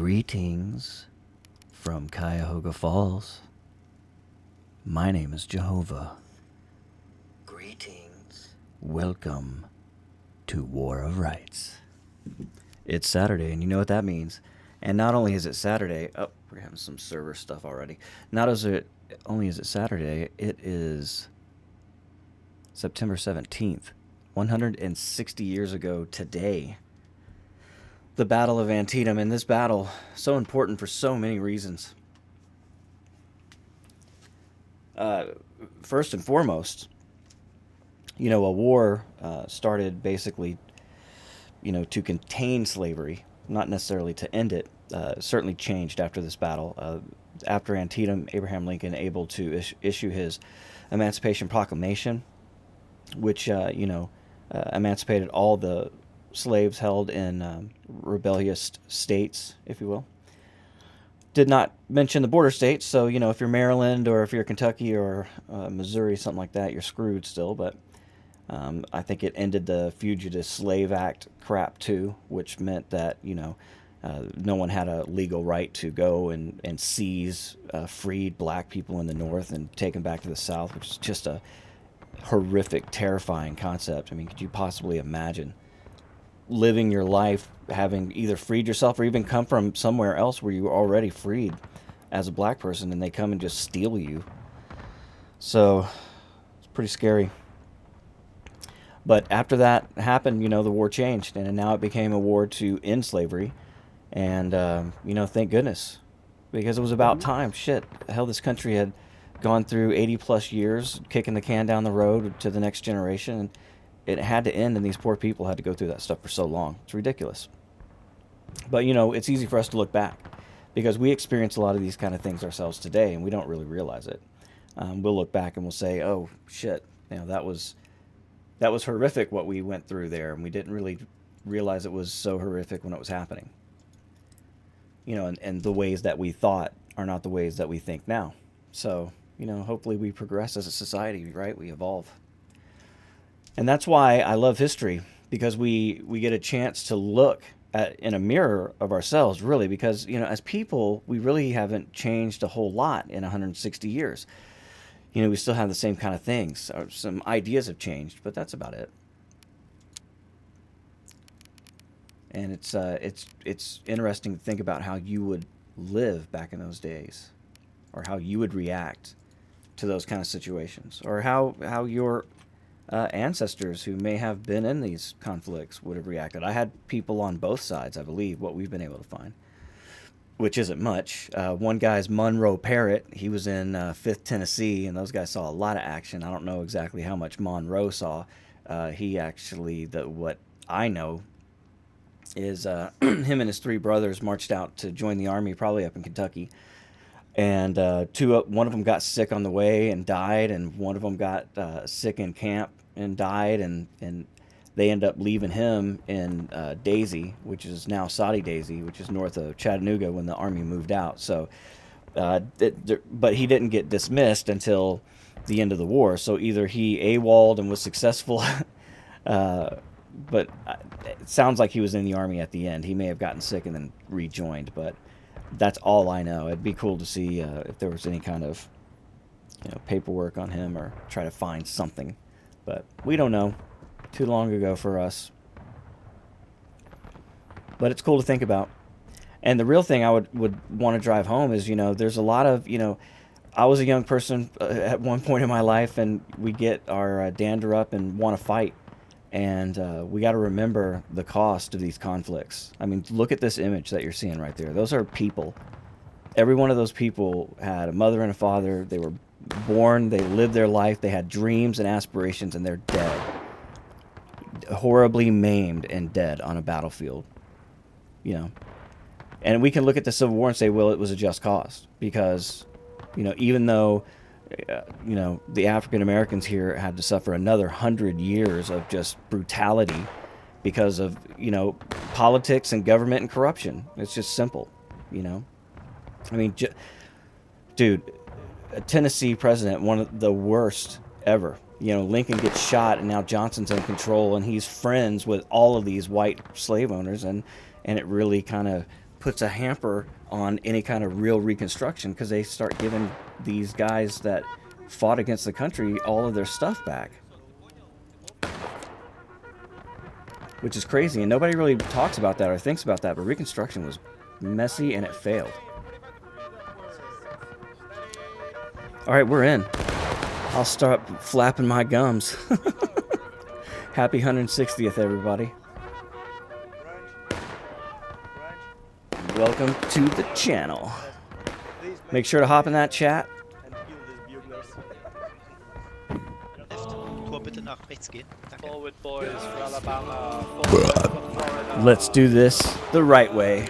Greetings from Cuyahoga Falls. My name is Joehova. Greetings. Welcome to War of Rights. It's Saturday, and you know what that means. And not only is it Saturday, we're having some server stuff already. Only is it Saturday, it is September 17th, 160 years ago today. The Battle of Antietam, and this battle, so important for so many reasons. First and foremost, a war started basically, to contain slavery, not necessarily to end it. Certainly changed after this battle. After Antietam, Abraham Lincoln able to issue his Emancipation Proclamation, which, emancipated all the slaves held in rebellious states, if you will. Did not mention the border states, so, if you're Maryland or if you're Kentucky or Missouri, something like that, you're screwed still, but I think it ended the Fugitive Slave Act crap, too, which meant that, no one had a legal right to go and seize freed black people in the North and take them back to the South, which is just a horrific, terrifying concept. I mean, could you possibly imagine living your life having either freed yourself or even come from somewhere else where you were already freed as a black person, and they come and just steal you? So it's pretty scary. But after that happened, the war changed, and now it became a war to end slavery. And, thank goodness, because it was about time. Shit, hell, this country had gone through 80 plus years kicking the can down the road to the next generation, and it had to end, and these poor people had to go through that stuff for so long. It's ridiculous. But, it's easy for us to look back because we experience a lot of these kind of things ourselves today, and we don't really realize it. We'll look back and we'll say, oh, shit, that was horrific what we went through there, and we didn't really realize it was so horrific when it was happening. And the ways that we thought are not the ways that we think now. So, hopefully we progress as a society, right? We evolve. And that's why I love history, because we get a chance to look in a mirror of ourselves, really, because, as people, we really haven't changed a whole lot in 160 years. We still have the same kind of things. Some ideas have changed, but that's about it. And it's interesting to think about how you would live back in those days, or how you would react to those kind of situations, or how your ancestors who may have been in these conflicts would have reacted. I had people on both sides, I believe, what we've been able to find, which isn't much. One guy's Monroe Parrott. He was in 5th Tennessee, and those guys saw a lot of action. I don't know exactly how much Monroe saw. He actually, what I know is him and his 3 brothers marched out to join the army, probably up in Kentucky. And one of them got sick on the way and died, and one of them got sick in camp and died, and they end up leaving him in Daisy, which is now Saudi Daisy, which is north of Chattanooga, when the army moved out. So, but he didn't get dismissed until the end of the war. So either he AWOL'd and was successful, but it sounds like he was in the army at the end. He may have gotten sick and then rejoined, but that's all I know. It'd be cool to see if there was any kind of paperwork on him, or try to find something. But we don't know. Too long ago for us. But it's cool to think about. And the real thing I would want to drive home is, there's a lot of, I was a young person at one point in my life, and we get our dander up and want to fight. And we got to remember the cost of these conflicts. I mean, look at this image that you're seeing right there. Those are people. Every one of those people had a mother and a father. They were born. They lived their life. They had dreams and aspirations, and they're dead. Horribly maimed and dead on a battlefield. And we can look at the Civil War and say, well, it was a just cause. Because, even though the African Americans here had to suffer another 100 years of just brutality because of, politics and government and corruption. It's just simple, I mean, dude, a Tennessee president, one of the worst ever. Lincoln gets shot, and now Johnson's in control, and he's friends with all of these white slave owners, and it really kind of puts a hamper on any kind of real reconstruction, because they start giving these guys that fought against the country all of their stuff back. Which is crazy, and nobody really talks about that or thinks about that, but Reconstruction was messy and it failed. Alright, we're in. I'll start flapping my gums. Happy 160th, everybody. Welcome to the channel. Make sure to hop in that chat. Let's do this the right way.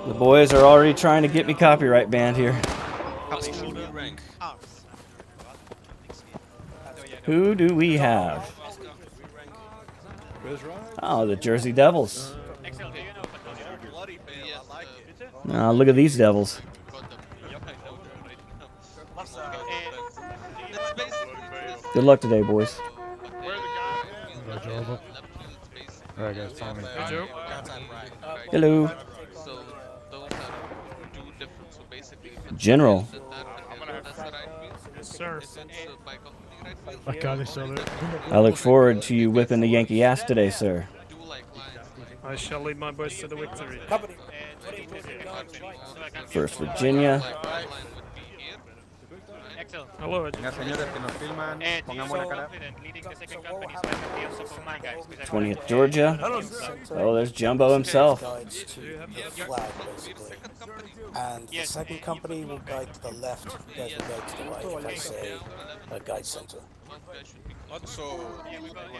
The boys are already trying to get me copyright banned here. Who do we have? Oh, the Jersey Devils. Oh, look at these Devils. Good luck today, boys. Joehova. Alright, guys, follow me. Hello. General. Yes, sir. Untitled Salute. I look forward to you whipping the Yankee ass today, sir. I shall lead my boys to the victory. First Virginia. Hello, 20th Georgia. Oh, there's Jumbo himself. And the second company will guide to the left, you guys will guide to the right. If I say guide center.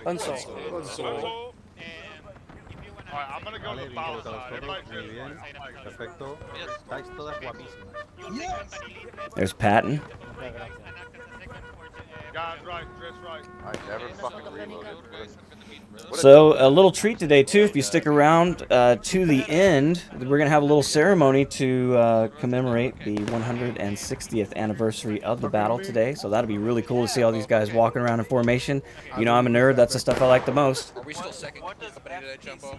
Unsold. Alright, I'm gonna go to the bow side. Everybody Perfecto. There's Patton. Guys, right, dress right. I never fucking reloaded. So a little treat today too, if you stick around to the end, we're going to have a little ceremony to commemorate the 160th anniversary of the battle today. So that'll be really cool to see all these guys walking around in formation. You know I'm a nerd, that's the stuff I like the most. Are we still second company today, Jumbo?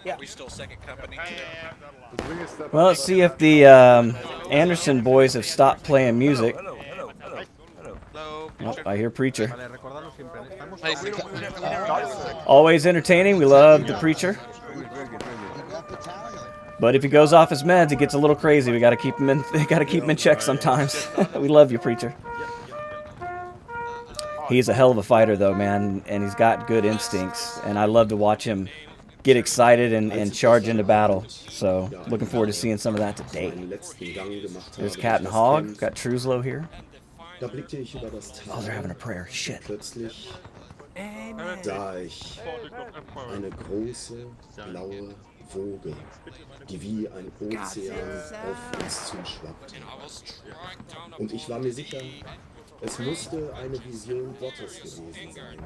Yeah. Are we still second company today? Well, let's see if the Anderson boys have stopped playing music. Hello. Oh, I hear Preacher. Hey, Always entertaining, we love the Preacher. But if he goes off his meds, it gets a little crazy. We got to keep him in check sometimes. We love you, Preacher. He's a hell of a fighter, though, man, and he's got good instincts. And I love to watch him get excited and charge into battle. So, looking forward to seeing some of that today. There's Captain Hogg. Got Truslow here. Oh, they're having a prayer. Shit. Sah ich eine große blaue Woge, die wie ein Ozean auf uns zuschwappte. Und ich war mir sicher, es musste eine Vision Gottes gewesen sein.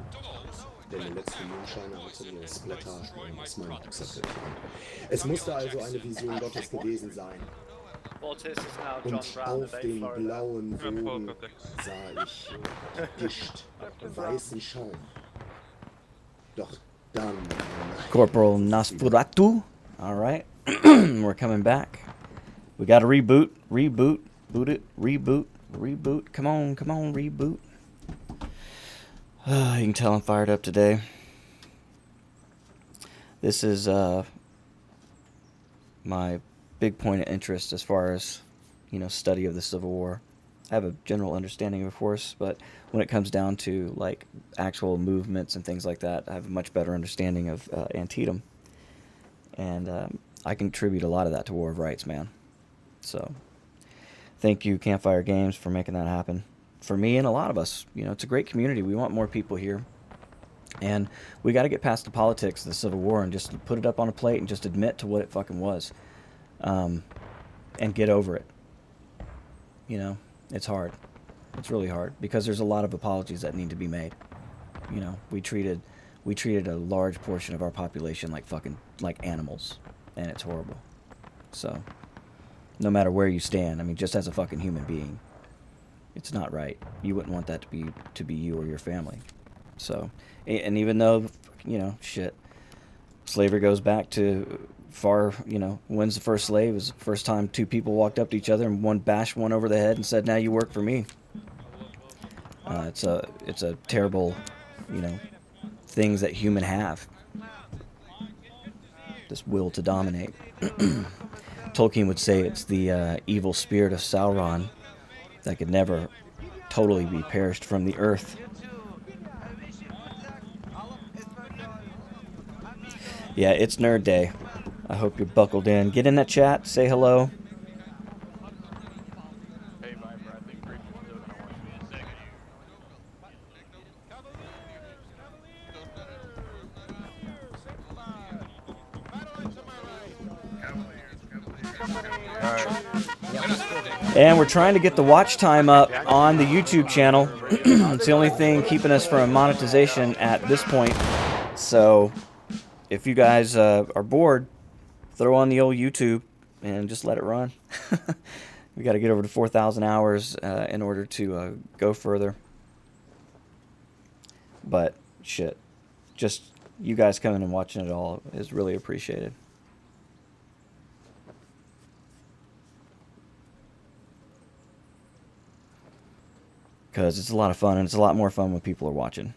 Denn der letzte Mondscheiner hatte mir Splatter aus meinem Rucksack getragen. Es musste also eine Vision Gottes gewesen sein. Und auf den blauen Wogen sah ich Gischt, weißen Schaum. Doch dann... Corporal Nosferatu. All right. We're coming back. We got to reboot. Boot it. Reboot. Come on, reboot. You can tell I'm fired up today. This is my big point of interest as far as, study of the Civil War. I have a general understanding, of course, but when it comes down to like actual movements and things like that, I have a much better understanding of Antietam, and I contribute a lot of that to War of Rights, man. So, thank you, Campfire Games, for making that happen. For me and a lot of us, it's a great community. We want more people here, and we got to get past the politics of the Civil War and just put it up on a plate and just admit to what it fucking was, and get over it. It's hard. It's really hard because there's a lot of apologies that need to be made. We treated a large portion of our population like animals, and it's horrible. So, no matter where you stand, just as a fucking human being, it's not right. You wouldn't want that to be you or your family. So, and even though, shit, slavery goes back to far, when's the first slave? It was the first time two people walked up to each other and one bashed one over the head and said, "Now you work for me." It's a terrible, things that human have. This will to dominate. Tolkien would say it's the evil spirit of Sauron that could never totally be perished from the earth. Yeah, it's Nerd Day. I hope you're buckled in. Get in that chat, say hello. And we're trying to get the watch time up on the YouTube channel. It's the only thing keeping us from monetization at this point. So if you guys are bored, throw on the old YouTube and just let it run. We got to get over to 4,000 hours in order to go further. But shit, just you guys coming and watching it all is really appreciated. Because it's a lot of fun, and it's a lot more fun when people are watching,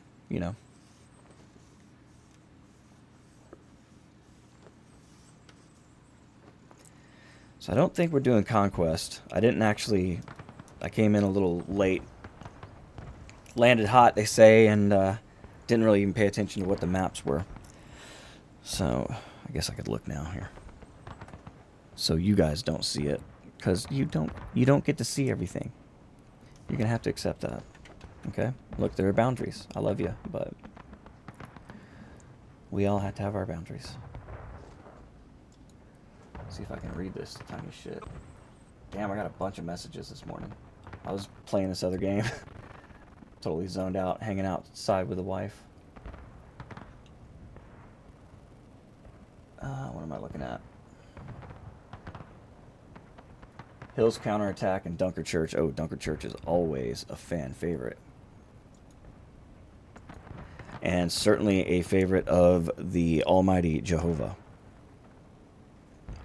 So I don't think we're doing Conquest. I came in a little late. Landed hot, they say, and didn't really even pay attention to what the maps were. So I guess I could look now here. So you guys don't see it, because you don't get to see everything. You're going to have to accept that. Okay? Look, there are boundaries. I love you, but we all have to have our boundaries. See if I can read this tiny shit. Damn, I got a bunch of messages this morning. I was playing this other game. Totally zoned out, hanging outside with the wife. What am I looking at? Hill's counterattack and Dunker Church. Oh, Dunker Church is always a fan favorite. And certainly a favorite of the almighty Joehova.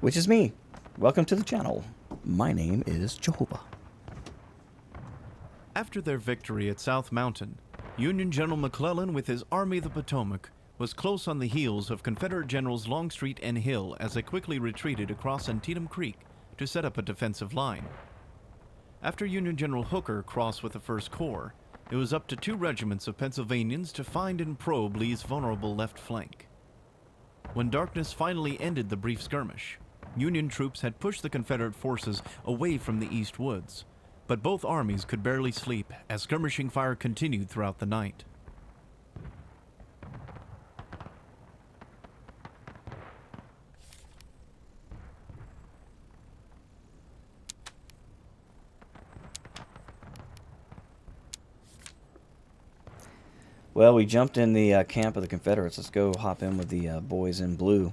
Which is me. Welcome to the channel. My name is Joehova. After their victory at South Mountain, Union General McClellan with his Army of the Potomac was close on the heels of Confederate Generals Longstreet and Hill as they quickly retreated across Antietam Creek to set up a defensive line. After Union General Hooker crossed with the 1st Corps, it was up to 2 regiments of Pennsylvanians to find and probe Lee's vulnerable left flank. When darkness finally ended the brief skirmish, Union troops had pushed the Confederate forces away from the East Woods, but both armies could barely sleep as skirmishing fire continued throughout the night. Well, we jumped in the camp of the Confederates. Let's go hop in with the boys in blue.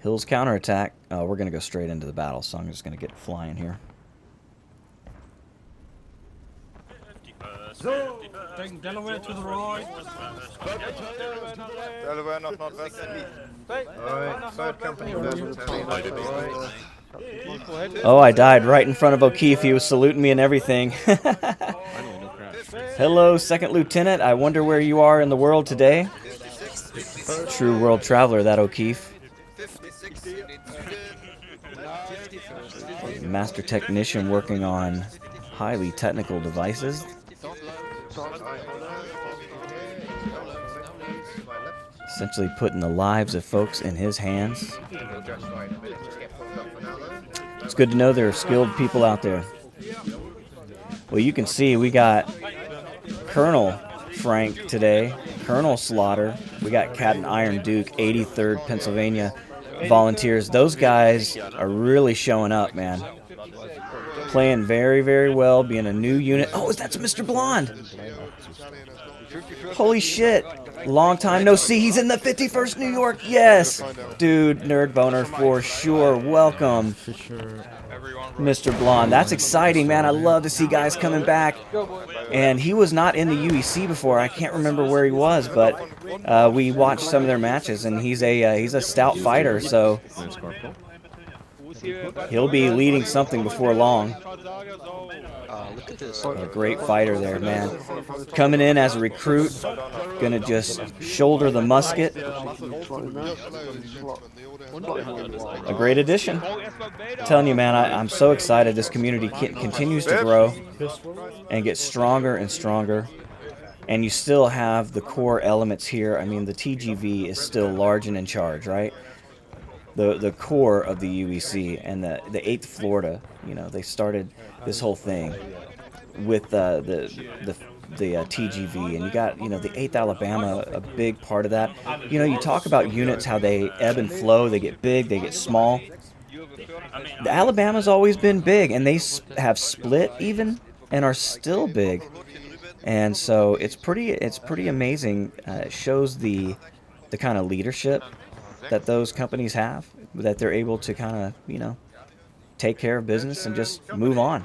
Hill's counterattack. We're going to go straight into the battle, so I'm just going to get flying here. Taking Delaware to the right. Delaware not northwest. Alright, 3rd Company versus Oh, I died right in front of O'Keefe. He was saluting me and everything. Hello, 2nd Lieutenant. I wonder where you are in the world today. True world traveler, that O'Keefe. Master technician working on highly technical devices. Essentially putting the lives of folks in his hands. It's good to know there are skilled people out there. Well, you can see we got Colonel Frank today, Colonel Slaughter. We got Captain Iron Duke, 83rd Pennsylvania Volunteers. Those guys are really showing up, man. Playing very, very well, being a new unit. Oh, that's Mr. Blonde. Holy shit. Long time no see. He's in the 51st New York. Yes. Dude, Nerd Boner for sure. Welcome. Mr. Blonde. That's exciting, man. I love to see guys coming back. And he was not in the UEC before. I can't remember where he was, but we watched some of their matches, and he's a stout fighter, so he'll be leading something before long. Look at this. A great fighter there, man. Coming in as a recruit, gonna just shoulder the musket. A great addition. I'm telling you, man, I'm so excited. This community continues to grow and get stronger and stronger. And you still have the core elements here. I mean, the TGV is still large and in charge, right? The core of the UEC and the 8th Florida, you know, they started this whole thing with the TGV, and you got, you know, the 8th Alabama, a big part of that. You know, you talk about units, how they ebb and flow, they get big, they get small. The Alabama's always been big, and they have split even and are still big. And so it's pretty amazing. It shows the kind of leadership that those companies have, that they're able to kind of, you know, take care of business and just move on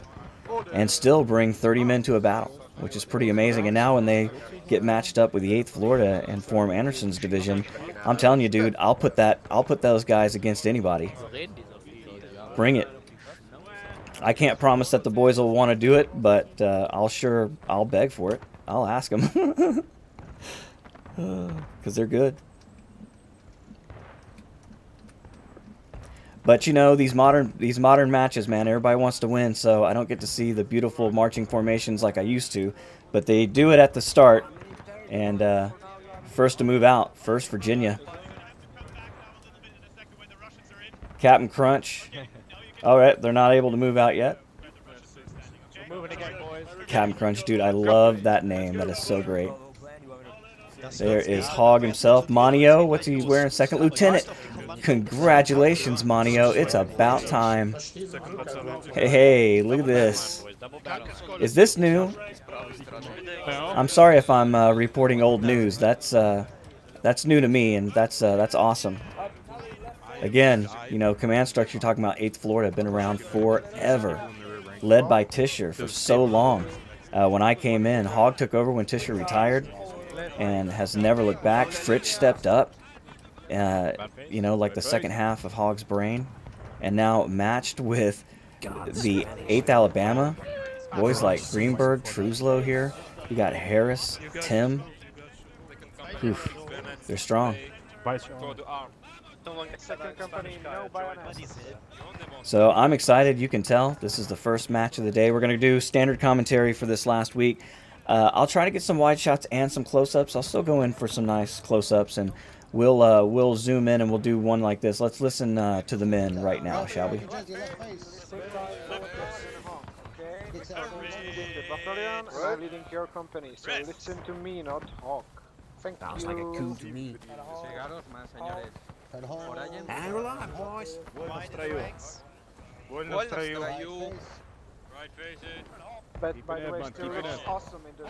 and still bring 30 men to a battle, which is pretty amazing. And now when they get matched up with the 8th Florida and form Anderson's division, I'm telling you, dude, I'll put those guys against anybody. Bring it. I can't promise that the boys will want to do it, but I'll beg for it. I'll ask them because they're good. But you know, these modern matches, man, everybody wants to win, so I don't get to see the beautiful marching formations like I used to. But they do it at the start, and first to move out, first Virginia. Captain Crunch. All right, they're not able to move out yet. Captain Crunch, dude, I love that name. That is so great. There is Hog himself. Monio, what's he wearing? Second Lieutenant. Congratulations, Monio. It's about time. Hey, look at this. Is this new? I'm sorry if I'm reporting old news. That's new to me, and that's awesome. Again, you know, command structure, you're talking about 8th Florida, been around forever. Led by Tischer for so long. When I came in, Hog took over when Tischer retired and has never looked back. Fritsch stepped up, you know, like the second half of Hog's brain. And now matched with the 8th Alabama. Boys like Greenberg, Truslow here. You got Harris, Tim. Oof, they're strong. So I'm excited. You can tell this is the first match of the day. We're going to do standard commentary for this last week. I'll try to get some wide shots and some close-ups. I'll still go in for some nice close-ups, and we'll zoom in and we'll do one like this. Let's listen to the men right now, shall we? Leading your company, so listen to me, not Hawk. Thank you. Sounds like a coup to me. Hang on, boys. Buenos traído. Right facing. But by the way, still looks awesome in the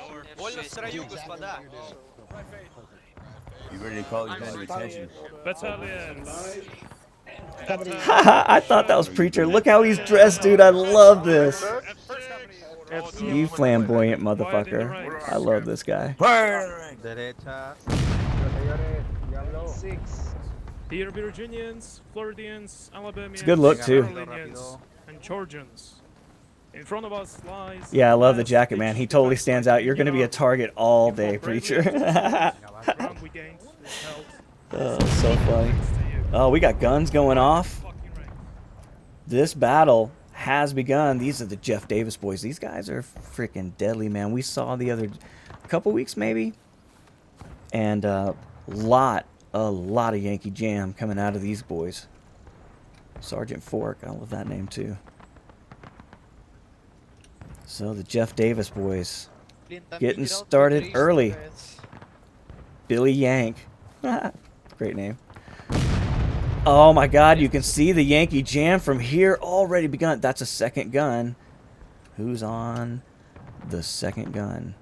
You ready to call these men to attention? Battalions. I thought that was Preacher. Look how he's dressed, dude. I love this. You flamboyant motherfucker. I love this guy. Here, Virginians, Floridians, Alabamians, It's a good look, too. Carolinians, and Georgians. In front of us lies... Yeah, I love the jacket, man. He totally stands out. You're going to be a target all day, Preacher. Oh, so funny. Oh, we got guns going off. This battle has begun. These are the Jeff Davis boys. These guys are freaking deadly, man. We saw the other couple weeks, maybe. And a lot of Yankee Jam coming out of these boys. Sergeant Fork, I love that name too. So the Jeff Davis boys getting started early. Billy Yank. Great name. Oh my God, you can see the Yankee Jam from here already begun. That's a second gun. Who's on the second gun?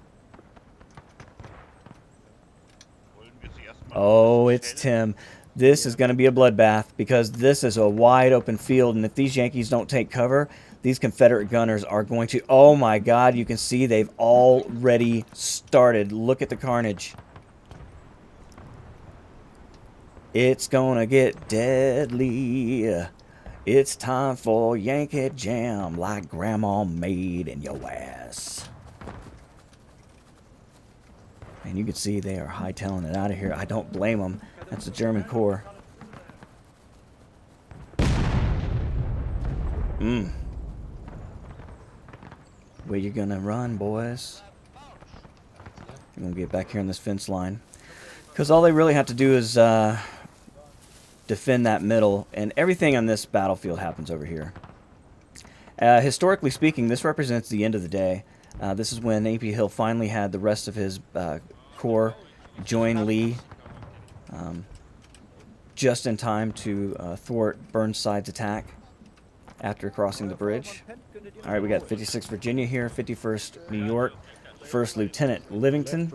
Oh, it's Tim. This is going to be a bloodbath because this is a wide open field, and if these Yankees don't take cover, these Confederate gunners are going to... Oh my God, you can see they've already started. Look at the carnage. It's gonna get deadly. It's time for Yankee Jam like Grandma made in your ass. And you can see they are hightailing it out of here. I don't blame them. That's the German Corps. Where you gonna run, boys? I'm gonna get back here on this fence line. Because all they really have to do is defend that middle, and everything on this battlefield happens over here. Historically speaking, this represents the end of the day. This is when A.P. Hill finally had the rest of his corps join Lee just in time to thwart Burnside's attack after crossing the bridge. All right, we got 56th Virginia here, 51st New York, 1st Lieutenant Livingston.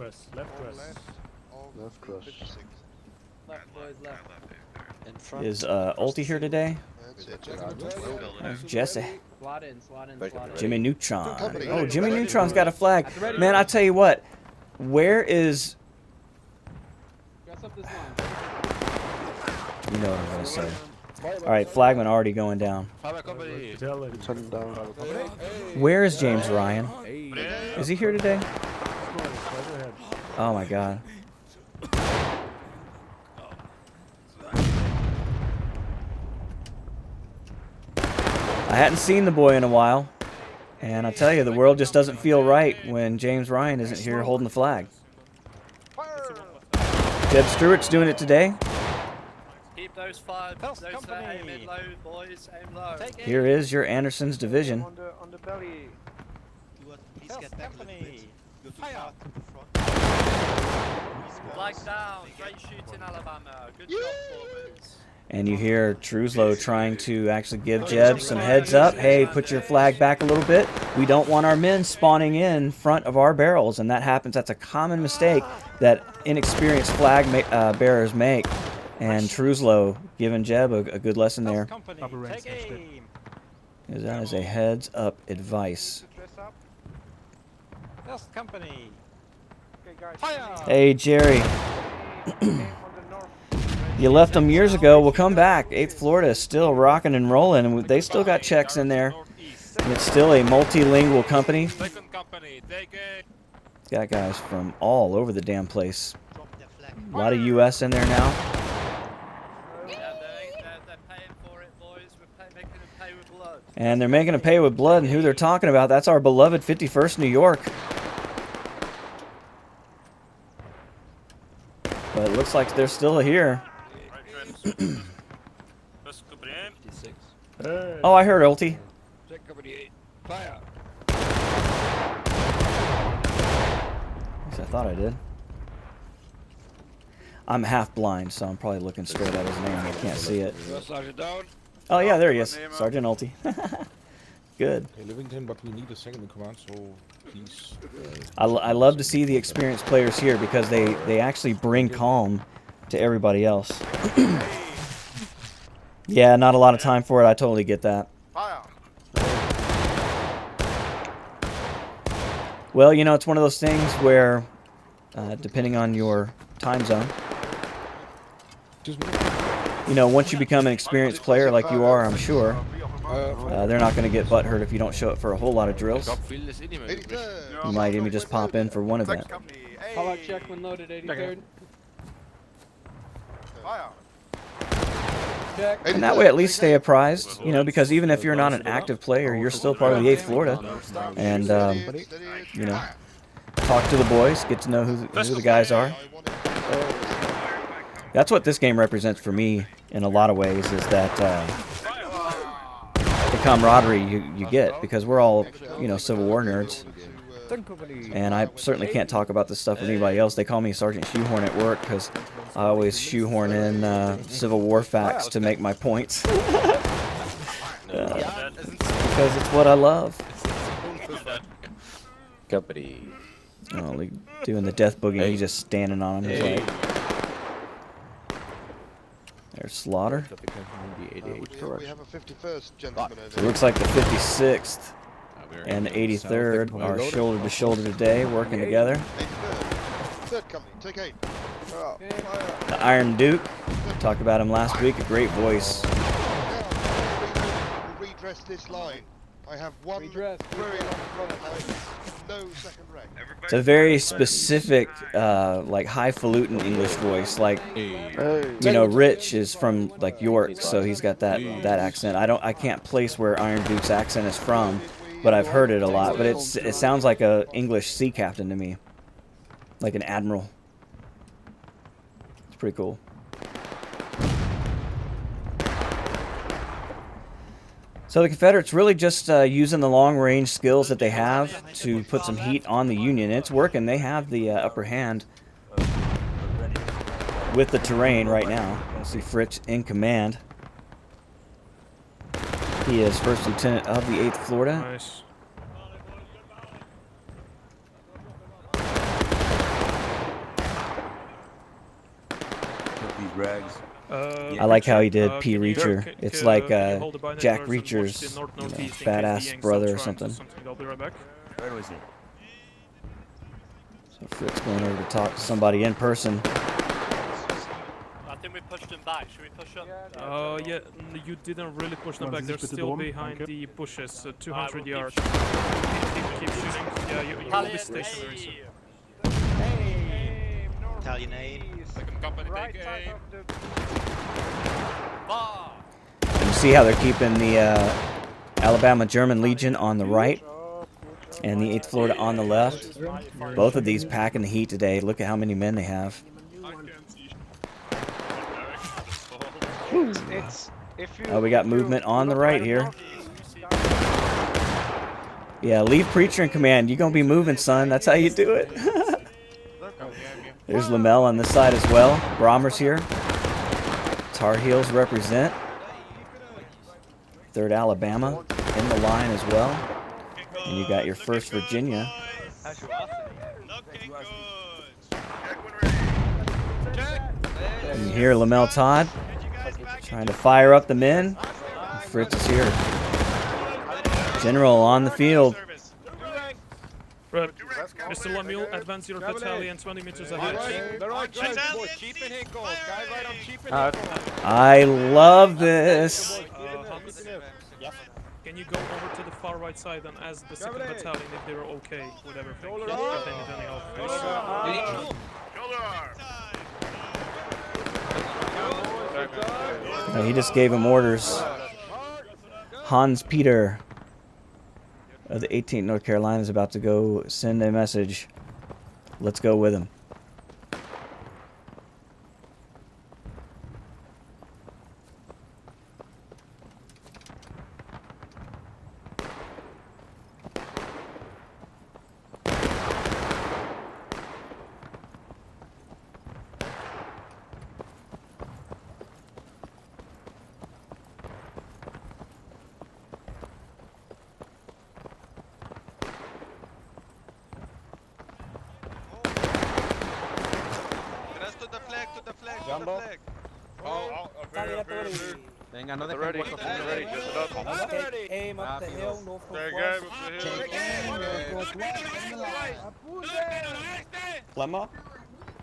Is Ulti here today? There's Jesse. Jimmy Neutron. Oh, Jimmy Neutron's got a flag. Man, I tell you what. Where is... You know what I'm going to say. Alright, flagman already going down. Where is James Ryan? Is he here today? Oh my God. I hadn't seen the boy in a while, and I tell you, the world just doesn't feel right when James Ryan isn't here holding the flag. Jeb Stewart's doing it today. Keep those aiming low, boys. Aim low. Here is your Anderson's division. On the belly. Flag down. Great shooting, Alabama. Good job, boys. And you hear Truslow trying to actually give Jeb some heads up. Hey, put your flag back a little bit. We don't want our men spawning in front of our barrels, and that happens. That's a common mistake that inexperienced flag bearers make. And Truslow giving Jeb a good lesson there. That is a heads up advice. Hey, Jerry. You left them years ago. We'll come back. 8th Florida is still rocking and rolling, and they still got checks in there. And it's still a multilingual company. Got guys from all over the damn place. A lot of U.S. in there now. They're paying for it, boys. We're making them pay with blood. And they're making them pay with blood, and who they're talking about, that's our beloved 51st New York. But it looks like they're still here. Oh, I heard Ulti. Fire. At least I thought I did. I'm half blind, so I'm probably looking straight at his name. I can't see it. Oh yeah, there he is. Sergeant Ulti. Good. Hey, Livington, but we need a second in command, so please. I love to see the experienced players here because they actually bring calm to everybody else. Yeah, not a lot of time for it. I totally get that. Well, you know, it's one of those things where, depending on your time zone, you know, once you become an experienced player like you are, I'm sure, they're not going to get butthurt if you don't show up for a whole lot of drills. You might even just pop in for one event. How about check when loaded, 83rd? And that way at least stay apprised, you know, because even if you're not an active player, you're still part of the 8th Florida. And, you know, talk to the boys, get to know who the guys are. That's what this game represents for me in a lot of ways, is that the camaraderie you get, because we're all, you know, Civil War nerds. And I certainly can't talk about this stuff with anybody else. They call me Sergeant Shoehorn at work because I always shoehorn in Civil War facts to make my points. Because it's what I love. Company. Oh, like doing the death boogie, he's just standing on him. He's like, There's Slaughter. We have a 51st gentleman over So it looks like the 56th and the 83rd are shoulder to shoulder today, working together. 3rd company, take aim. The Iron Duke, talked about him last week, a great voice. Redress this line. I have one very no second rank. It's a very specific, like highfalutin English voice. Like, you know, Rich is from like York, so he's got that accent. I can't place where Iron Duke's accent is from, but I've heard it a lot. But it sounds like a English sea captain to me, like an admiral. It's pretty cool. So the Confederates really just using the long-range skills that they have to put some heat on the Union. It's working. They have the upper hand with the terrain right now. You see Fritz in command. He is First Lieutenant of the 8th Florida. Nice. These rags. I like how he did P. Reacher. It's like Jack Reacher's badass brother or something. I'll be right back. Where was he? So Fritz going over to talk to somebody in person. I think we pushed them back. Should we push them? Yeah, you didn't really push them back. They're still behind the bushes, 200 yards. Keep shooting. Yeah, you will be stationary soon. Tell your name. Second company, take aim. You see how they're keeping the Alabama German Legion on the right and the 8th Florida on the left. Both of these packing the heat today. Look at how many men they have. Oh, we got movement on the right here. Yeah, leave Preacher in command. You're going to be moving, son. That's how you do it. There's Lamel on this side as well. Brommer's here. Tar Heels represent. 3rd Alabama in the line as well. And you got your 1st Virginia. And you hear Lamel Todd trying to fire up the men. Fritz is here. General on the field. Right. Mr. Lemieux, advance your battalion 20 meters ahead. I love this. Can you go over to the far right side and ask the 2nd battalion if they're okay with everything? He just gave him orders. Hans Peter of the 18th North Carolina is about to go send a message. Let's go with him. Venga, no dejen huecos. Aim up the hill, Lemma,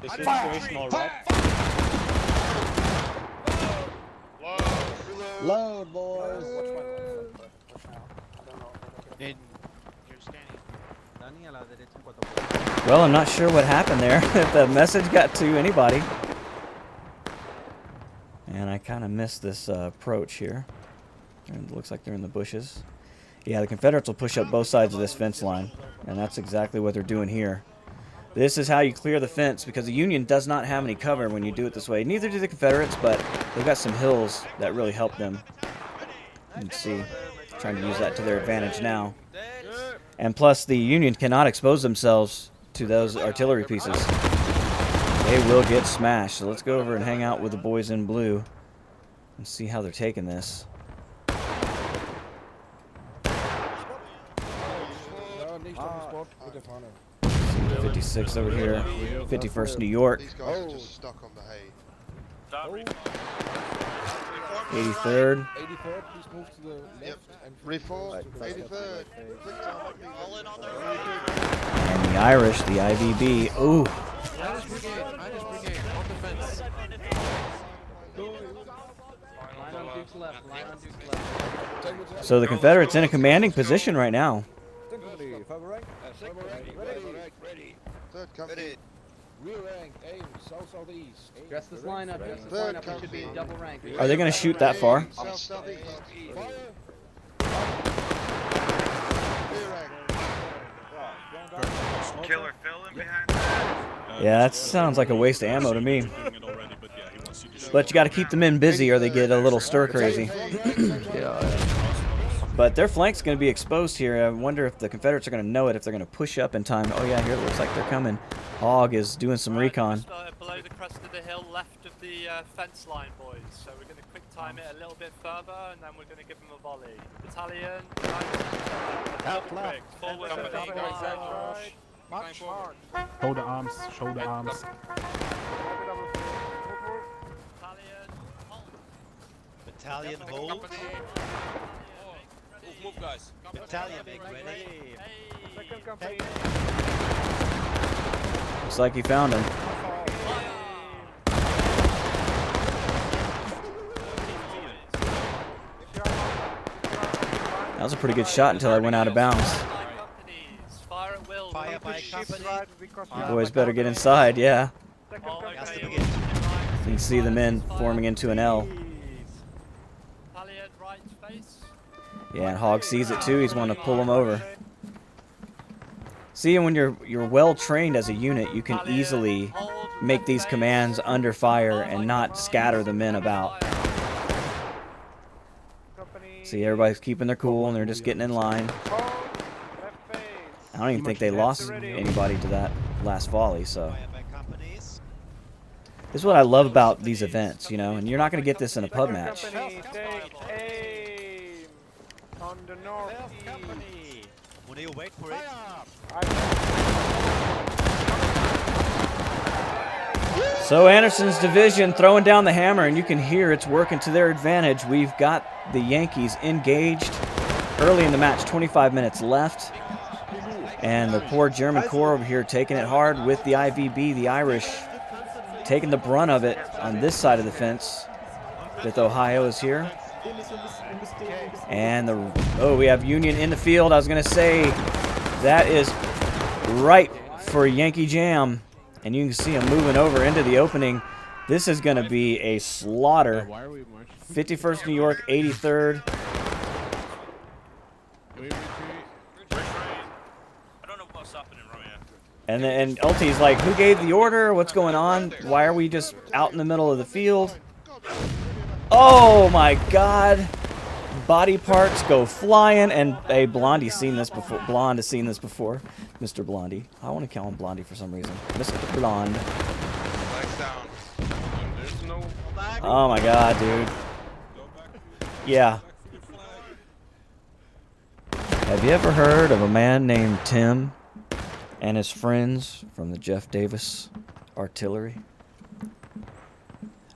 this is situational, right? Load, boys. Well, I'm not sure what happened there. If the message got to anybody. And I kind of missed this approach here. And it looks like they're in the bushes. Yeah, the Confederates will push up both sides of this fence line. And that's exactly what they're doing here. This is how you clear the fence, because the Union does not have any cover when you do it this way. Neither do the Confederates, but they've got some hills that really help them. You can see, trying to use that to their advantage now. And plus, the Union cannot expose themselves to those artillery pieces. They will get smashed. So let's go over and hang out with the boys in blue and see how they're taking this. 56 over here. 51st New York. These guys are just stuck on the hay. 83rd. 83rd, please move to the left. And Reform, 83rd. Quick time, And the Irish, the IVB. Ooh. Irish Brigade, on defense. Line on Duke's left, line on Duke's left. So the Confederates in a commanding position right now. Third company. Rear rank, aim, south-southeast. Dress this line up, dress this line up. We should be double rank. Are they going to shoot that far? South-southeast. Killer Phil in behind. Yeah, that sounds like a waste of ammo to me. But you got to keep the men busy or they get a little stir crazy. But their flank's going to be exposed here. I wonder if the Confederates are going to know it, if they're going to push up in time. Oh yeah, here it looks like they're coming. Hogg is doing some recon. Below the crest of the hill, left of the fence line, boys. So we're going to quick time it a little bit further, and then we're going to give them a volley. Battalion, Out left. Forward, March, march. Shoulder arms, shoulder arms. Battalion, hold. Move, guys. Battalion, make ready. Second company. Looks like he found him. That was a pretty good shot until I went out of bounds. Fire by Boys better get inside, yeah. Oh, You can see the men forming into an L. Battalion, right face. Yeah, and Hogg sees it too. He's wanting to pull him over. See, when you're well trained as a unit, you can easily make these commands under fire and not scatter the men about. See, everybody's keeping their cool and they're just getting in line. I don't even think they lost anybody to that last volley, so. This is what I love about these events, you know, and you're not going to get this in a pub match. On the north. When you wait for it. So Anderson's division throwing down the hammer, and you can hear it's working to their advantage. We've got the Yankees engaged early in the match, 25 minutes left. And the poor German Corps over here taking it hard with the IVB, the Irish, taking the brunt of it on this side of the fence. With Ohio is here. And we have Union in the field. I was going to say that is right for Yankee Jam. And you can see him moving over into the opening. This is going to be a slaughter. 51st New York, 83rd. And Ulti's like, who gave the order? What's going on? Why are we just out in the middle of the field? Oh my God. Body parts go flying, and hey, Blondie's seen this before. Blonde has seen this before. Mr. Blondie. I want to call him Blondie for some reason. Mr. Blonde. Oh my God, dude. Yeah. Have you ever heard of a man named Tim and his friends from the Jeff Davis Artillery?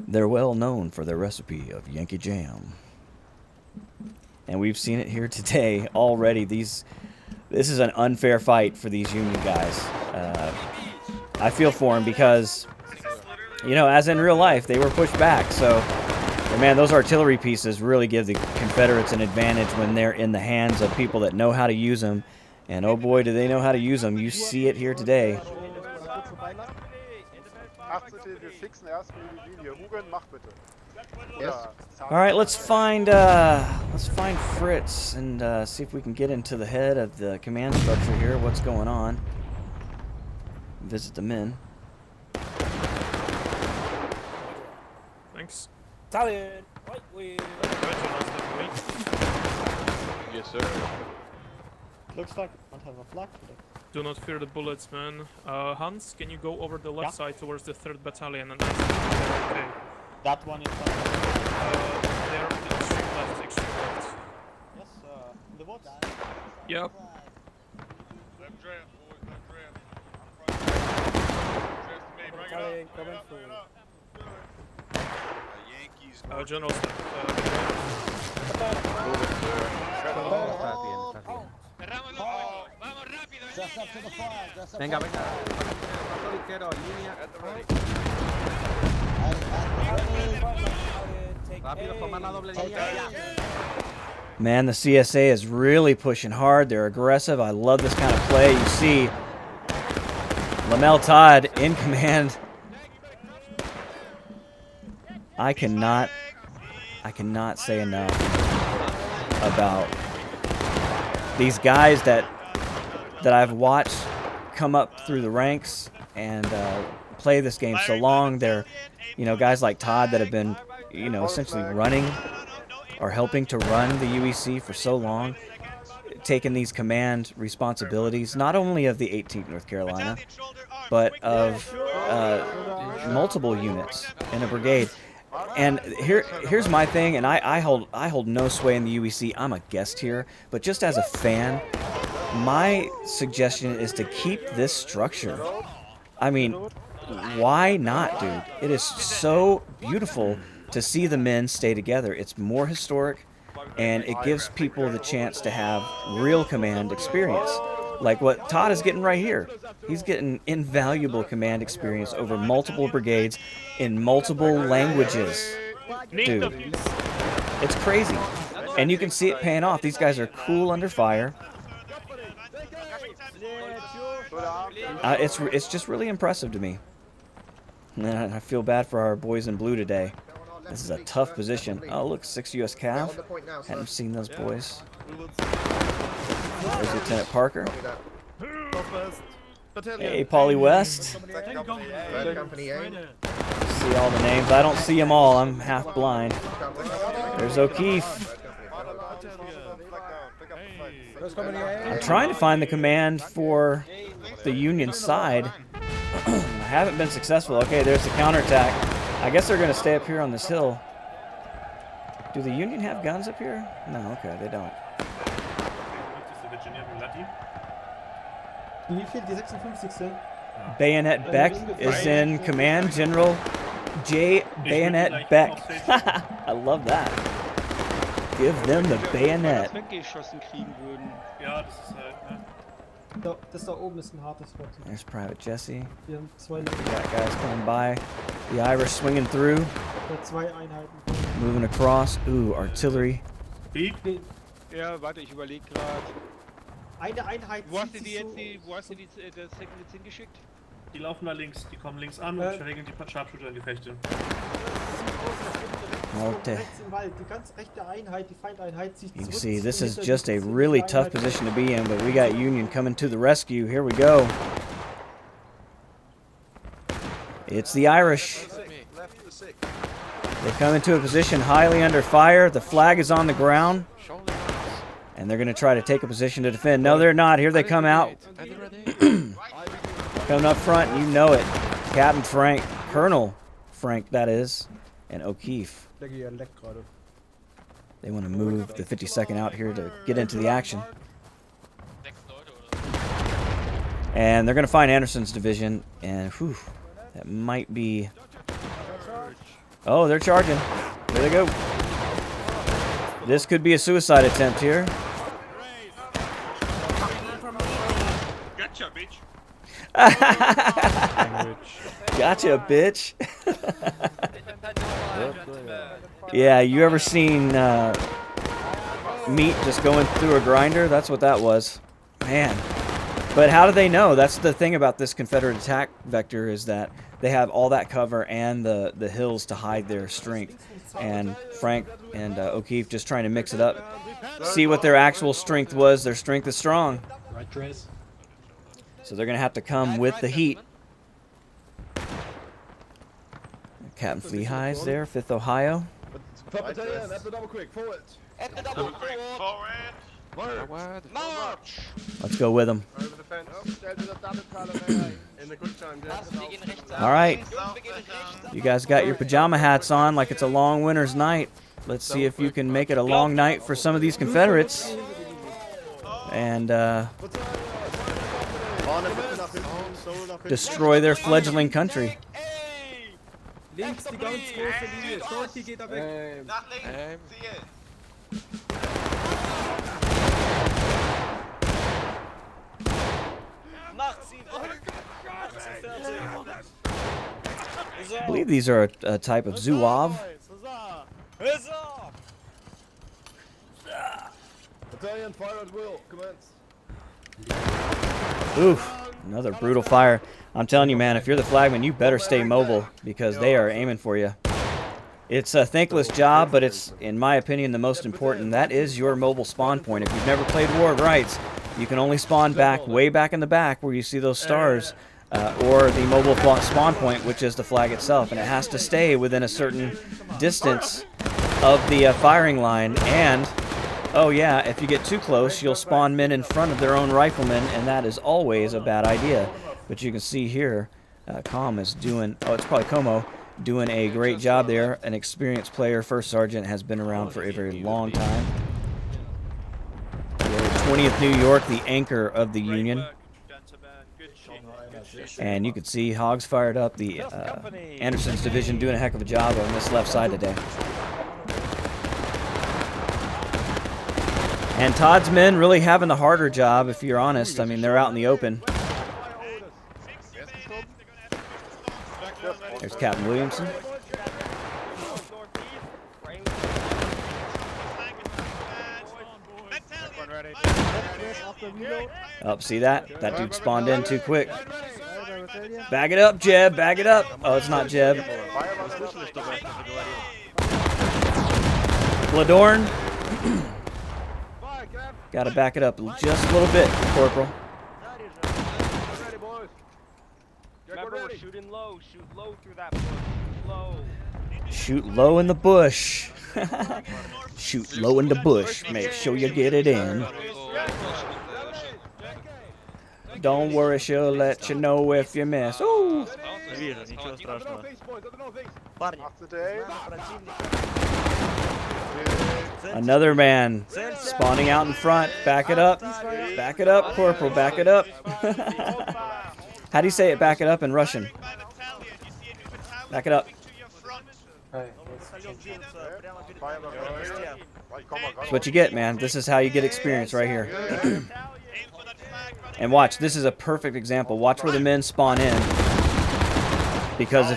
They're well known for their recipe of Yankee Jam. And we've seen it here today already. This is an unfair fight for these Union guys. I feel for them because, you know, as in real life, they were pushed back. So, man, those artillery pieces really give the Confederates an advantage when they're in the hands of people that know how to use them. And oh boy, do they know how to use them. You see it here today. All right, let's find Fritz and see if we can get into the head of the command structure here. What's going on? Visit the men. Thanks. Italian, right wing. Yes, sir. Looks like we don't have a flag today. Do not fear the bullets, man. Hans, can you go over the left side towards the 3rd Battalion and okay. That one is they're extreme left, extreme left. Yes, the woods. Yep. General staff. Venga, venga. Paso ligero, línea. Rápido, tomar la doble línea. Man, the CSA is really pushing hard. They're aggressive. I love this kind of play. You see Lamel Todd in command. I cannot say enough about these guys that I've watched come up through the ranks and play this game so long. They're, guys like Todd that have been, essentially running or helping to run the UEC for so long, taking these command responsibilities, not only of the 18th North Carolina, but of multiple units in a brigade. And here's my thing, and I hold no sway in the UEC. I'm a guest here, but just as a fan, my suggestion is to keep this structure. I mean, why not, dude? It is so beautiful to see the men stay together. It's more historic, and it gives people the chance to have real command experience, like what Todd is getting right here. He's getting invaluable command experience over multiple brigades in multiple languages. Dude, it's crazy, and you can see it paying off. These guys are cool under fire. It's just really impressive to me. And I feel bad for our boys in blue today. This is a tough position. Oh, look, 6 US Cav. Hadn't seen those boys. There's Lieutenant Parker. Hey, Polly West. See all the names. I don't see them all. I'm half blind. There's O'Keefe. I'm trying to find the command for the Union side. I haven't been successful. Okay, there's the counterattack. I guess they're going to stay up here on this hill. Do the Union have guns up here? No, okay, they don't. Bayonet Beck is in command. General J. Bayonet Beck. I love that. Give them the bayonet. There's Private Jesse. We got guys coming by. The Irish swinging through. Moving across. Ooh, artillery. Ja, warte, ich überlege gerade. Eine Einheit. Wo hast du die jetzt, das Second jetzt hingeschickt? Die laufen da links, die kommen links an und verregeln die Sharpshooter-Gefechte. Okay. You can see this is just a really tough position to be in, but we got Union coming to the rescue. Here we go. It's the Irish. They come into a position highly under fire. The flag is on the ground. And they're going to try to take a position to defend. No, they're not. Here they come out. Coming up front, you know it. Captain Frank, Colonel Frank, that is, and O'Keefe. They want to move the 52nd out here to get into the action. And they're going to find Anderson's division, and whew, that might be... Oh, they're charging. There they go. This could be a suicide attempt here. Gotcha, bitch. Gotcha, bitch. Yeah, you ever seen meat just going through a grinder? That's what that was. Man. But how do they know? That's the thing about this Confederate attack vector, is that they have all that cover and the hills to hide their strength. And Frank and O'Keefe just trying to mix it up. See what their actual strength was. Their strength is strong. So they're going to have to come with the heat. Captain Fleahigh's there, 5th Ohio. Let's go with them. All right. You guys got your pajama hats on like it's a long winter's night. Let's see if you can make it a long night for some of these Confederates. And destroy their fledgling country. Links die ganz große Linie. Shorty geht da weg. Nach links. Ziel. I believe these are a type of Zouave. Battalion fire at will. Commence. Oof, another brutal fire. I'm telling you, man, if you're the flagman, you better stay mobile because they are aiming for you. It's a thankless job, but it's, in my opinion, the most important. That is your mobile spawn point. If you've never played War of Rights, you can only spawn back, way back in the back where you see those stars, or the mobile spawn point, which is the flag itself. And it has to stay within a certain distance of the firing line. And, oh yeah, if you get too close, you'll spawn men in front of their own riflemen, and that is always a bad idea. But you can see here, Com is doing, oh, it's probably Como, doing a great job there. An experienced player, first sergeant, has been around for a very long time. 20th New York, the anchor of the Union. And you can see Hogs fired up. The Anderson's division doing a heck of a job on this left side today. And Todd's men really having the harder job, if you're honest. I mean, they're out in the open. There's Captain Williamson. Oh, see that? That dude spawned in too quick. Bag it up, Jeb. Bag it up. Oh, it's not Jeb. Ladorn. Gotta back it up just a little bit, Corporal. Remember, we're shooting low. Shoot low through that bush. Low. Shoot low in the bush. Shoot low in the bush. Make sure you get it in. Don't worry, she'll let you know if you miss. Ooh. Another man spawning out in front. Back it up. Back it up, Corporal. Back it up. How do you say it? Back it up in Russian. Back it up. That's what you get, man. This is how you get experience right here. And watch, this is a perfect example. Watch where the men spawn in. Because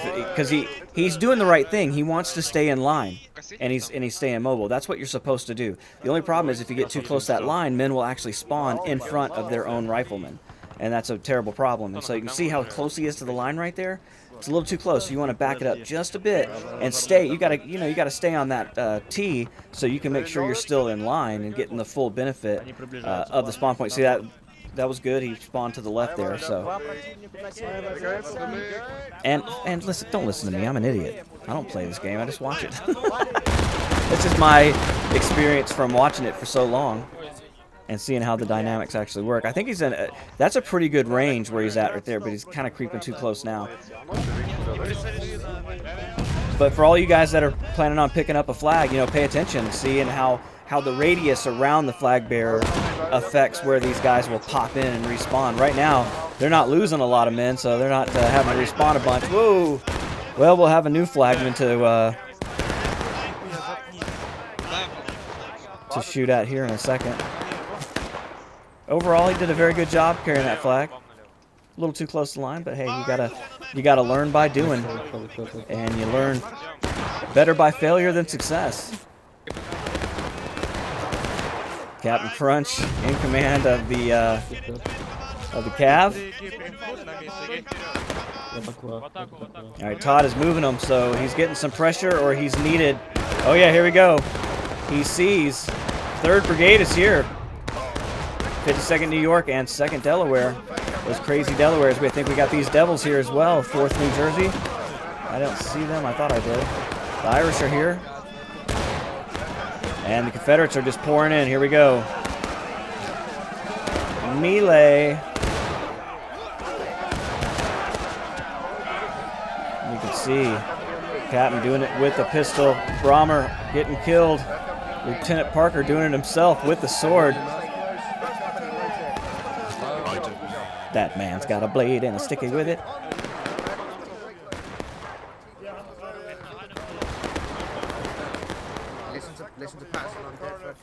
he's doing the right thing. He wants to stay in line, and he's staying mobile. That's what you're supposed to do. The only problem is if you get too close to that line, men will actually spawn in front of their own riflemen, and that's a terrible problem. And so you can see how close he is to the line right there. It's a little too close, so you want to back it up just a bit and stay. You gotta stay on that T so you can make sure you're still in line and getting the full benefit of the spawn point. See that? That was good. He spawned to the left there. So, and listen, don't listen to me. I'm an idiot. I don't play this game. I just watch it. This is my experience from watching it for so long and seeing how the dynamics actually work. I think he's in. That's a pretty good range where he's at right there, but he's kind of creeping too close now. But for all you guys that are planning on picking up a flag, pay attention, seeing how the radius around the flag bearer affects where these guys will pop in and respawn. Right now, they're not losing a lot of men, so they're not having to respawn a bunch. Whoa! Well, we'll have a new flagman to shoot at here in a second. Overall, he did a very good job carrying that flag. A little too close to the line, but hey, you gotta learn by doing, and you learn better by failure than success. Captain Crunch in command of the Cav. All right, Todd is moving them, so he's getting some pressure, or he's needed. Oh yeah, here we go. He sees 3rd Brigade is here. 52nd New York and 2nd Delaware. Those crazy Delawares. I think we got these Devils here as well. 4th New Jersey. I don't see them. I thought I did. The Irish are here. And the Confederates are just pouring in. Here we go. Melee. You can see Captain doing it with a pistol. Brommer getting killed. Lieutenant Parker doing it himself with the sword. That man's got a blade and a sticky with it.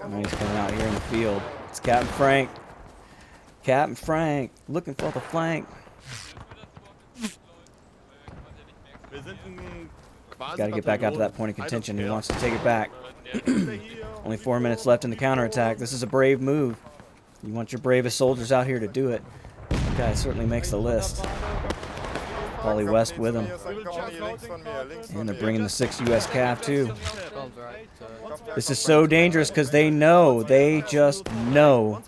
And he's coming out here in the field. It's Captain Frank. Captain Frank, looking for the flank. Got to get back out to that point of contention. He wants to take it back. Only 4 minutes left in the counterattack. This is a brave move. You want your bravest soldiers out here to do it. That guy certainly makes the list. Polly West with him. And they're bringing the 6th U.S. Cav too. This is so dangerous because they know, they just know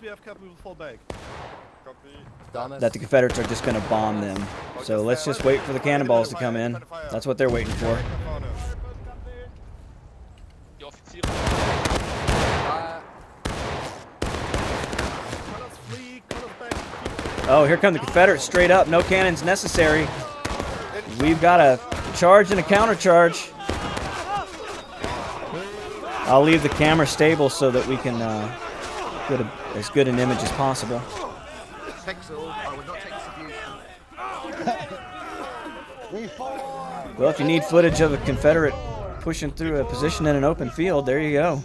that the Confederates are just going to bomb them. So let's just wait for the cannonballs to come in. That's what they're waiting for. Oh, here come the Confederates straight up. No cannons necessary. We've got a charge and a countercharge. I'll leave the camera stable so that we can get as good an image as possible. Well, if you need footage of a Confederate pushing through a position in an open field, there you go.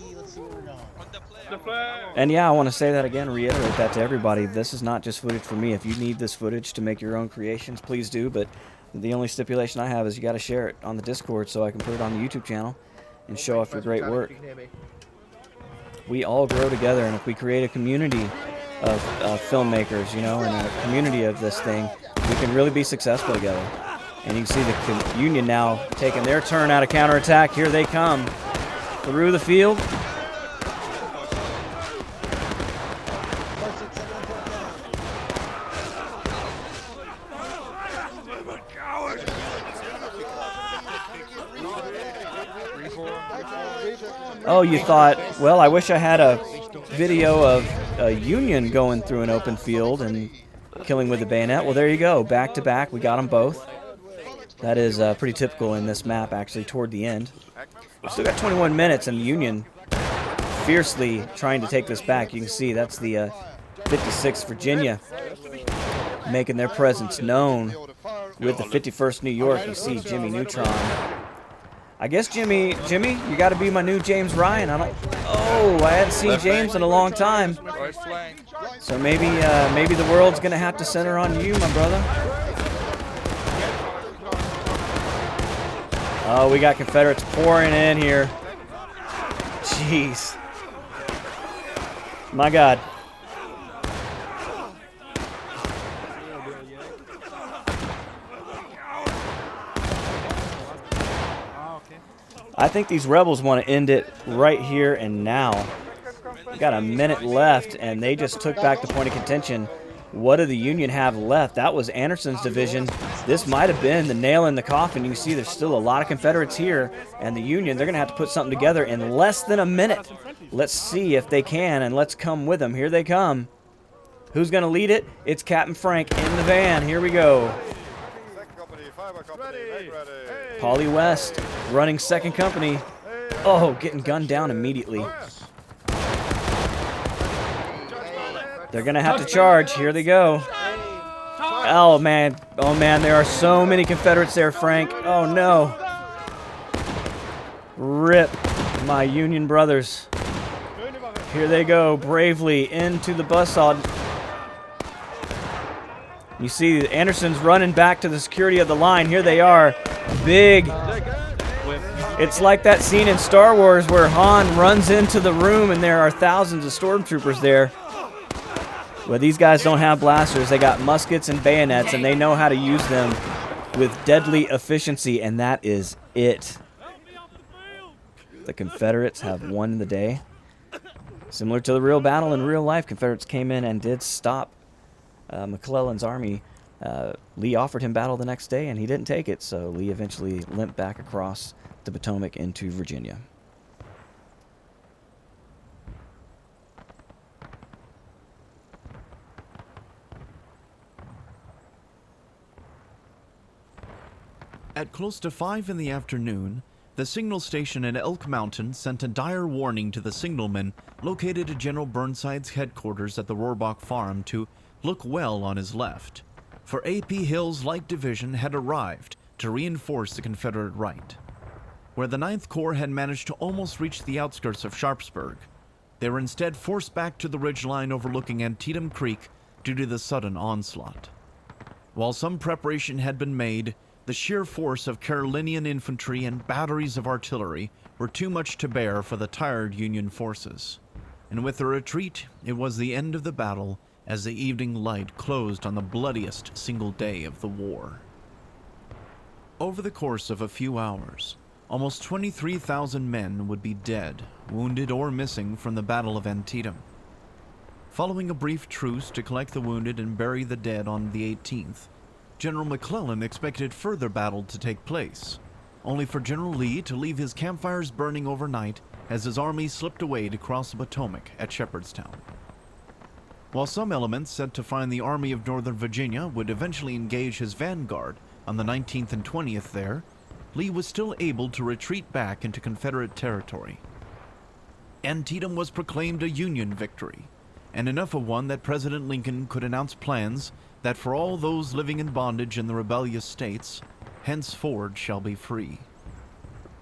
And yeah, I want to say that again, reiterate that to everybody. This is not just footage for me. If you need this footage to make your own creations, please do. But the only stipulation I have is you got to share it on the Discord so I can put it on the YouTube channel and show off your great work. We all grow together, and if we create a community of filmmakers, you know, and a community of this thing, we can really be successful together. And you can see the Union now taking their turn out of counterattack. Here they come through the field. Oh, you thought, well, I wish I had a video of a Union going through an open field and killing with the bayonet. Well, there you go. Back to back. We got them both. That is pretty typical in this map, actually, toward the end. We've still got 21 minutes, and the Union fiercely trying to take this back. You can see that's the 56th Virginia making their presence known with the 51st New York. You see Jimmy Neutron. I guess Jimmy, you got to be my new James Ryan. I hadn't seen James in a long time. So maybe the world's gonna have to center on you, my brother. Oh, we got Confederates pouring in here. Jeez. My God. I think these rebels want to end it right here and now. We got a minute left, and they just took back the point of contention. What do the Union have left? That was Anderson's division. This might have been the nail in the coffin. You can see there's still a lot of Confederates here, and the Union, they're going to have to put something together in less than a minute. Let's see if they can, and let's come with them. Here they come. Who's going to lead it? It's Captain Frank in the van. Here we go. Polly West running 2nd Company. Oh, getting gunned down immediately. They're going to have to charge. Here they go. Oh, man. Oh, man. There are so many Confederates there, Frank. Oh, no. Rip, my Union brothers. Here they go, bravely into the buzzsaw. You see Anderson's running back to the security of the line. Here they are. Big. It's like that scene in Star Wars where Han runs into the room and there are thousands of stormtroopers there. Well, these guys don't have blasters. They got muskets and bayonets, and they know how to use them with deadly efficiency, and that is it. The Confederates have won the day. Similar to the real battle in real life, Confederates came in and did stop McClellan's army. Lee offered him battle the next day, and he didn't take it, so Lee eventually limped back across the Potomac into Virginia. At close to 5 in the afternoon, the signal station in Elk Mountain sent a dire warning to the signalman located at General Burnside's headquarters at the Rohrbach Farm to look well on his left, for A.P. Hill's Light Division had arrived to reinforce the Confederate right. where the 9th Corps had managed to almost reach the outskirts of Sharpsburg. They were instead forced back to the ridgeline overlooking Antietam Creek due to the sudden onslaught. While some preparation had been made, the sheer force of Carolinian infantry and batteries of artillery were too much to bear for the tired Union forces. And with the retreat, it was the end of the battle as the evening light closed on the bloodiest single day of the war. Over the course of a few hours, almost 23,000 men would be dead, wounded, or missing from the Battle of Antietam. Following a brief truce to collect the wounded and bury the dead on the 18th, General McClellan expected further battle to take place, only for General Lee to leave his campfires burning overnight as his army slipped away to cross the Potomac at Shepherdstown. While some elements said to find the Army of Northern Virginia would eventually engage his vanguard on the 19th and 20th there, Lee was still able to retreat back into Confederate territory. Antietam was proclaimed a Union victory, and enough of one that President Lincoln could announce plans that for all those living in bondage in the rebellious states, henceforward shall be free.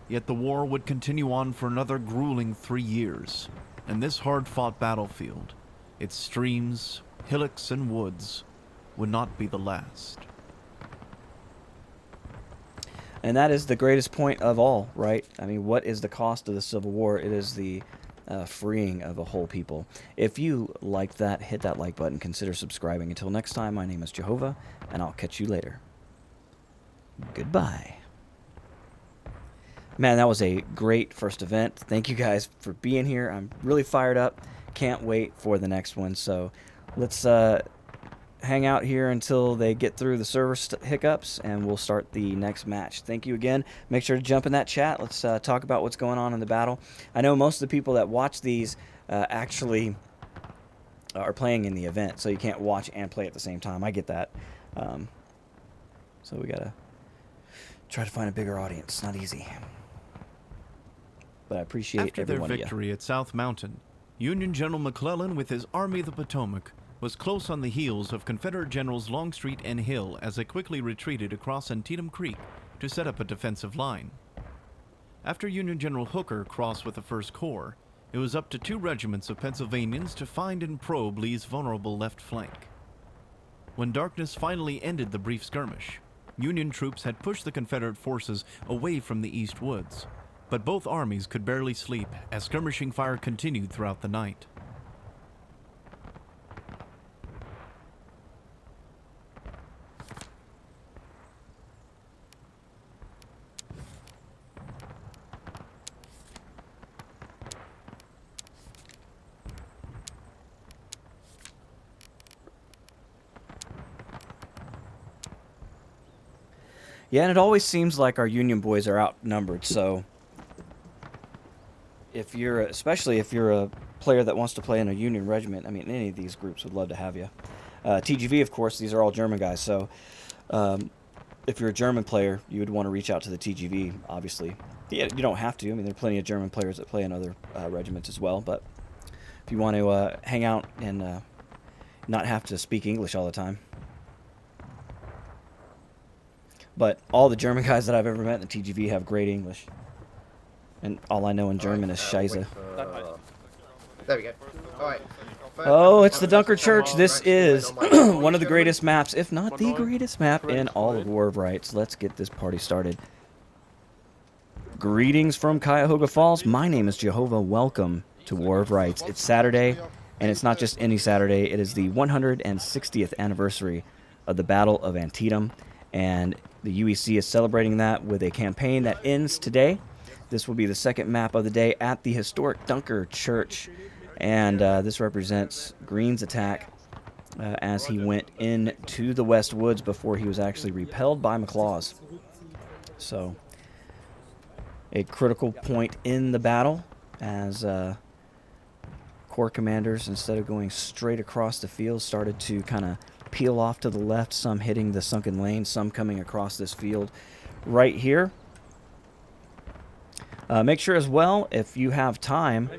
Yet the war would continue on for another grueling 3 years, and this hard-fought battlefield, its streams, hillocks, and woods, would not be the last. And that is the greatest point of all, right? I mean, what is the cost of the Civil War? It is the freeing of a whole people. If you liked that, hit that like button. Consider subscribing. Until next time, my name is Joehova, and I'll catch you later. Goodbye. Man, that was a great first event. Thank you guys for being here. I'm really fired up. Can't wait for the next one. So let's hang out here until they get through the server hiccups, and we'll start the next match. Thank you again. Make sure to jump in that chat. Let's talk about what's going on in the battle. I know most of the people that watch these actually are playing in the event, so you can't watch and play at the same time. I get that. So we gotta try to find a bigger audience. It's not easy. But I appreciate After every their one of you. victory at South Mountain, Union General McClellan with his Army of the Potomac was close on the heels of Confederate Generals Longstreet and Hill as they quickly retreated across Antietam Creek to set up a defensive line. After Union General Hooker crossed with the 1st Corps, it was up to 2 regiments of Pennsylvanians to find and probe Lee's vulnerable left flank. When darkness finally ended the brief skirmish, Union troops had pushed the Confederate forces away from the east woods, but both armies could barely sleep as skirmishing fire continued throughout the night. Yeah, and it always seems like our Union boys are outnumbered, so if you're, especially if you're a player that wants to play in a Union regiment, I mean, any of these groups would love to have you. TGV, of course, these are all German guys, so if you're a German player, you would want to reach out to the TGV, obviously. Yeah, you don't have to. I mean, there are plenty of German players that play in other regiments as well, but if you want to hang out and not have to speak English all the time. But all the German guys that I've ever met in the TGV have great English. And all I know in German is Scheiße. There we go. Alright. Oh, it's the Dunker Church. This is one of the greatest maps, if not the greatest map in all of War of Rights. Let's get this party started. Greetings from Cuyahoga Falls. My name is Joehova. Welcome to War of Rights. It's Saturday, and it's not just any Saturday. It is the 160th anniversary of the Battle of Antietam, and the UEC is celebrating that with a campaign that ends today. This will be the second map of the day at the historic Dunker Church, and this represents Green's attack as he went into the West Woods before he was actually repelled by McLaws. So, a critical point in the battle as Corps commanders, instead of going straight across the field, started to kind of peel off to the left, some hitting the sunken lane, some coming across this field right here. Make sure as well, if you have time,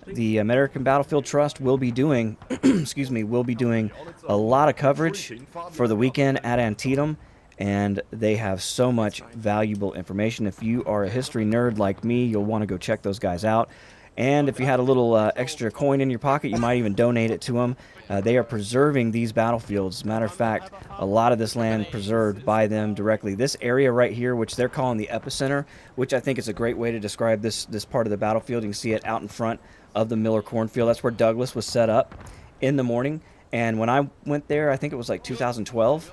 the American Battlefield Trust will be doing, excuse me, will be doing a lot of coverage for the weekend at Antietam, and they have so much valuable information. If you are a history nerd like me, you'll want to go check those guys out. And if you had a little extra coin in your pocket, you might even donate it to them. They are preserving these battlefields. As a matter of fact, a lot of this land preserved by them directly. This area right here, which they're calling the epicenter, which I think is a great way to describe this part of the battlefield. You can see it out in front of the Miller cornfield. That's where Douglas was set up in the morning. And when I went there, I think it was like 2012.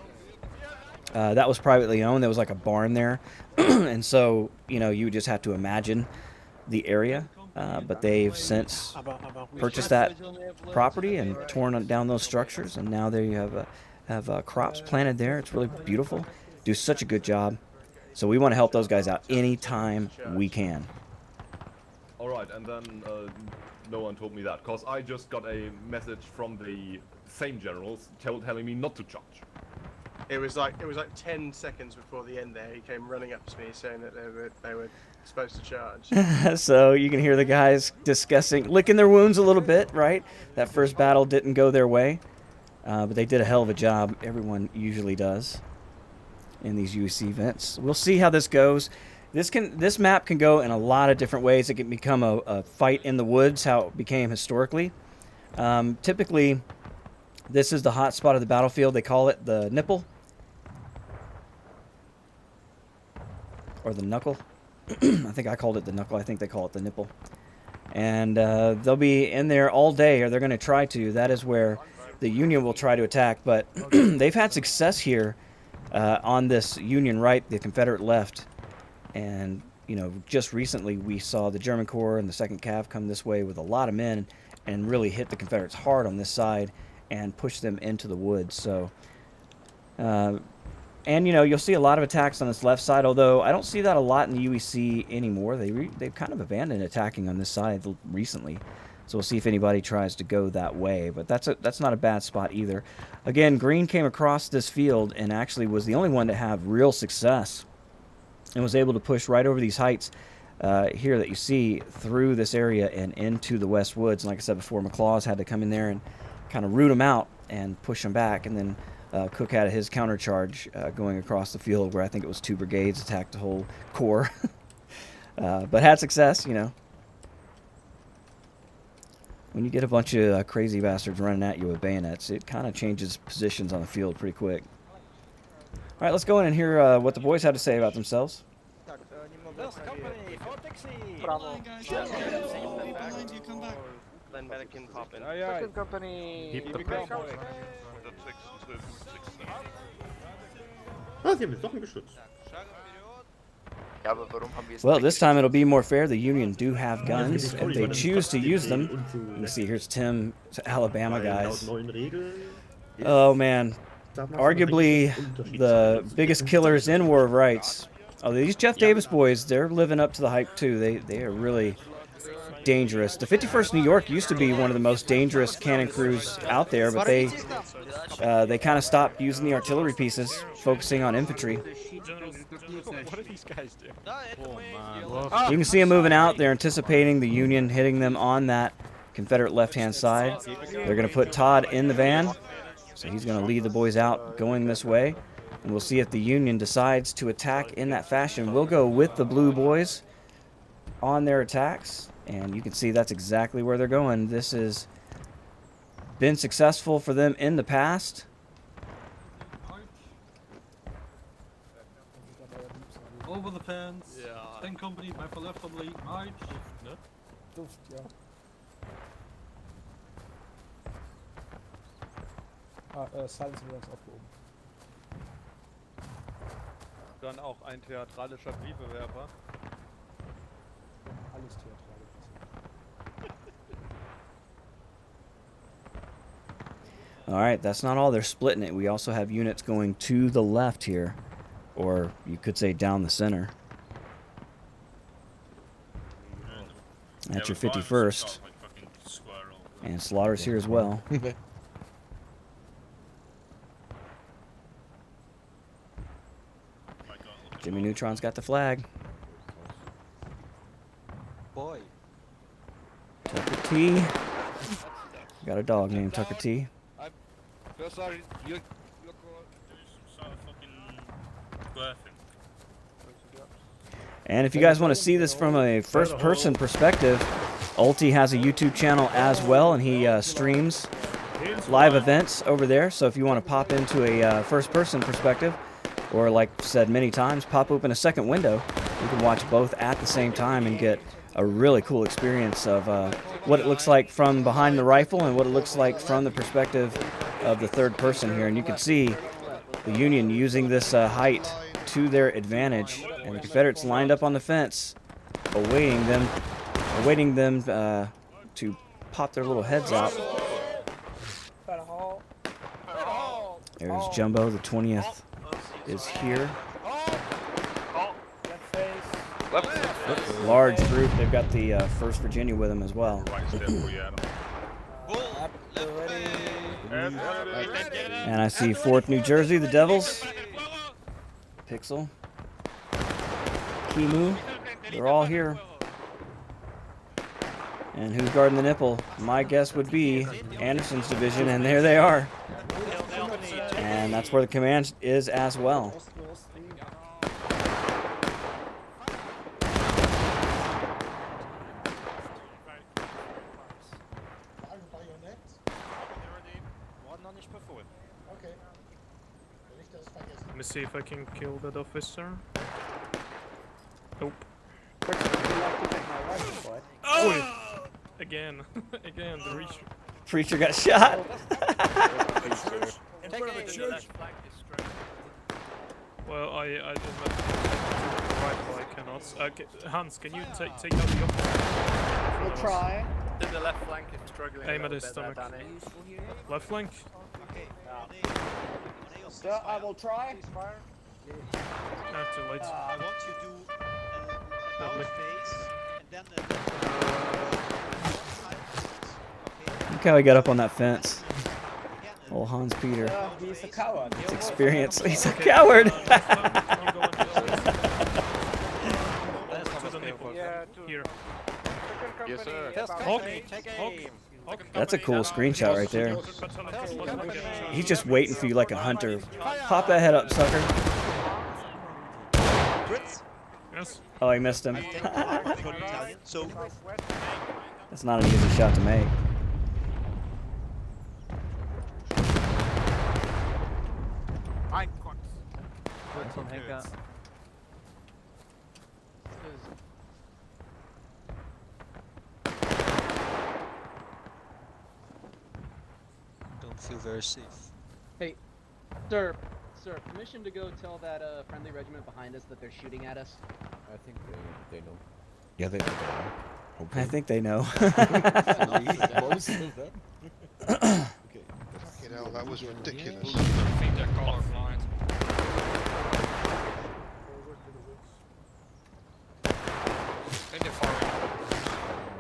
That was privately owned. There was like a barn there. And so, you know, you just have to imagine the area. But they've since purchased that property and torn down those structures, and now they have crops planted there. It's really beautiful. Do such a good job. So we want to help those guys out anytime we can. All right, and then no one told me that, because I just got a message from the same generals telling me not to charge. It was like 10 seconds before the end there. He came running up to me saying that they were supposed to charge. So you can hear the guys discussing, licking their wounds a little bit, right? That first battle didn't go their way, but they did a hell of a job. Everyone usually does in these UEC events. We'll see how this goes. This map can go in a lot of different ways. It can become a fight in the woods, how it became historically. Typically, this is the hot spot of the battlefield. They call it the nipple. Or the knuckle. I think I called it the knuckle. I think they call it the nipple. And they'll be in there all day, or they're going to try to. That is where the Union will try to attack. But they've had success here on this Union right, the Confederate left. And, you know, just recently we saw the German Corps and the 2nd Cav come this way with a lot of men and really hit the Confederates hard on this side and push them into the woods. So, and, you know, you'll see a lot of attacks on this left side, although I don't see that a lot in the UEC anymore. They've kind of abandoned attacking on this side recently. So we'll see if anybody tries to go that way. But that's not a bad spot either. Again, Green came across this field and actually was the only one to have real success and was able to push right over these heights here that you see through this area and into the West Woods. And like I said before, McLaws had to come in there and kind of root them out and push them back. And then Cook had his countercharge going across the field where I think it was 2 brigades attacked the whole corps. But had success, you know. When you get a bunch of crazy bastards running at you with bayonets, it kind of changes positions on the field pretty quick. All right, let's go in and hear what the boys have to say about themselves. Second company. Ah, sie haben jetzt doch einen geschützt. Well, this time it'll be more fair. The Union do have guns, if they choose to use them. You can see here's Tim, Alabama guys. Oh man, arguably the biggest killers in War of Rights. Oh, these Jeff Davis boys, they're living up to the hype too. They are really dangerous. The 51st New York used to be one of the most dangerous cannon crews out there, but they kind of stopped using the artillery pieces, focusing on infantry. What are these guys doing? You can see them moving out. They're anticipating the Union hitting them on that Confederate left-hand side. They're going to put Todd in the van, so he's going to lead the boys out going this way. And we'll see if the Union decides to attack in that fashion. We'll go with the blue boys on their attacks, and you can see that's exactly where they're going. This has been successful for them in the past. Over the fence. Yeah. Tank company, my left on the lead. March. Duft, ja. Silence wird uns aufgehoben. Dann auch ein theatralischer Briefewerfer. Alles theatralisch. All right, that's not all. They're splitting it. We also have units going to the left here, or you could say down the center. That's your 51st. And Slaughter's here as well. Jimmy Neutron's got the flag. Boy. Tucker T. Got a dog named Tucker T. And if you guys want to see this from a first-person perspective, Ulti has a YouTube channel as well, and he streams live events over there. So if you want to pop into a first-person perspective, or like said many times, pop open a second window, you can watch both at the same time and get a really cool experience of what it looks like from behind the rifle and what it looks like from the perspective of the third person here. And you can see the Union using this height to their advantage, and the Confederates lined up on the fence, awaiting them to pop their little heads out. There's Jumbo, the 20th is here. Large group. They've got the 1st Virginia with them as well. And I see 4th New Jersey, the Devils. Pixel. Kimu. They're all here. And who's guarding the nipple? My guess would be Anderson's division, and there they are. And that's where the command is as well. Let me see if I can kill that officer. Nope. Oh! Again. Again, the reach. Preacher got shot. Well, I did that rifle, I cannot. Okay, Hans, can you take out the officer? We'll try. The left flank is struggling. Aim at his stomach. Left flank? So I will try. Not too late. I want you to do both face and then Look how he got up on that fence. Old Hans Peter. he's a coward. It's experience. He's a coward. Here. Yes, sir. That's a cool screenshot right there. He's just waiting for you like a hunter. Pop that head up, sucker. Yes. Oh, he missed him. That's not an easy shot to make. Don't feel very safe. Hey, sir, permission to go tell that friendly regiment behind us that they're shooting at us? I think they know. Yeah, they know. I think they know. Fucking hell, that was ridiculous.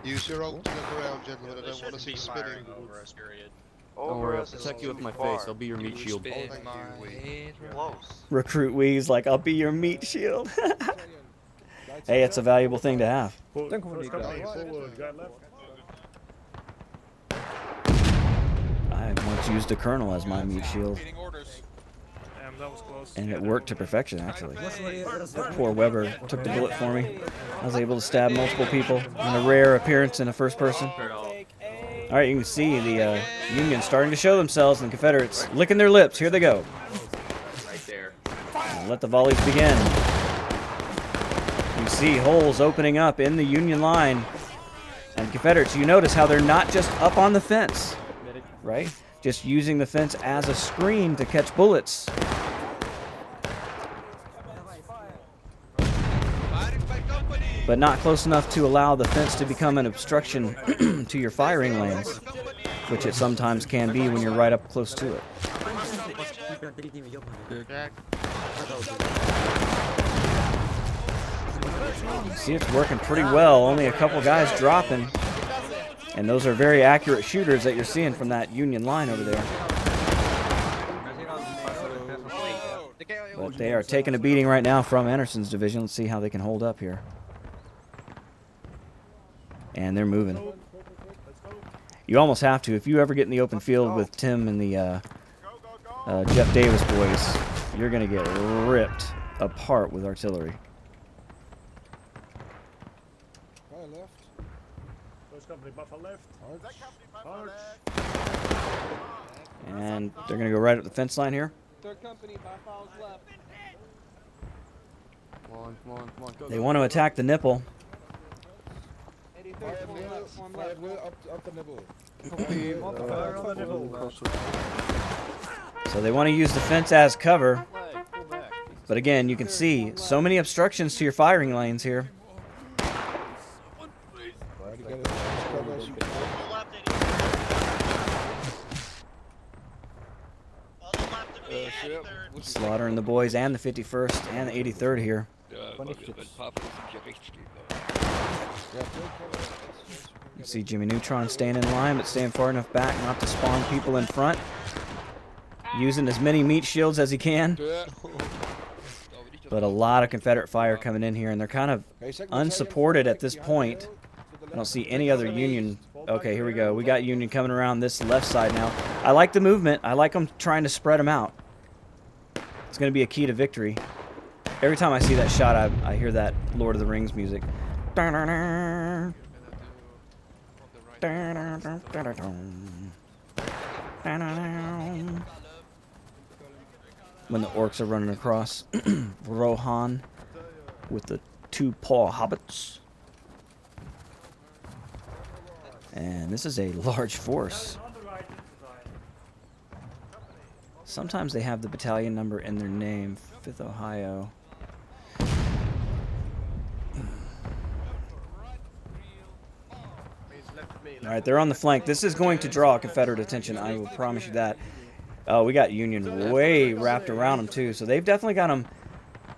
Use your ult to look around, gentlemen. I don't want to see spinning. Don't worry, I'll protect you with my face. I'll be your meat shield. Recruit Wee's like, I'll be your meat shield. Hey, it's a valuable thing to have. I once used a colonel as my meat shield. That was close. And it worked to perfection, actually. Poor Weber took the bullet for me. I was able to stab multiple people in a rare appearance in a first person. Alright, you can see the Union starting to show themselves, and the Confederates licking their lips. Here they go. Right there. And let the volleys begin. You see holes opening up in the Union line. And the Confederates, you notice how they're not just up on the fence, right? Just using the fence as a screen to catch bullets. But not close enough to allow the fence to become an obstruction to your firing lanes, which it sometimes can be when you're right up close to it. See, it's working pretty well. Only a couple guys dropping. And those are very accurate shooters that you're seeing from that Union line over there. But they are taking a beating right now from Anderson's division. Let's see how they can hold up here. And they're moving. You almost have to. If you ever get in the open field with Tim and the Jeff Davis boys, you're going to get ripped. apart with artillery. Fire left. First company, buffer left. Arch. And they're going to go right up the fence line here. Third company, by files left. Come on, come on, come on. Go, They want to attack the nipple. 83rd, form left, form Fire left. will up the nibble. Fire on the nibble. So they want to use the fence as cover. But again, you can see so many obstructions to your firing lanes here. Try to get it as cover as you can. Slaughtering the boys and the 51st and the 83rd here. You see Jimmy Neutron staying in line, but staying far enough back not to spawn people in front. Using as many meat shields as he can. But a lot of Confederate fire coming in here, and they're kind of unsupported at this point. I don't see any other Union. Okay, here we go. We got Union coming around this left side now. I like the movement. I like them trying to spread them out. It's going to be a key to victory. Every time I see that shot, I hear that Lord of the Rings music. When the orcs are running across. Rohan with the two paw hobbits. And this is a large force. Sometimes they have the battalion number in their name. 5th Ohio. Alright, they're on the flank. This is going to draw Confederate attention, I will promise you that. Oh, we got Union way wrapped around them too, so they've definitely got them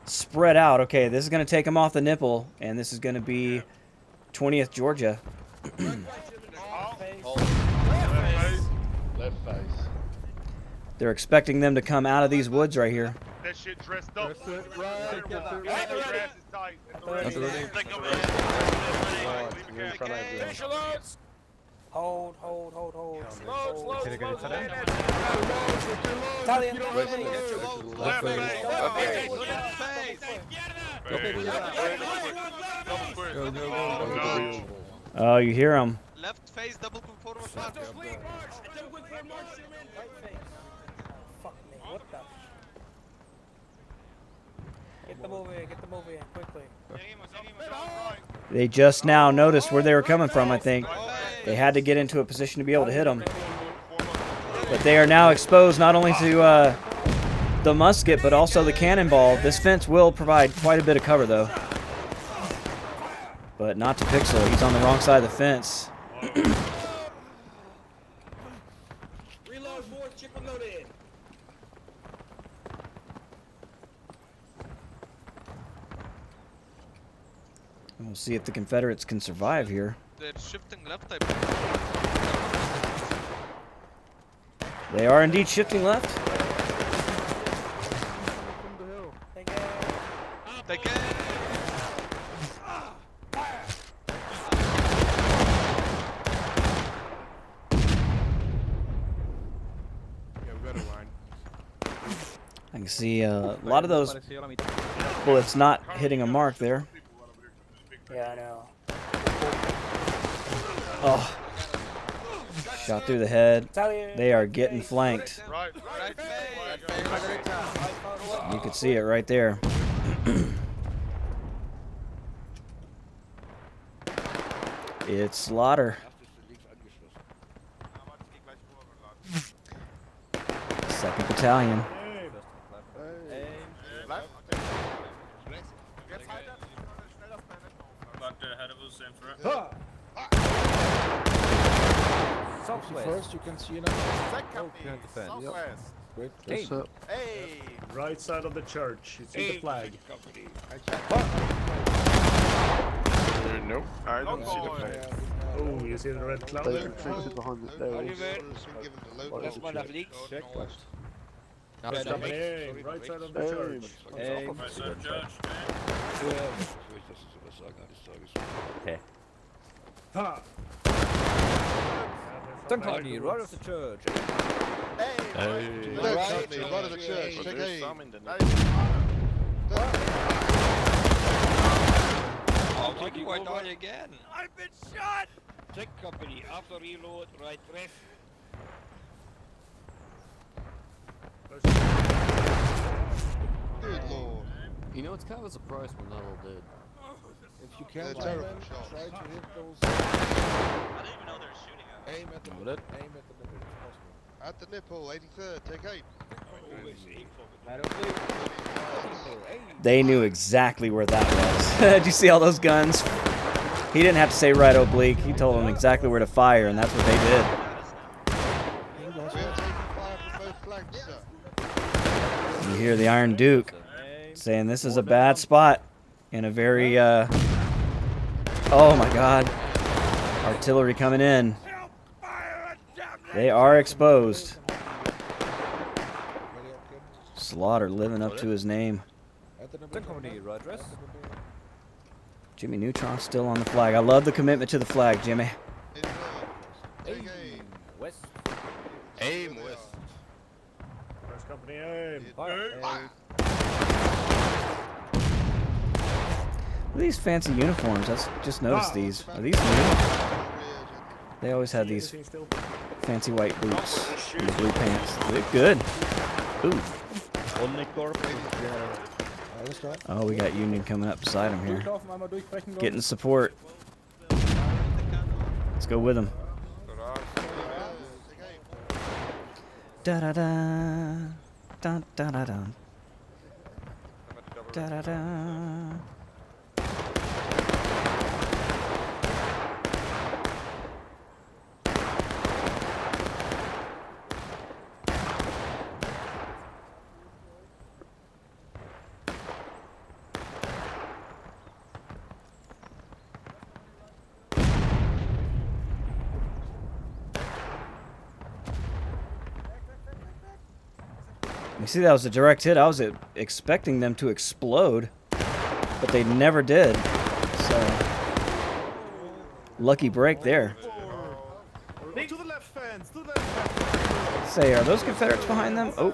spread out. Okay, this is going to take them off the nipple, and this is going to be 20th Georgia. Left face. They're expecting them to come out of these woods right here. That shit dressed up. Hold. Slow. Italian. Oh, you hear them. Left face, double confirm march. Fuck me, what the? Get the movie in, quickly. They just now noticed where they were coming from, I think. They had to get into a position to be able to hit them. But they are now exposed not only to the musket, but also the cannonball. This fence will provide quite a bit of cover, though. But not to Pixel. He's on the wrong side of the fence. Reload, more chip reloaded. We'll see if the Confederates can survive here. They're shifting left, I They are indeed shifting left. Take it. I can see a lot of those bullets not hitting a mark there. Yeah, I know. Oh. Shot through the head. They are getting flanked. You can see it right there. It's slaughter. Second battalion. First, you can see another. Great. Yes, sir. Right side of the church. You see the flag. No, I don't see the flag. Oh, you see the red cloud there? First company aim, right side of the church. Right side of church. Okay. Ha! Third company, right of the church. Third company, right of the church. Take aim. Oh, why do I die again? I've been shot! Tech company, after reload, right ref. Good lord. You know, it's kind of a surprise when not all dead. If you can't They're terrible land, shots. try to hit those. I didn't even know they were shooting at me. Aim at the Know that? Aim at the nipple if possible. At the nipple, 83rd, take aim. They knew exactly where that was. Did you see all those guns? He didn't have to say right oblique. He told them exactly where to fire, and that's what they did. We are taking fire from both flanks, sir. You hear the Iron Duke saying this is a bad spot in a very, oh my God. Artillery coming in. They are exposed. Slaughter living up to his name. Jimmy Neutron still on the flag. I love the commitment to the flag, Jimmy. Take aim. West. Aim west. First company aim. Look at these fancy uniforms. I just noticed these. Are these new? They always had these fancy white boots and blue pants. They look good. Ooh. Oh, we got Union coming up beside him here. Getting support. Let's go with him. Da da da. Dun da da da. Da da da. You see, that was a direct hit. I was expecting them to explode, but they never did. So, lucky break there. To the left fence, to the left fence. Say, are those Confederates behind them? Oh.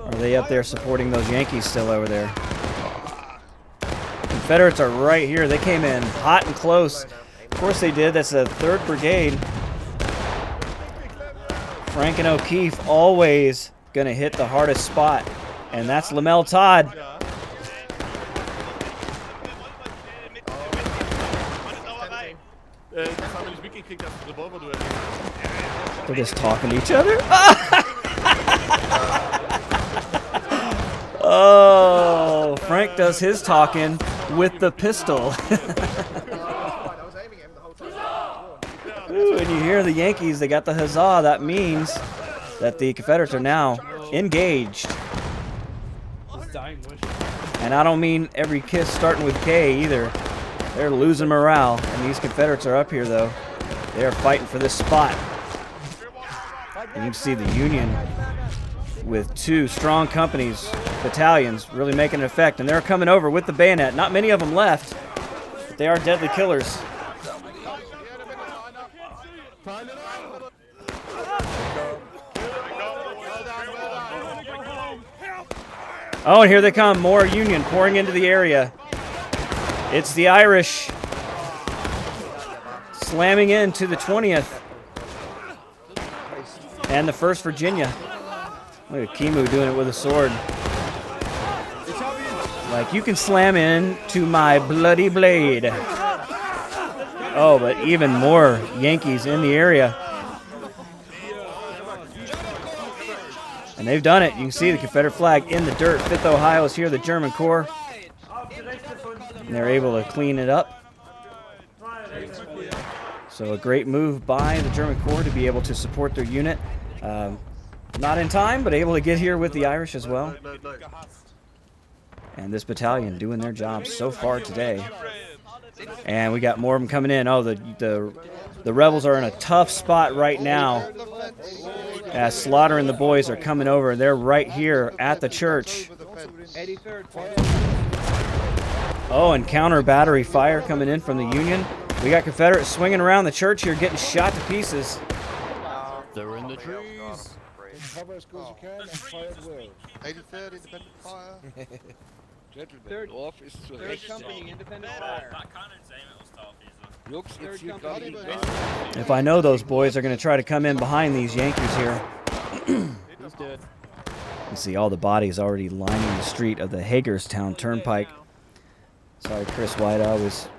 Are they up there supporting those Yankees still over there? Confederates are right here. They came in hot and close. Of course they did. That's the 3rd Brigade. Frank and O'Keefe always going to hit the hardest spot, and that's Lamel Todd. They're just talking to each other. Oh, Frank does his talking with the pistol. Ooh, and you hear the Yankees, they got the huzzah. That means that the Confederates are now engaged. And I don't mean every kiss starting with K either. They're losing morale. And these Confederates are up here, though. They are fighting for this spot. And you can see the Union with 2 strong companies, battalions, really making an effect. And they're coming over with the bayonet. Not many of them left. But they are deadly killers. Oh, and here they come. More Union pouring into the area. It's the Irish slamming into the 20th. And the 1st Virginia. Look at Kimu doing it with a sword. Like, you can slam into my bloody blade. Oh, but even more Yankees in the area. And they've done it. You can see the Confederate flag in the dirt. 5th Ohio is here, the German Corps. And they're able to clean it up. So a great move by the German Corps to be able to support their unit. Not in time, but able to get here with the Irish as well. And this battalion doing their job so far today. And we got more of them coming in. Oh, the rebels are in a tough spot right now. As Slaughter and the boys are coming over. They're right here at the church. Oh, and counter battery fire coming in from the Union. We got Confederates swinging around the church here, getting shot to pieces. They're in the trees. Cover as good as you can and fire at will. 83rd Independent Fire. Gentlemen, Dorf ist zu Third Recht. company, independent fire. Jungs, jetzt hier Third gerade company. die If I know those boys are going to try to come in behind these Yankees here. He's dead. You see all the bodies already lining the street of the Hagerstown Turnpike. Sorry, Chris White, I always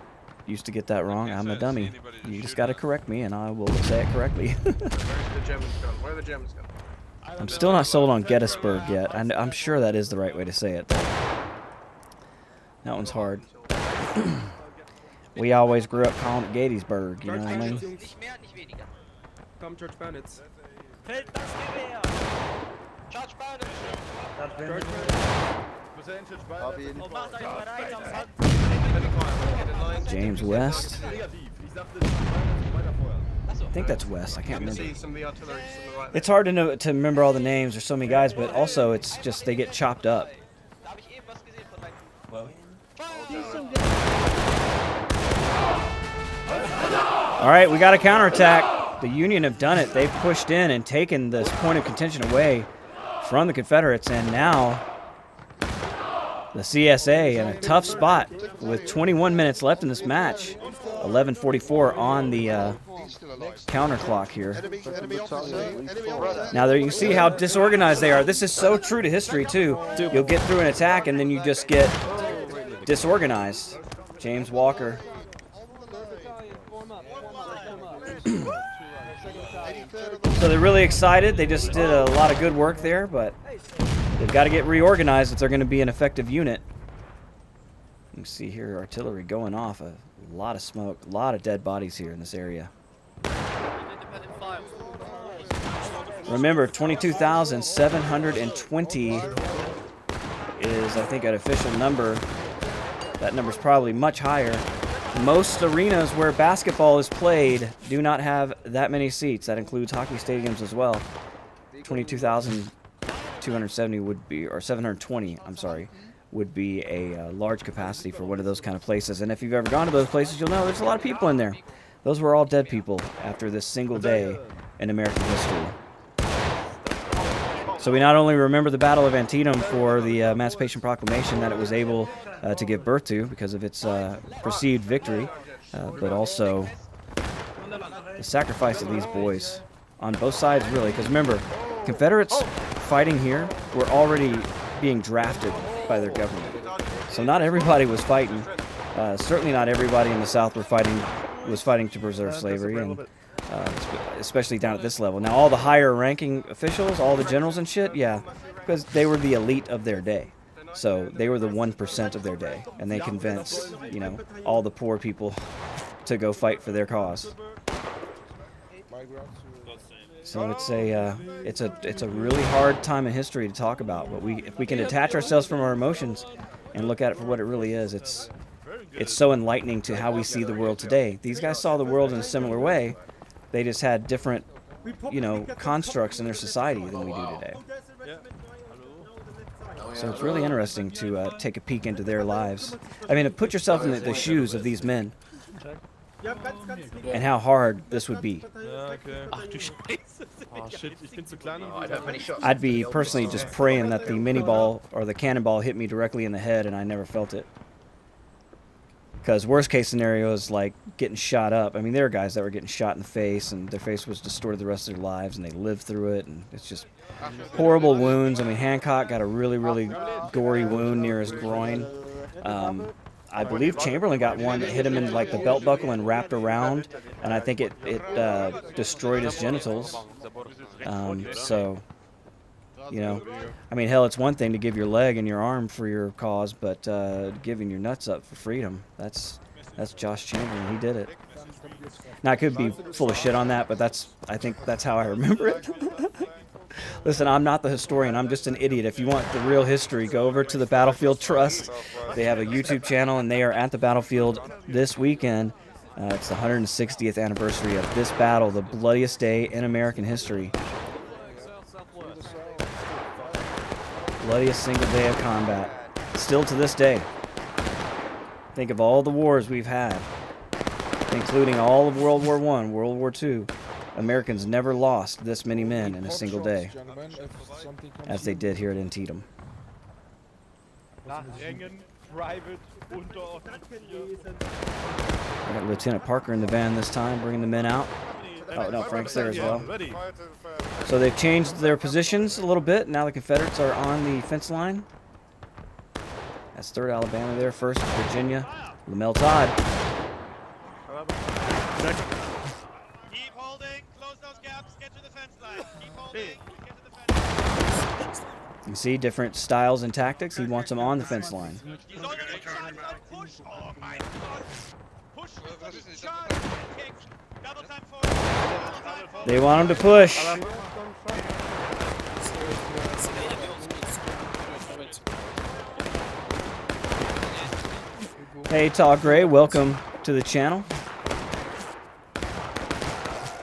used to get that wrong. I'm a dummy. You just got to correct me, and I will say it correctly. Where's the Germans gone? Where are the Germans gone? I'm still not sold on Gettysburg yet. I'm sure that is the right way to say it. That one's hard. We always grew up calling it Gettysburg, you know what I mean? Come, George Bandits. James West. I think that's West. I can't remember. It's hard to know to remember all the names. There's so many guys, but also it's just they get chopped up. All right, we got a counterattack. The Union have done it. They've pushed in and taken this point of contention away from the Confederates, and now the CSA in a tough spot with 21 minutes left in this match. 11:44 on the counter clock here. Now there you can see how disorganized they are. This is so true to history too. You'll get through an attack and then you just get disorganized. James Walker. So they're really excited. They just did a lot of good work there, but they've got to get reorganized if they're going to be an effective unit. You can see here artillery going off. A lot of smoke, a lot of dead bodies here in this area. Remember, 22,720 is, I think, an official number. That number's probably much higher. Most arenas where basketball is played do not have that many seats. That includes hockey stadiums as well. 22,270 would be, or 720, I'm sorry, would be a large capacity for one of those kind of places. And if you've ever gone to those places, you'll know there's a lot of people in there. Those were all dead people after this single day in American history. So we not only remember the Battle of Antietam for the Emancipation Proclamation that it was able to give birth to because of its perceived victory, but also the sacrifice of these boys on both sides, really. Because remember, Confederates fighting here were already being drafted by their government. So not everybody was fighting. Certainly not everybody in the South was fighting to preserve slavery, and especially down at this level. Now, all the higher-ranking officials, all the generals and shit, yeah, because they were the elite of their day. So they were the 1% of their day, and they convinced, you know, all the poor people to go fight for their cause. So it's a really hard time in history to talk about. But if we can detach ourselves from our emotions and look at it for what it really is, it's so enlightening to how we see the world today. These guys saw the world in a similar way. They just had different, you know, constructs in their society than we do today. So it's really interesting to take a peek into their lives. I mean, put yourself in the shoes of these men and how hard this would be. I'd be personally just praying that the mini ball or the cannonball hit me directly in the head and I never felt it. Because worst case scenario is like getting shot up. I mean, there are guys that were getting shot in the face and their face was distorted the rest of their lives and they lived through it, and it's just horrible wounds. I mean, Hancock got a really, really gory wound near his groin. I believe Chamberlain got one that hit him in like the belt buckle and wrapped around, and I think it destroyed his genitals. So, you know, I mean, hell, it's one thing to give your leg and your arm for your cause, but giving your nuts up for freedom, that's Josh Chamberlain. He did it. Now, I could be full of shit on that, but I think that's how I remember it. Listen, I'm not the historian. I'm just an idiot. If you want the real history, go over to the Battlefield Trust. They have a YouTube channel, and they are at the battlefield this weekend. It's the 160th anniversary of this battle, the bloodiest day in American history. Bloodiest single day of combat. Still to this day. Think of all the wars we've had, including all of World War I, World War II, Americans never lost this many men in a single day, Gentlemen, if something comes as they in, did here at Antietam. Private Unteroffizier. I got Lieutenant Parker in the van this time, bringing the men out. Oh, no, Frank's there as well. So they've changed their positions a little bit. Now the Confederates are on the fence line. That's 3rd Alabama there, 1st Virginia. Lamel Todd. Keep holding, close those gaps, get to the fence line. Keep holding, get to the fence line. You see different styles and tactics. He wants them on the fence line. He's on the push. Oh my god. Push. Charge. Kick. Double time forward. They want him to push. Hey, Todd Gray, welcome to the channel.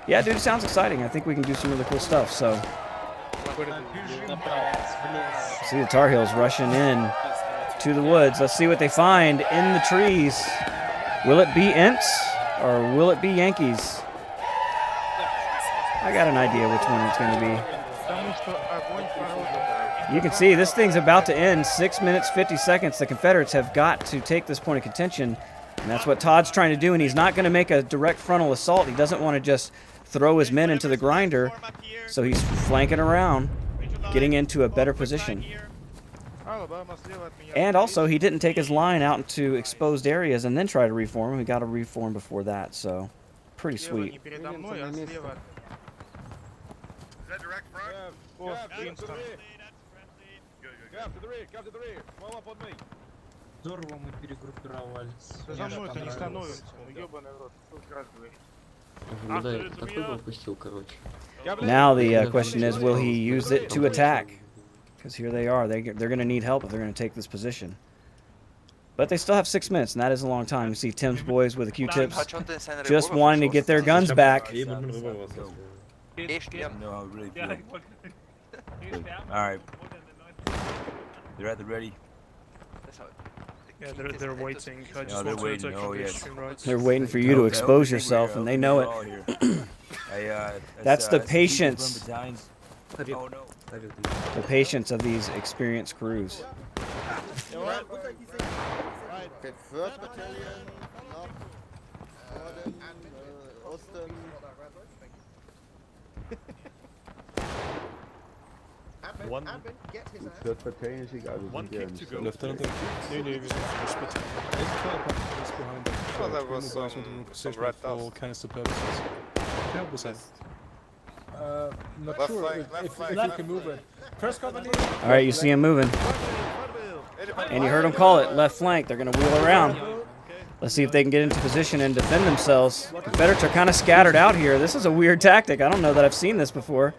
Yeah, dude, it sounds exciting. I think we can do some really cool stuff. So, see the Tar Heels rushing in to the woods. Let's see what they find in the trees. Will it be Ents or will it be Yankees? I got an idea which one it's going to be. You can see this thing's about to end. 6 minutes, 50 seconds. The Confederates have got to take this point of contention, and that's what Todd's trying to do, and he's not going to make a direct frontal assault. He doesn't want to just throw his men into the grinder, so he's flanking around, getting into a better position. And also, he didn't take his line out into exposed areas and then try to reform him. He got to reform before that, so pretty sweet. Здорово мы перегруппировались. За мной это не становится. Ёбаный рот. Now the question is, will he use it to attack? Because here they are. They're going to need help if they're going to take this position. But they still have 6 minutes, and that is a long time. You see Tim's boys with the Q-tips just wanting to get their guns back. No, really good. Alright. They're at the ready. Yeah, they're waiting. I just they're want waiting. to attack the stream, right? They're waiting for you to expose yourself, and they know it. That's the patience. The patience of these experienced crews. Right, 1st Battalion, North, Osten. One. Third Battalion is egal. One kick to go. Lieutenant. Nee, we zijn split. behind us. Oh, that was some red for dust. canister purposes. Yeah, beside. Not Left sure flank, if left you can move it. First company. All right, you see him moving. And you heard him call it, left flank. They're going to wheel around. Let's see if they can get into position and defend themselves. Confederates are kind of scattered out here. This is a weird tactic. I don't know that I've seen this before.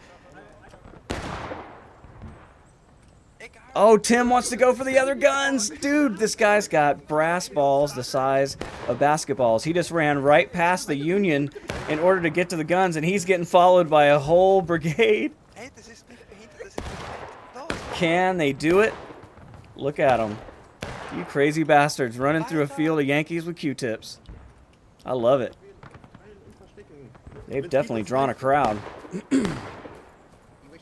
Oh, Tim wants to go for the other guns. Dude, this guy's got brass balls the size of basketballs. He just ran right past the Union in order to get to the guns, and he's getting followed by a whole brigade. Can they do it? Look at them. You crazy bastards running through a field of Yankees with Q-tips. I love it. They've definitely drawn a crowd.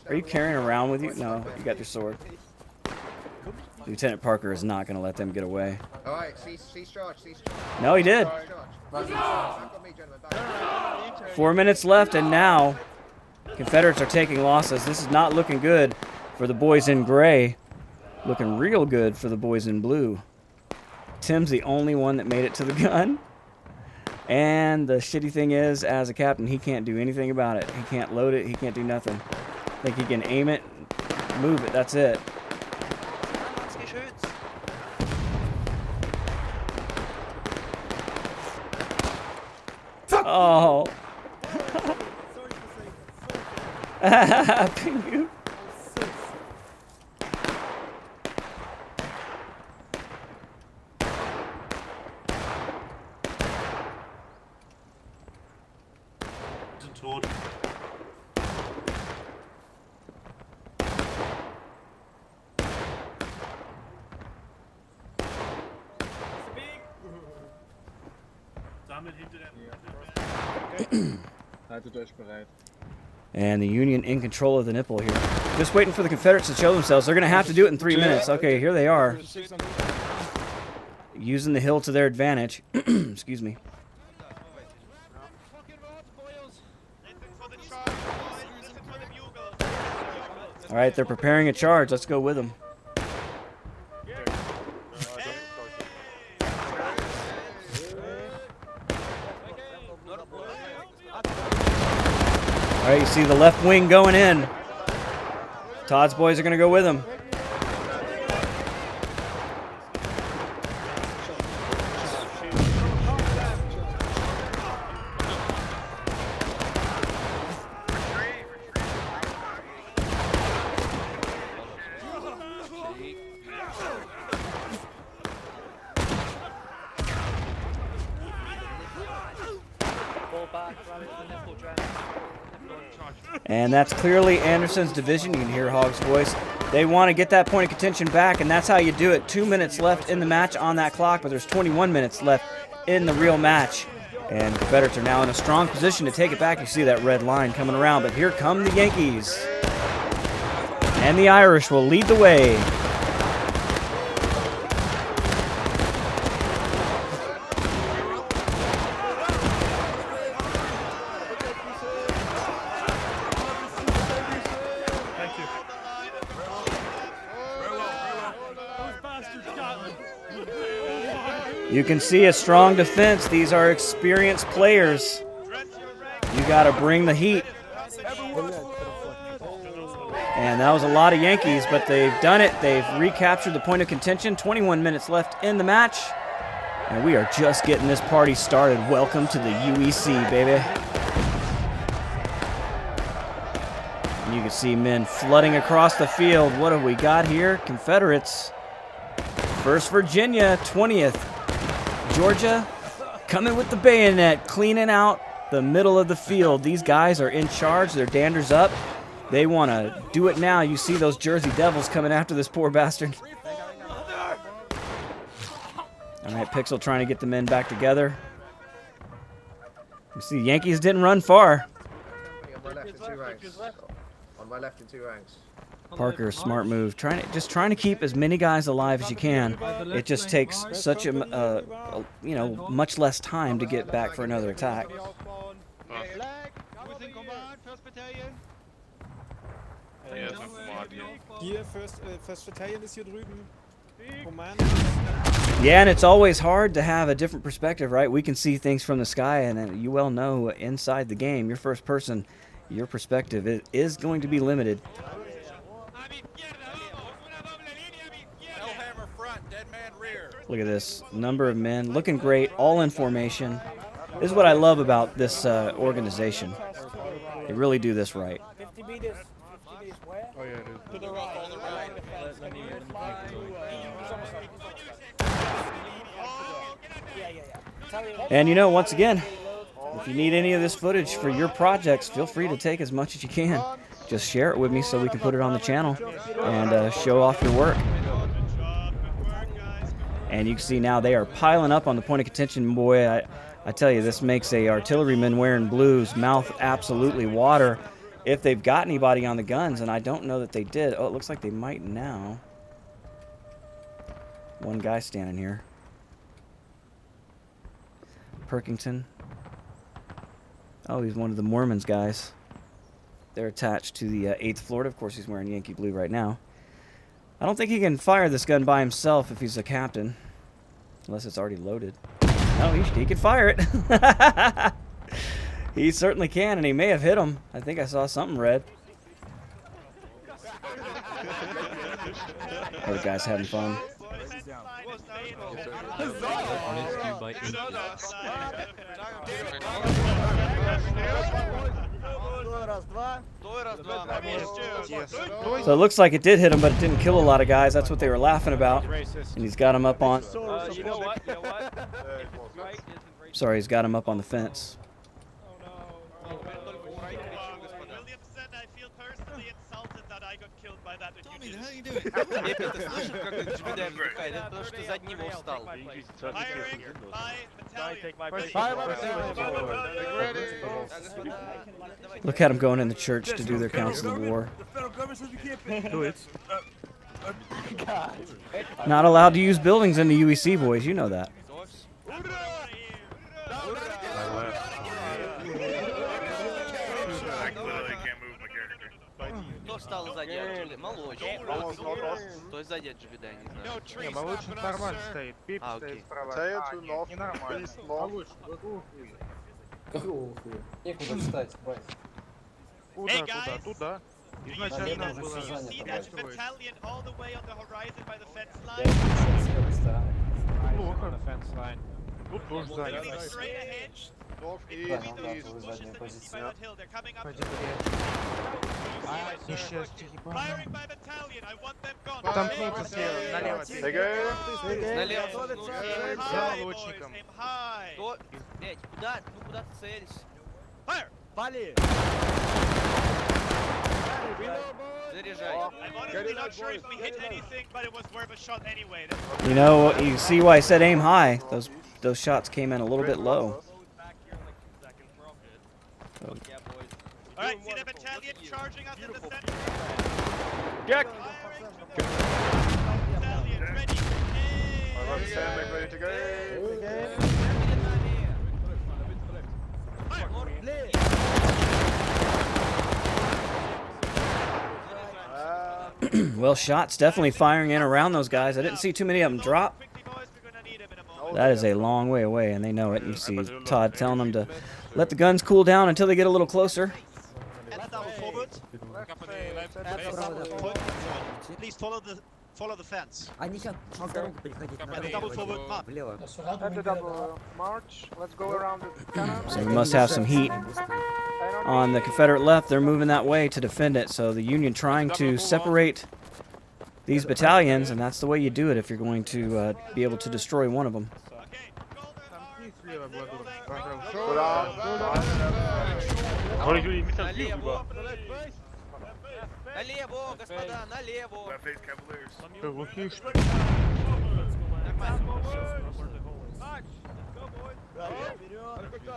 Are you carrying around with you? No, you got your sword. Lieutenant Parker is not going to let them get away. Alright, cease charge. No, he did. 4 minutes left, and now Confederates are taking losses. This is not looking good for the boys in gray. Looking real good for the boys in blue. Tim's the only one that made it to the gun. And the shitty thing is, as a captain, he can't do anything about it. He can't load it. He can't do nothing. I think he can aim it, move it. That's it. Oh. Pingu. Haltet euch bereit. And the Union in control of the nipple here. Just waiting for the Confederates to show themselves. They're going to have to do it in 3 minutes. Okay, here they are. Using the hill to their advantage. Excuse me. All right, they're preparing a charge. Let's go with them. All right, you see the left wing going in. Todd's boys are going to go with him. And that's clearly Anderson's division. You can hear Hogg's voice. They want to get that point of contention back, and that's how you do it. 2 minutes left in the match on that clock, but there's 21 minutes left in the real match. And the Confederates are now in a strong position to take it back. You see that red line coming around, but here come the Yankees. And the Irish will lead the way. You can see a strong defense. These are experienced players. You got to bring the heat. And that was a lot of Yankees, but they've done it. They've recaptured the point of contention. 21 minutes left in the match. And we are just getting this party started. Welcome to the UEC, baby. And you can see men flooding across the field. What have we got here? Confederates. 1st Virginia, 20th. Georgia coming with the bayonet, cleaning out the middle of the field. These guys are in charge. Their danders up. They want to do it now. You see those Jersey Devils coming after this poor bastard. All right, Pixel trying to get the men back together. You see, the Yankees didn't run far. On my left in 2 ranks. Parker, smart move. Just trying to keep as many guys alive as you can. It just takes such a much less time to get back for another attack. First Battalion is hier drüben. Yeah, and it's always hard to have a different perspective, right? We can see things from the sky, and you well know inside the game, your first person, your perspective is going to be limited. Look at this number of men looking great, all in formation. This is what I love about this organization. They really do this right. 50 meters. 50 meters where? Oh yeah, dude. To the right. And you know, once again, if you need any of this footage for your projects, feel free to take as much as you can. Just share it with me so we can put it on the channel and show off your work. And you can see now they are piling up on the point of contention. Boy, I tell you, this makes a artilleryman wearing blues mouth absolutely water if they've got anybody on the guns, and I don't know that they did. Oh, it looks like they might now. One guy standing here. Perkington. Oh, he's one of the Mormons guys. They're attached to the 8th Florida. Of course, he's wearing Yankee blue right now. I don't think he can fire this gun by himself if he's a captain. Unless it's already loaded. No, he can fire it. He certainly can, and he may have hit him. I think I saw something red. Other guy's having fun. So it looks like it did hit him, but it didn't kill a lot of guys. That's what they were laughing about. And he's got him up on... Sorry, he's got him up on the fence. I feel personally insulted that I got killed by that. Эпик, ты слышишь, как этот джбедай вздыхает? Это потому что за него встал. Look at them going in the church to do their council of war. Do it. Not allowed to use buildings in the UEC, boys. You know that. Кто встал сзади джбедай? Молочный. Кто сзади джбедай, не знаю. Не, молочный нормально стоит. Пип стоит справа. Ненормально. Какого хуя? Некуда встать, бать. Куда? Туда. Изначально уже было. все занято, бать. Плохо. Тут тоже занято. Задняя позиция. Несчастье, Отомкнуться слева, налево. Налево. За лучником. Кто? Блять, куда? Ну куда ты целишься? Пали! Заряжай. You know, you see why I said aim high. Those shots came in a little bit low. Alright, see the battalion charging us in the center. Jack! Battalion ready. Ready to go. Well, shots definitely firing in around those guys. I didn't see too many of them drop. That is a long way away, and they know it. You see Todd telling them to let the guns cool down until they get a little closer. Please follow the fence. Они сейчас через дорогу переходить. Double forward mark. Влево. Это double march. Let's go around the cannon. So we must have some heat on the Confederate left. They're moving that way to defend it. So the Union trying to separate these battalions, and that's the way you do it if you're going to be able to destroy one of them. Налево, господа, налево.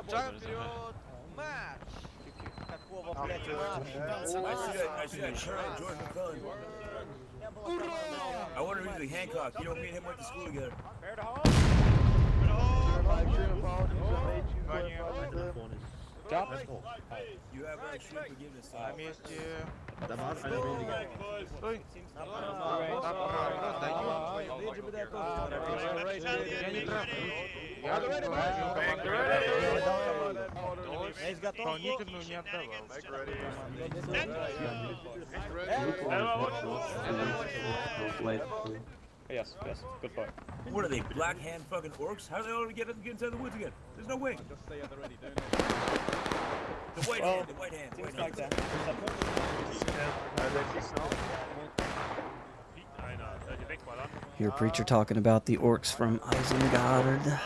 Шаг вперед. Марш. Какого, блядь, I wonder who's the Hancock. You know, me and him went to school together. You have extreme forgiveness. На месте. Da war einer weniger. Стой. Я не трав. Я исполнительную не отдавал. Yes, good point. What are they, black hand fucking orcs? How do they all get inside the woods again? There's no way. Just stay at the ready, don't The white hand, the white hand, the white hand. Hear Preacher talking about the orcs from Isengard.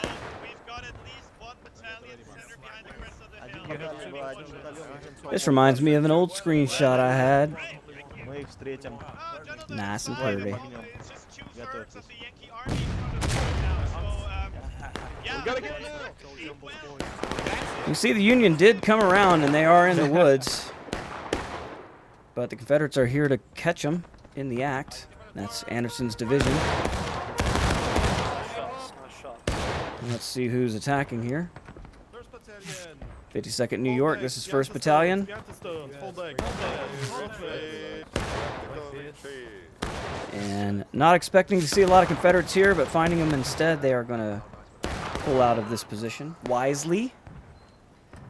This reminds me of an old screenshot I had. Nice and pretty. You see, the Union did come around, and they are in the woods. But the Confederates are here to catch them in the act. That's Anderson's division. Let's see who's attacking here. 52nd New York, this is 1st Battalion. And not expecting to see a lot of Confederates here, but finding them instead, they are going to pull out of this position wisely.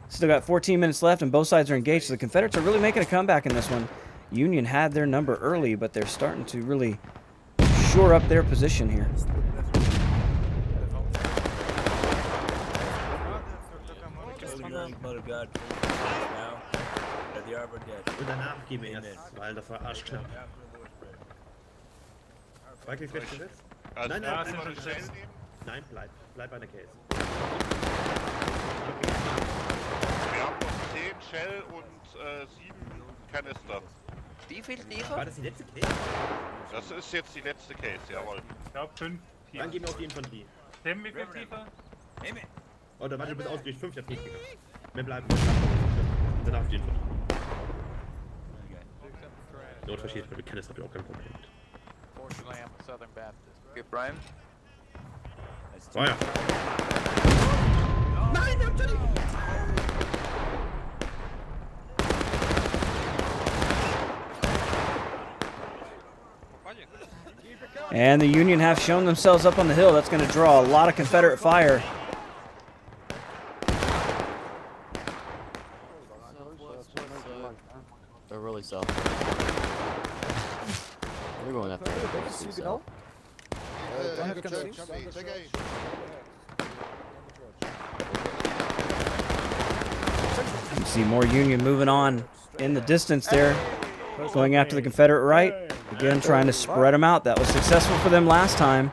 Still got 14 minutes left, and both sides are engaged, so the Confederates are really making a comeback in this one. Union had their number early, but they're starting to really shore up their position here. Mother God, now at the Arbor dead. Und danach gehen wir erst, weil das war arschknapp. War ich fest gesetzt? Nein, nein, bleib bei der Case. Wir haben noch 10 Shell und 7 Kanister. Wie viel Tiefe? War das die letzte Case? Das ist jetzt die letzte Case, jawohl. Ich glaube 5 Tiefe. Dann gehen wir auf die Infanterie. Tim, wie viel Tiefe? Oh, da warte, du bist ausgerichtet 5, ich hab 5 gegangen. Wir bleiben. Und danach auf die Infanterie. Notfall steht, weil wir kennen das, hab ich auch kein Problem mit. Fortunately, I'm a Southern Baptist. Okay, Brian. Feuer! Nein, wir haben Johnny! And the Union have shown themselves up on the hill. That's going to draw a lot of Confederate fire. They're really south. They're going after south. You see more Union moving on in the distance there, going after the Confederate right. Again, trying to spread them out. That was successful for them last time.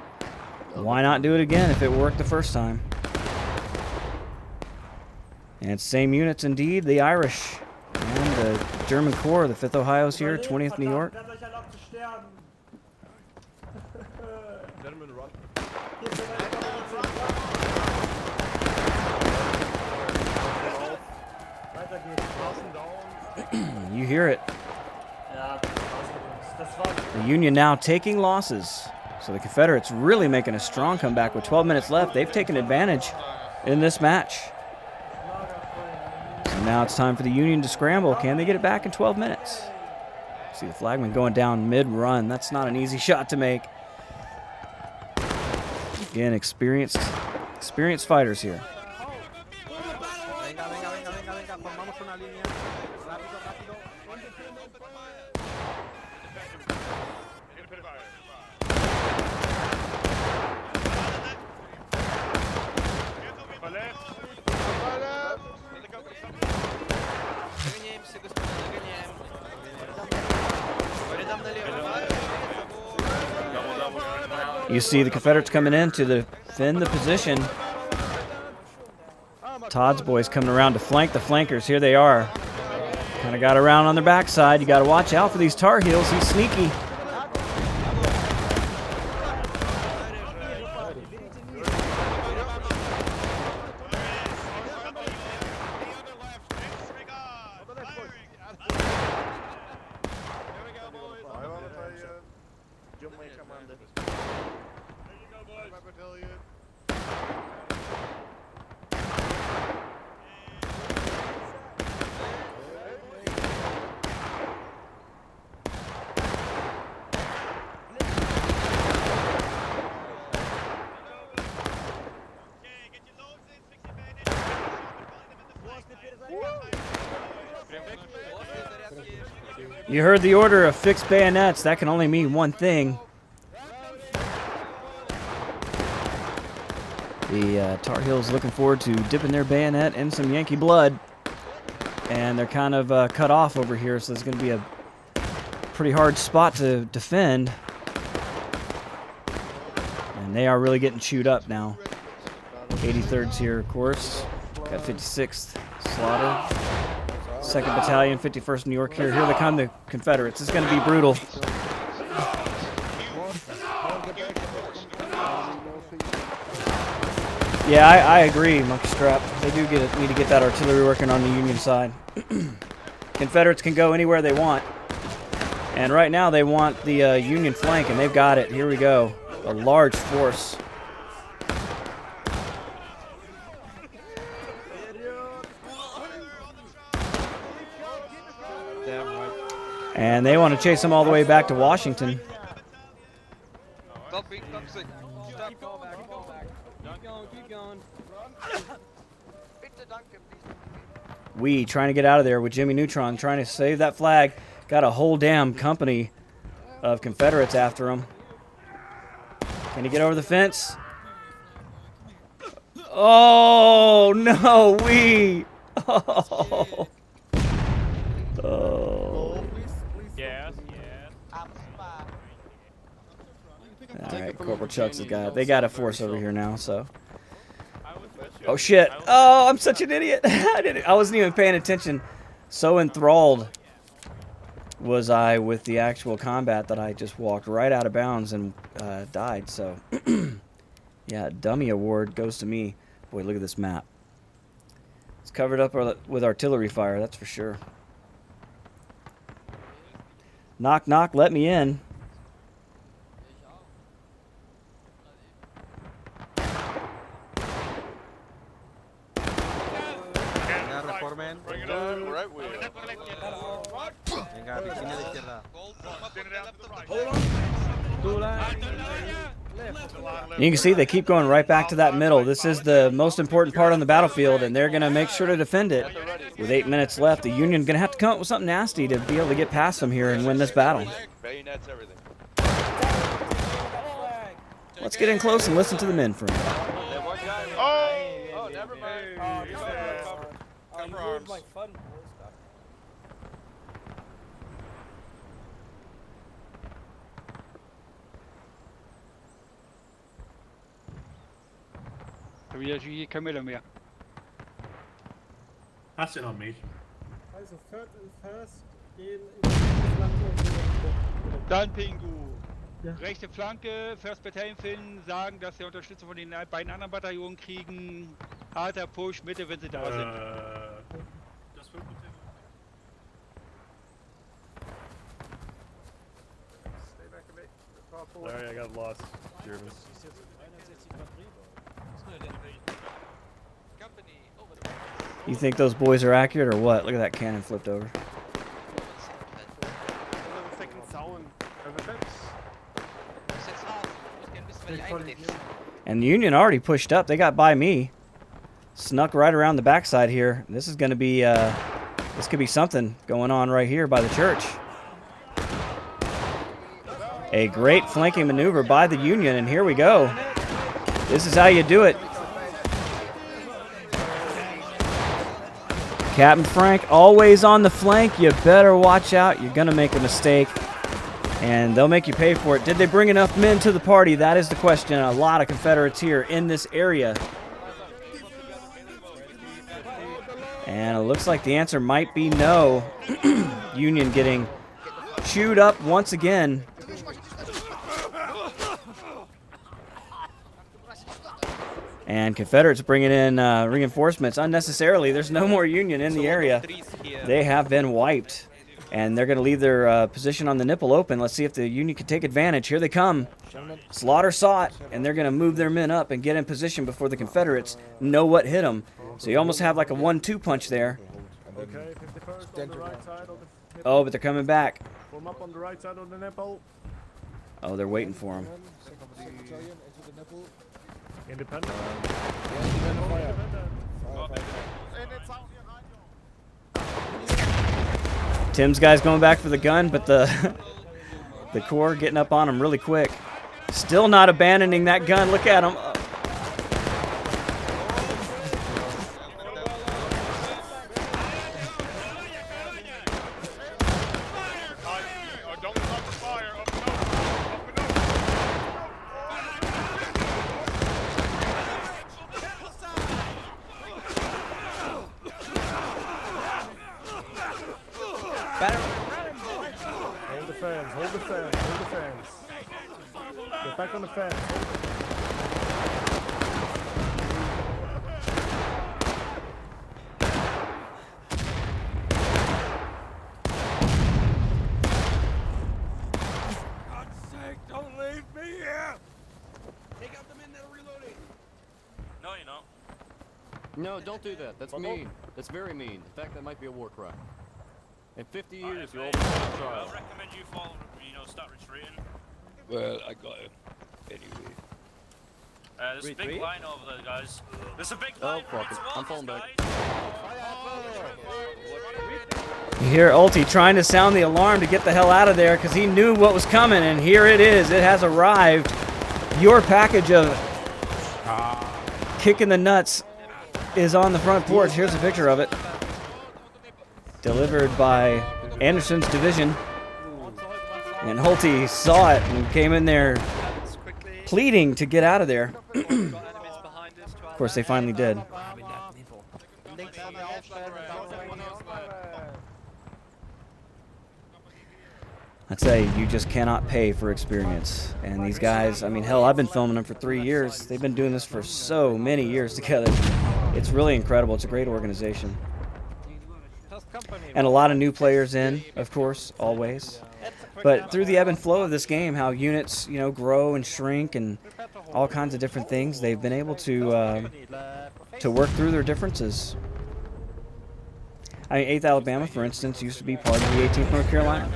Why not do it again if it worked the first time? And same units indeed, the Irish and the German Corps, the 5th Ohio's here, 20th New York. You hear it. The Union now taking losses. So the Confederates really making a strong comeback with 12 minutes left. They've taken advantage in this match. So now it's time for the Union to scramble. Can they get it back in 12 minutes? See the flagman going down mid-run. That's not an easy shot to make. Again, experienced fighters here. You see the Confederates coming in to defend the position. Todd's boys coming around to flank the flankers. Here they are. Kind of got around on their backside. You got to watch out for these Tar Heels. He's sneaky. You heard the order of fixed bayonets. That can only mean one thing. The Tar Heels looking forward to dipping their bayonet in some Yankee blood. And they're kind of cut off over here, so it's going to be a pretty hard spot to defend. And they are really getting chewed up now. 83rd's here, of course. Got 56th Slaughter. 2nd Battalion, 51st New York here. Here they come, the Confederates. It's going to be brutal. Yeah, I agree, Monkey Strap. They do need to get that artillery working on the Union side. Confederates can go anywhere they want. And right now they want the Union flank, and they've got it. Here we go. A large force. And they want to chase them all the way back to Washington. We trying to get out of there with Jimmy Neutron, trying to save that flag. Got a whole damn company of Confederates after him. Can he get over the fence? Oh, no, we. Oh. Oh. Yes. All right, Corporal Chuck's the guy. They got a force over here now, so. Oh shit! Oh, I'm such an idiot. I wasn't even paying attention. So enthralled was I with the actual combat that I just walked right out of bounds and died. So, yeah, dummy award goes to me. Boy, look at this map. It's covered up with artillery fire, that's for sure. Knock, knock, let me in. Bring it on, right wheel. You can see they keep going right back to that middle. This is the most important part on the battlefield, and they're going to make sure to defend it. With 8 minutes left, the Union going to have to come up with something nasty to be able to get past them here and win this battle. Bayonets, everything. Let's get in close and listen to the men for a minute. Oh, never mind. Cover arms. Hast du noch mich? Also, first gehen in die Flanke und wieder. Dann Pingu. Rechte Flanke, First Battalion finden, sagen, dass sie Unterstützung von den beiden anderen Bataillonen kriegen. Harter Push, Mitte, wenn sie da sind. Das wird Sorry, I got lost. Germans. You think those boys are accurate or what? Look at that cannon flipped over. And the Union already pushed up. They got by me. Snuck right around the backside here. This is going to be, this could be something going on right here by the church. A great flanking maneuver by the Union, and here we go. This is how you do it. Captain Frank always on the flank. You better watch out. You're going to make a mistake, and they'll make you pay for it. Did they bring enough men to the party? That is the question. A lot of Confederates here in this area. And it looks like the answer might be no. Union getting chewed up once again. And Confederates bringing in reinforcements unnecessarily. There's no more Union in the area. They have been wiped. And they're going to leave their position on the nipple open. Let's see if the Union can take advantage. Here they come. Slaughter saw it, and they're going to move their men up and get in position before the Confederates know what hit them. So you almost have like a 1-2 punch there. Okay, 51st on the right side of the... Oh, but they're coming back. Form up on the right side of the nipple. Oh, they're waiting for them. Independent. Tim's guy's going back for the gun, but the Corps getting up on him really quick. Still not abandoning that gun. Look at him. Hold the fans, hold the fans, hold the fans. Get back on the fence. God's sake, don't leave me here! Take out the men that are reloading! No, you're not. No, don't do that. That's mean. That's very mean. In fact, that might be a war crime. In 50 years, you'll all be on trial. I recommend you follow, start retreating. Well, I got him. Anyway. There's a big line over there, guys. There's a big line. Oh, fuck it. I'm falling back. You hear Ulti trying to sound the alarm to get the hell out of there because he knew what was coming, and here it is. It has arrived. Your package of kicking the nuts is on the front porch. Here's a picture of it. Delivered by Anderson's division. And Hulti saw it and came in there pleading to get out of there. Of course, they finally did. I tell you, you just cannot pay for experience. And these guys, I mean, hell, I've been filming them for 3 years. They've been doing this for so many years together. It's really incredible. It's a great organization. And a lot of new players in, of course, always. But through the ebb and flow of this game, how units, you know, grow and shrink and all kinds of different things, they've been able to work through their differences. I mean, 8th Alabama, for instance, used to be part of the 18th North Carolina.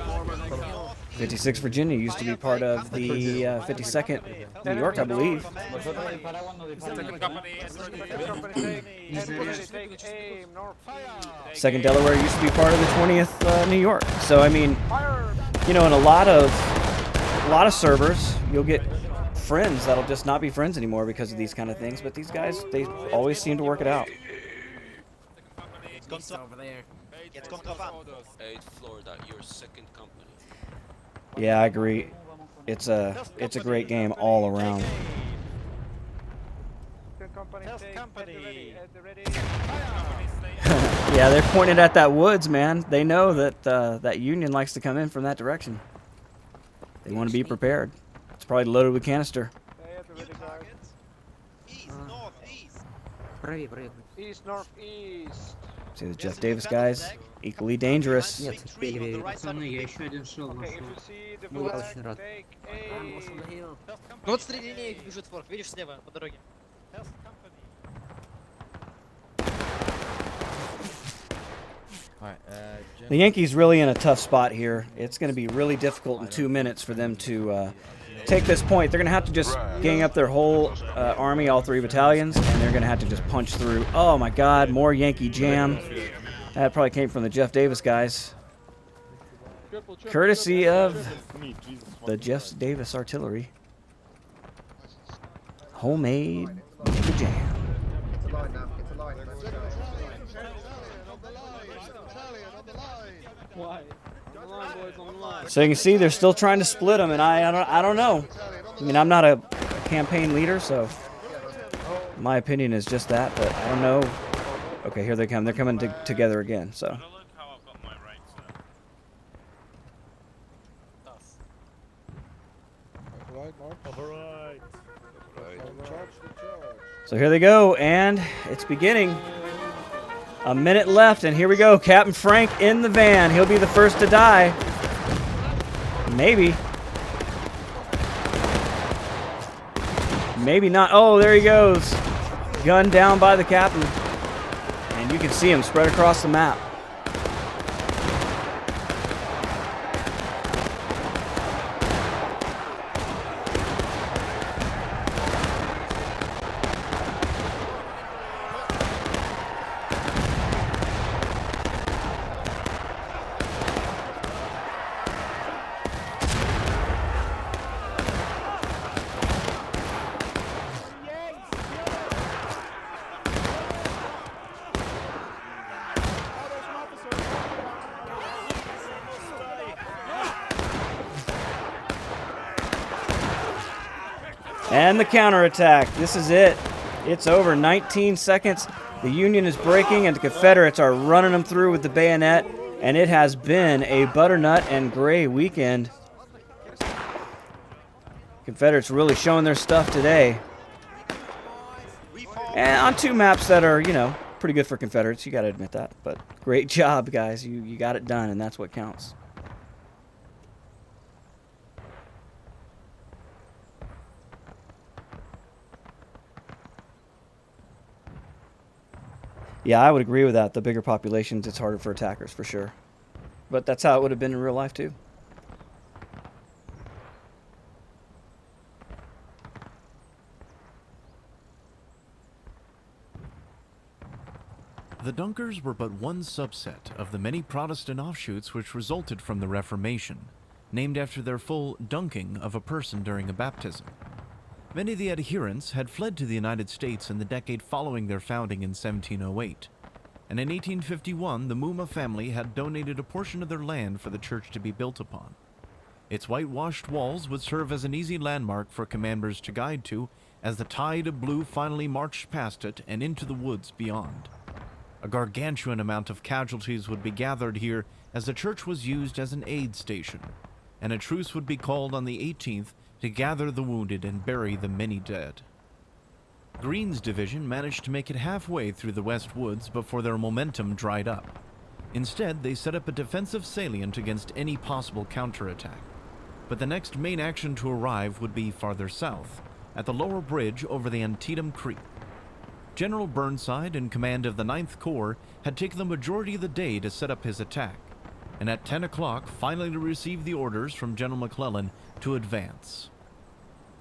56th Virginia used to be part of the 52nd New York, I believe. Second Delaware used to be part of the 20th New York. So I mean, you know, in a lot of servers, you'll get friends that'll just not be friends anymore because of these kind of things. But these guys, they always seem to work it out. Over there. Get contraband. 8 Florida, your second company. Yeah, I agree. It's a great game all around. Yeah, they're pointed at that woods, man. They know that that Union likes to come in from that direction. They want to be prepared. It's probably loaded with canister. East, northeast. See the Jeff Davis guys, equally dangerous. Okay, if you see the flag, take aim. Ну вот среди них бежит форк, видишь слева по дороге. The Yankees really in a tough spot here. It's going to be really difficult in 2 minutes for them to take this point. They're going to have to just gang up their whole army, all 3 battalions, and they're going to have to just punch through. Oh my God, more Yankee jam. That probably came from the Jeff Davis guys. Courtesy of the Jeff Davis artillery. Homemade Yankee jam. So you can see they're still trying to split them, and I don't know. I mean, I'm not a campaign leader, so my opinion is just that, but I don't know. Okay, here they come. They're coming together again, so. So here they go, and it's beginning. A minute left, and here we go. Captain Frank in the van. He'll be the first to die. Maybe. Maybe not. Oh, there he goes. Gunned down by the captain. And you can see him spread across the map. And the counterattack. This is it. It's over. 19 seconds. The Union is breaking, and the Confederates are running them through with the bayonet. And it has been a butternut and gray weekend. Confederates really showing their stuff today. And on 2 maps that are, you know, pretty good for Confederates. You got to admit that. But great job, guys. You got it done, and that's what counts. Yeah, I would agree with that. The bigger populations, it's harder for attackers, for sure. But that's how it would have been in real life, too. The Dunkers were but one subset of the many Protestant offshoots which resulted from the Reformation, named after their full dunking of a person during a baptism. Many of the adherents had fled to the United States in the decade following their founding in 1708, and in 1851 the Muma family had donated a portion of their land for the church to be built upon. Its whitewashed walls would serve as an easy landmark for commanders to guide to as the tide of blue finally marched past it and into the woods beyond. A gargantuan amount of casualties would be gathered here as the church was used as an aid station, and a truce would be called on the 18th to gather the wounded and bury the many dead. Greene's division managed to make it halfway through the West Woods before their momentum dried up. Instead, they set up a defensive salient against any possible counterattack. But the next main action to arrive would be farther south, at the lower bridge over the Antietam Creek. General Burnside, in command of the 9th Corps, had taken the majority of the day to set up his attack, and at 10 o'clock finally received the orders from General McClellan to advance.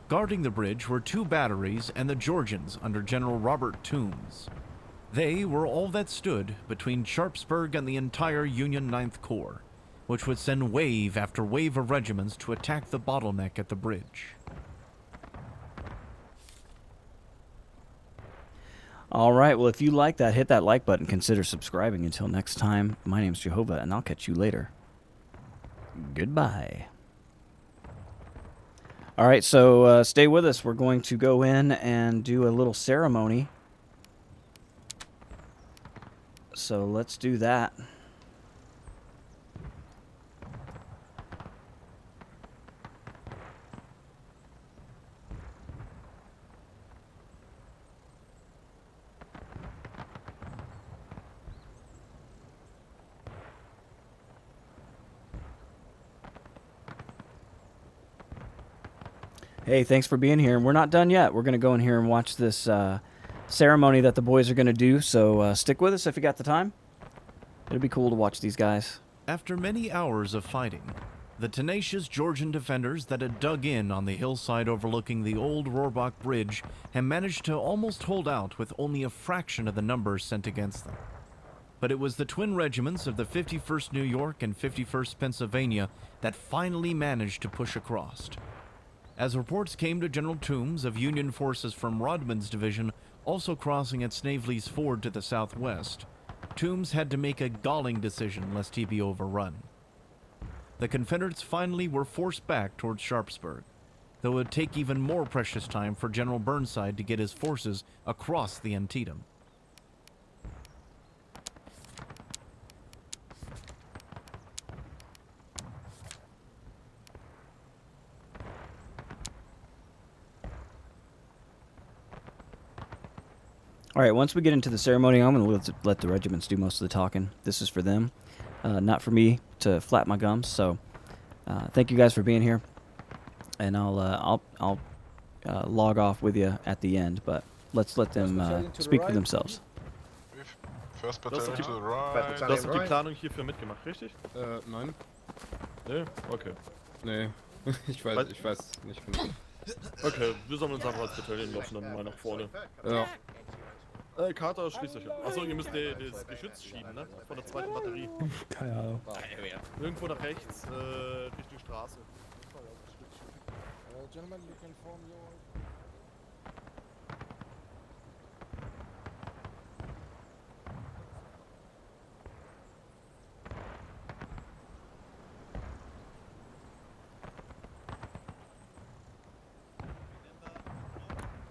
Guarding the bridge were 2 batteries and the Georgians under General Robert Toombs. They were all that stood between Sharpsburg and the entire Union 9th Corps, which would send wave after wave of regiments to attack the bottleneck at the bridge. All right, well, if you like that, hit that like button. Consider subscribing. Until next time, my name's Joehova, and I'll catch you later. Goodbye. All right, so stay with us. We're going to go in and do a little ceremony. So let's do that. Hey, thanks for being here. We're not done yet. We're going to go in here and watch this ceremony that the boys are going to do, so stick with us if you got the time. It'll be cool to watch these guys. After many hours of fighting, the tenacious Georgian defenders that had dug in on the hillside overlooking the old Rohrbach Bridge had managed to almost hold out with only a fraction of the numbers sent against them. But it was the twin regiments of the 51st New York and 51st Pennsylvania that finally managed to push across. As reports came to General Toombs of Union forces from Rodman's division also crossing at Snavely's Ford to the southwest, Toombs had to make a galling decision lest he be overrun. The Confederates finally were forced back towards Sharpsburg, though it would take even more precious time for General Burnside to get his forces across the Antietam. All right, once we get into the ceremony, I'm going to let the regiments do most of the talking. This is for them, not for me to flap my gums. So thank you guys for being here, and I'll log off with you at the end, but let's let them speak for themselves. First battalion to the right. Du hast die Planung hierfür mitgemacht, richtig? Nein. Nee? Okay. Nee. Ich weiß nicht genau. Okay, wir sollen uns einfach als Battalion laufen, dann mal nach vorne. Ja. Carter, schließt euch an. Achso, ihr müsst das Geschütz schieben, ne? Von der 2. Batterie. Keine Ahnung. Irgendwo nach rechts, Richtung Straße. Gentlemen, you can form your...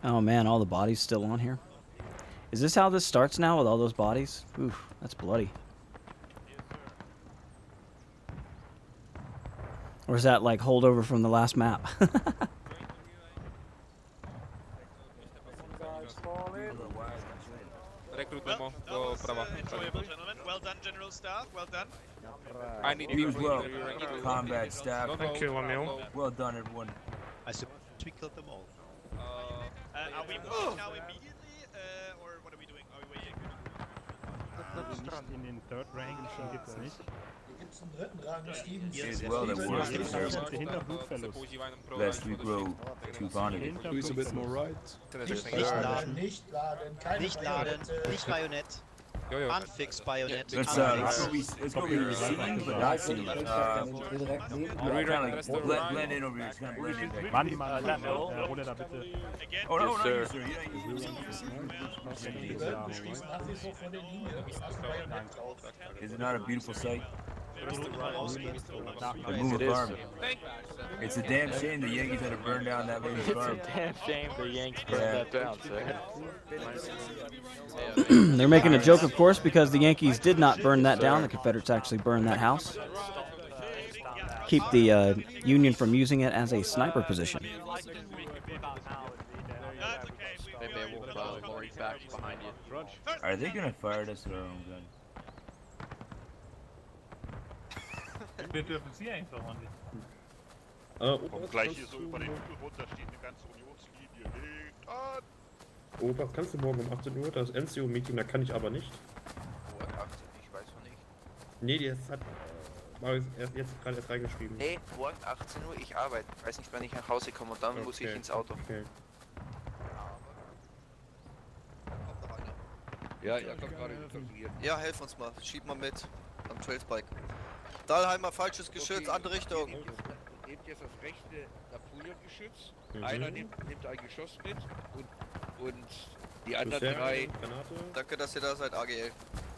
Oh man, all the bodies still on here. Is this how this starts now with all those bodies? Oof, that's bloody. Or is that like holdover from the last map? Enjoyable, gentlemen. Well done, General Staff. Well done. I need you as well, combat staff. Thank you, Emil. Well done, everyone. I suppose we killed them all. Are we moving now immediately, or what are we doing? Are we waiting? In den third rank gibt's nicht. As well that we're lest we grow too bonded. Please a bit more right. Nicht laden, nicht Bayonet. Unfix Bayonet. Let's go be receiving, but not seen. Blend in over here. It's gonna blend in. Mann, hol da bitte. Oh no, sir. Is it not a beautiful sight? The move of farm. It's a damn shame the Yankees had to burn down that lady's farm. It's a damn shame the Yanks burned that down, sir. They're making a joke, of course, because the Yankees did not burn that down. The Confederates actually burned that house. keep the Union from using it as a sniper position. Maybe I will follow Lori back behind you. Are they gonna fire this with their own gun? Wir dürfen sie einfach an die. Komm gleich hier so über den Hügel runter, steht eine ganze Unionslinie. Legt an! Opa, kannst du morgen um 18 Uhr das NCO-Meeting, da kann ich aber nicht. Oh, 18, ich weiß noch nicht. Nee, das hat jetzt gerade erst reingeschrieben. Nee, morgen 18 Uhr, ich arbeite. Ich weiß nicht, wann ich nach Hause komme und dann muss ich ins Auto. Okay. Ja, ich hab gerade interveniert. Ja, helf uns mal. Schieb mal mit. Am Trailspike. Dahlheimer, falsches Geschütz, andere Richtung. Nehmt jetzt das rechte Napoleon-Geschütz. Mhm. Einer nimmt ein Geschoss mit und die anderen drei. Danke, dass ihr da seid, AGL.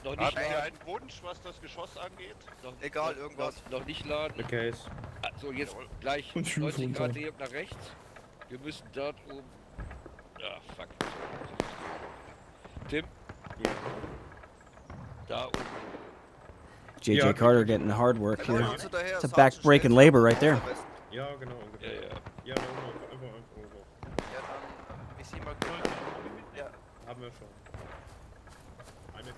Noch nicht Habt ihr laden. einen Wunsch, was das Geschoss angeht? Egal, irgendwas. Noch nicht laden. Okay. So, jetzt gleich 90 Grad Drehung nach rechts. Wir müssen dort oben. Ah, fuck. Tim? Ja. Da oben. J.J. Carter getting the hard work here. Uns hinterher, It's a back-breaking labor right there. Ja, genau. Ungefähr. Ja, einfach. Ja, dann, ich sieh mal gut. Ja. Haben wir schon. Eine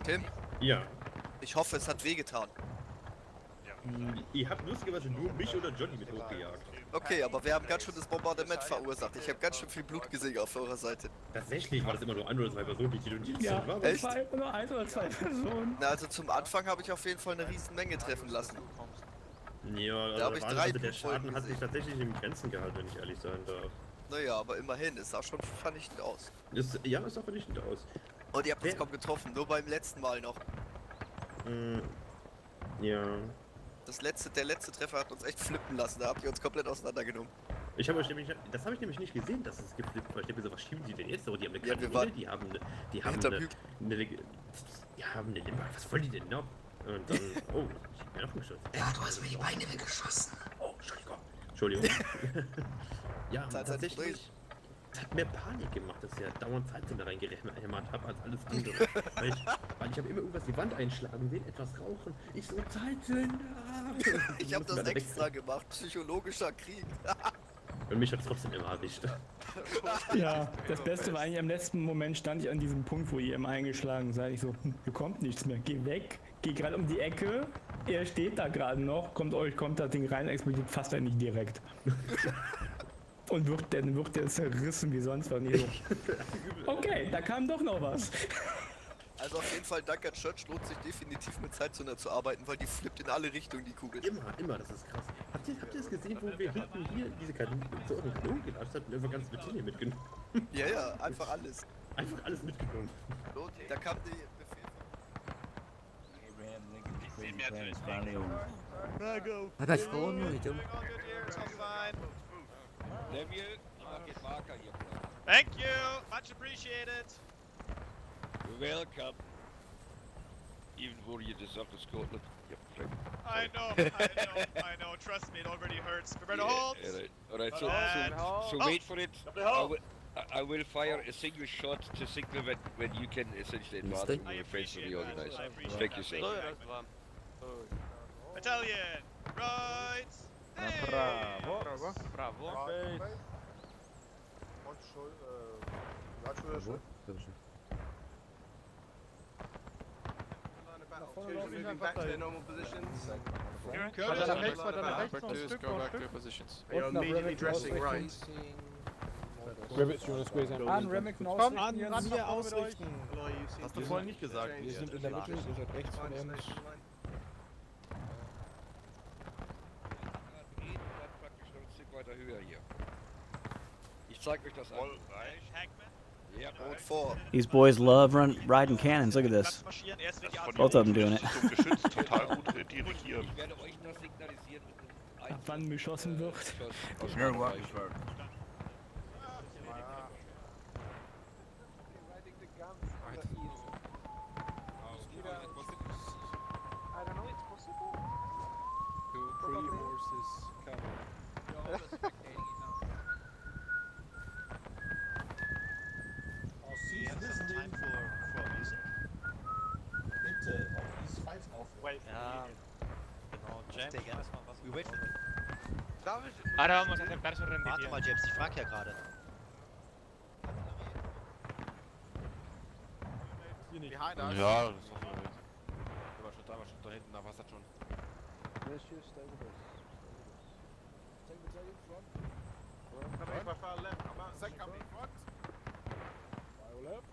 Tim? Ja. Ich hoffe, es hat wehgetan. Ihr habt lustigerweise nur mich oder Johnny mit hochgejagt. Okay, aber wir haben ganz schön das Bombardement verursacht. Ich habe ganz schön viel Blut gesehen auf eurer Seite. Tatsächlich war das immer nur ein oder zwei Personen, die notiert Ja, sind. echt? Nur ein oder zwei Personen. Na, also zum Anfang habe ich auf jeden Fall eine riesen Menge treffen lassen. Ja, Da hab ich also 3 der Schaden Blutfolgen hat sich tatsächlich in Grenzen gehalten, wenn ich ehrlich sein darf. Naja, aber immerhin, es sah schon vernichtend aus. Ja, es sah vernichtend aus. Und ihr habt uns kaum getroffen, nur beim letzten Mal noch. Ja. Der letzte Treffer hat uns echt flippen lassen, da habt ihr uns komplett auseinandergenommen. Das habe ich nämlich nicht gesehen, dass es geflippt war. Ich habe gesagt, was schieben die denn jetzt? Aber die haben eine Ja, Kanone, die haben was wollen die denn noch? Und dann, oh, ich hab mir abgeschossen. Ja, du hast mir die Beine weggeschossen. Oh, Entschuldigung. Ja, Zeit tatsächlich. Das hat mehr Panik gemacht, dass ich ja dauernd Zeitzünder reingehämmert habe als alles andere. weil ich habe immer irgendwas die Wand einschlagen sehen, etwas rauchen. Ich so, Zeitzünder! Ich habe das extra gemacht, psychologischer Krieg. Und mich hat es trotzdem immer erwischt. Ja, das Beste war eigentlich, im letzten Moment stand ich an diesem Punkt, wo ihr immer eingeschlagen seid. Ich so, hier kommt nichts mehr, geh weg. Geh gerade um die Ecke, er steht da gerade noch, kommt das Ding rein, explodiert fast eigentlich direkt. Und wird der zerrissen wie sonst was. Nicht so. Okay, da kam doch noch was. Also auf jeden Fall, danke Church, lohnt sich definitiv mit Zeitzünder zu arbeiten, weil die flippt in alle Richtungen, die Kugel. Immer, das ist krass. Habt ihr es gesehen, wo wir hinten hier diese Kanonen gelatscht hatten und einfach ganz Material mitgenommen? Ja, einfach alles. Einfach alles mitgenommen. Da kam die Was vorne mit dem? Thank you, much appreciated. You're welcome. Even though you deserve to Scotland. Yep, I know, trust me, it already hurts. Prepare to hold. Alright, so wait for it. I will fire a single shot to signal when you can essentially advance and refrain to reorganize. Thank you, sir. Battalion, right. Hey. Bravo. moving back to their normal positions. Go back to your positions. They are immediately dressing right. Rabbit, you wanna squeeze in? An, Remington ausrichten. An hier ausrichten. Hast du vorhin nicht gesagt. Wir sind in der Mitte, ihr seid rechts von uns. Weiter höher hier. Ich zeig euch das an. Ja, Hold 4. These boys love riding cannons. Look at this. Both of them doing it. Ich werde euch noch signalisieren. Ab wann beschossen wird. Ahora vamos a aceptar su rendición. Warte mal, James, ich frag ja gerade. Behind us. Ja, das ist doch mal wild. Da war schon da hinten, da war's das schon. Yes, you stay with us. Take the day in front. Coming by far left. Second coming in front. Fire left.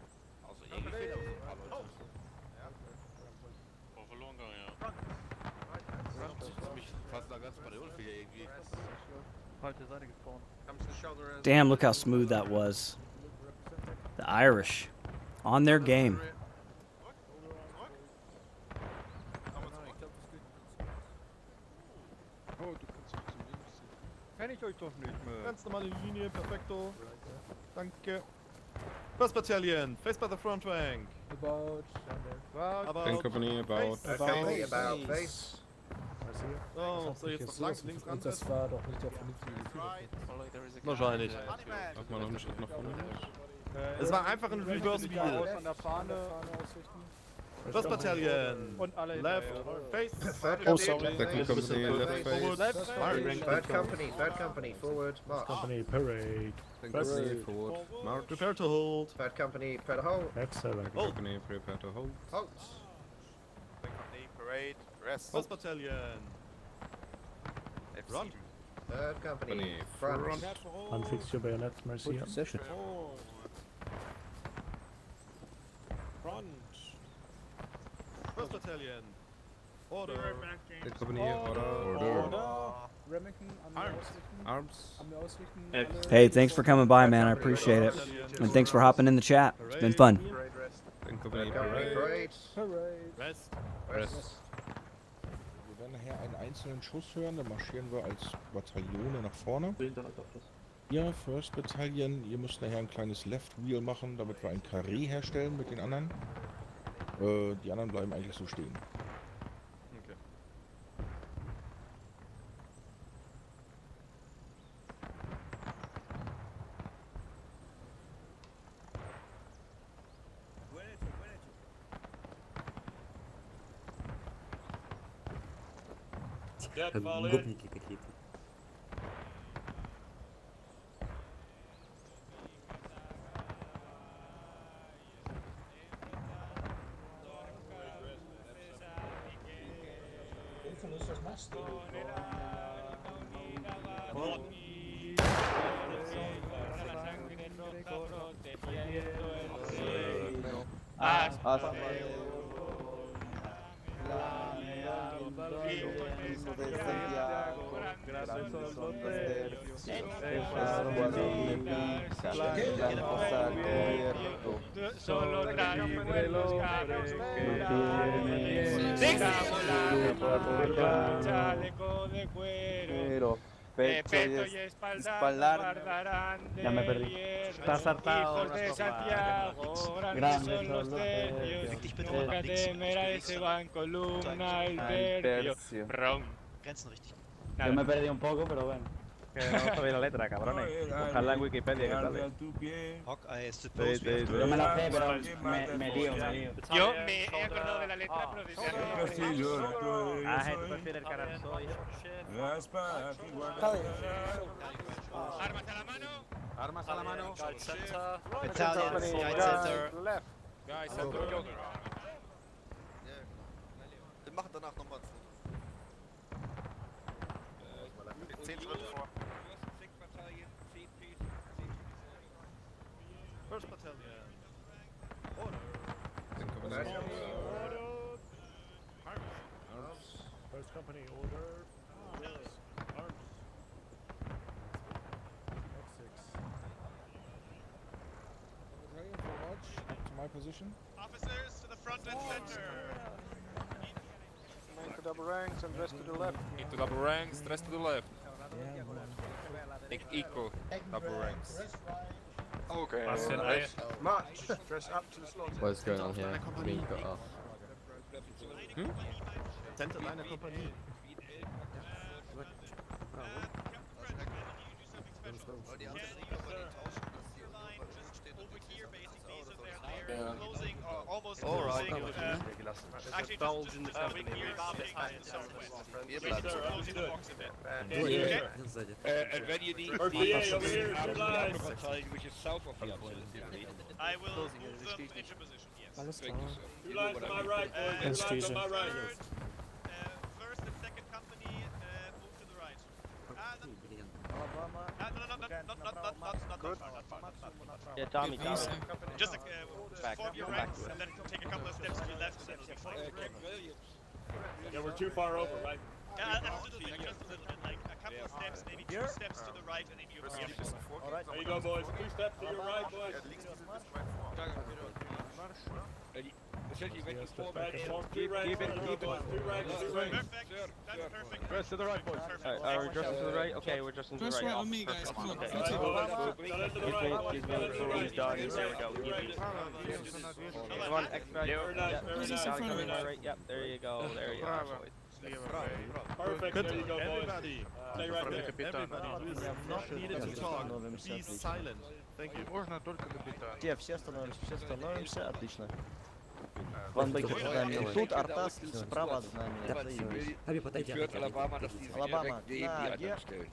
Also irgendwie fehlen auch so ein paar Leute. Oh, verloren gegangen, ja. Ziemlich fast da ganz Bariol fehlt irgendwie. Falsche Seite gespawnt. Damn, look how smooth that was. The Irish on their game. Oh, du kannst nicht zu links ziehen. Kenn ich euch doch nicht mehr. Ganz normale Linie, perfekto. Danke. First Battalion, face by the front rank. About. Tank company, about. Face. About face. So jetzt noch lang, links ran. Das war doch nicht der vernünftige Wahrscheinlich. Mach mal noch einen Schritt nach vorne. Es war einfach ein Reverse Wheel. Von der Fahne. First Battalion. Und alle Left. Face. Oh, sorry. Second company, left face. Third company, forward, march. Company, parade. Second company, forward, march. Prepare to hold. Third company, prepare to hold. Excellent. Second company, prepare to hold. Halt. Second company, parade, rest. First Battalion. Front. Third company, Company, front. Unfix your bayonets, merci. Position. Front. First Battalion. Order. Second company, order. Remington, Arms. Hey, thanks for coming by, man. I appreciate it. And thanks for hopping in the chat. It's been fun. Second company, Parade. Rest. Rest. Wir werden nachher einen einzelnen Schuss hören, dann marschieren wir als Bataillone nach vorne. Ihr First Battalion, ihr müsst nachher ein kleines Left Wheel machen, damit wir ein Karree herstellen mit den anderen. Die anderen bleiben eigentlich so stehen. Okay. Gummirakete. Solo libre los carros chaleco de cuero, pecho y espalda guardarán de hierro. Estás hartado. Hijos de Santiago, grandes son los tercios. Nunca temerá ese van columna el tercio. Ron. Yo me perdí un poco, pero bueno. Que no sabía la letra, cabrones. Buscarla en Wikipedia, que tal. Yo me la sé, pero me lío. Yo me he acordado de la letra, pero desde tú prefieres el caranzoy. Armas a la mano. Armas a la mano. Battalion, Center. left. Guys, center. Wir machen danach nochmal ein Foto. 10 Schritte vor. First Battalion. Order. Second company, Arms. First company, order. Arms. Battalion for march to my position. Officers to the front and center. Into double ranks and rest to the left. Into double ranks, rest to the left. Equal double ranks. Okay. March. Dress up to the slaughter. What is going on here? Me got off. Center Liner Company. closing, almost Alright. closing. Actually, just we can hear about it southwest. Closing the box a bit. Okay? And when you need the which is south of here, I will move them into position, yes. Thank you, sir. Two lines to my right, boys. Two lines to my right. First and second company, move to the right. Yeah, Tommy, Just form your ranks and then take a couple of steps to your left and then it'll be fine. Yeah, we're too far over, right? Yeah, a little bit, just a little bit, like a couple of steps, maybe 2 steps to the right and then you're here. Alright, there you go, boys. 2 steps to your right, boys. Essentially, when you form Two right, two right. Perfect, that's perfect. Rest to the right, boys. Alright, we're adjusting to the right? Okay, we're adjusting to the right. Press right on me, guys. Come on. Okay. That's it. Excuse me, he's done. There we go. Come on, extra. Yeah, Who's this in front of me? right. Yep, there you go. There you go. Perfect, there you go, boys. Everybody, Stay right there. everybody who is not needed to talk, be silent. Thank you. Те, все становимся, отлично. Ван Бейкер с нами. Тут Артас справа от нами. Habi, подойди. Алабама, dass die sich direkt neben die anderen stellen.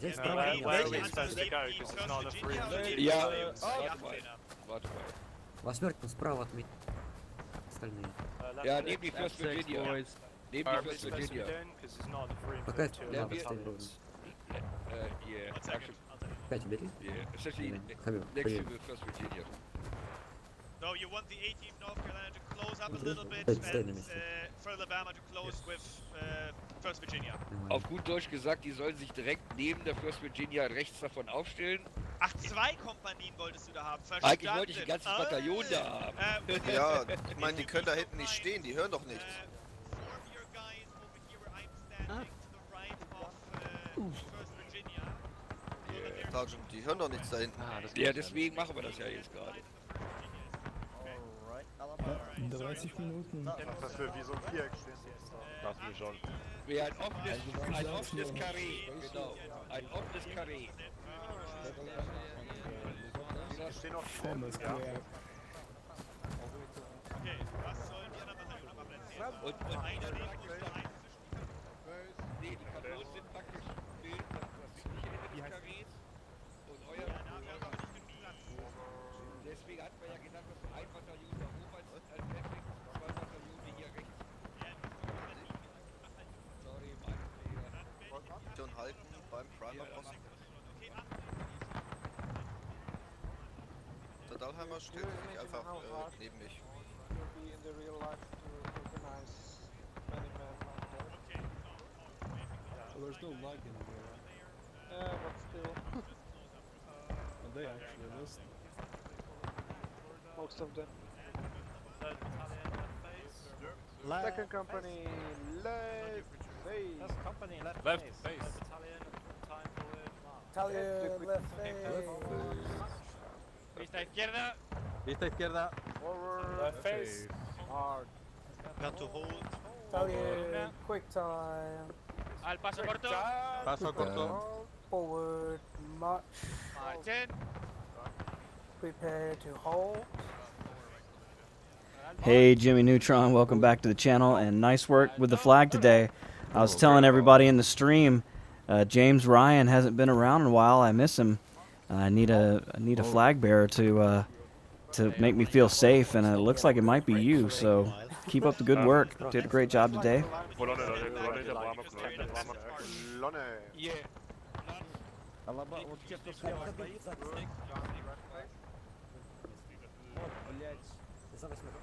Where are we supposed to go? Because it's not a free room. Ja, warte mal. Восьмерка справа от меня. Остальные. Ja, neben die First Virginia. Neben die First Virginia. Because it's not a free Пока room. надо ставить. Yeah, actually. 5 бери. Yeah, essentially Хамил, next to поедем. the First Virginia. No, you want the 18th North Carolina to close up a little bit Stay in the and midst. for Alabama to close with First Virginia. Auf gut Deutsch gesagt, die sollen sich direkt neben der First Virginia rechts davon aufstellen. Ach, 2 Kompanien wolltest du da haben, verstanden. Eigentlich wollte ich ein ganzes Bataillon da haben. Ja, ich meine, die können da hinten nicht stehen, die hören doch nichts. Sergeant, die hören doch nichts da hinten. Ja, deswegen machen wir das ja jetzt gerade. 30 Minuten. Dass wir wie so ein Viereck stehen. Lass mich schon. Wie ein offenes Karree. Genau, ein offenes Karree. Stehen noch Formel Square. Okay, was sollen die anderen Bataillone machen? Und einer neben uns da einzustehen. Nee, die Kanonen sind praktisch das südliche Ende des Karrees. Und euer deswegen hatten wir ja gedacht, dass ein Bataillon da oben als Backling, 2 Bataillone hier rechts. Sorry, mein Fehler. Schon halten beim Primer-Posten. Der Dahlheimer stellt sich einfach neben mich. Well, there's no lag in here. Yeah, but still. And they actually missed. Most of them. Second company, left face. Left face. Italian left face. Vista izquierda. Vista izquierda. Forward. Left face. Hard. Got to hold. Italian, quick time. Al paso corto. Paso corto. Forward, march. Marchen. Prepare to hold. Hey, Jimmy Neutron, welcome back to the channel, and nice work with the flag today. I was telling everybody in the stream, James Ryan hasn't been around in a while. I miss him. I need a flag bearer to make me feel safe, and it looks like it might be you. So keep up the good work. Did a great job today. Yeah. Алаба, вот те, кто слева стоит,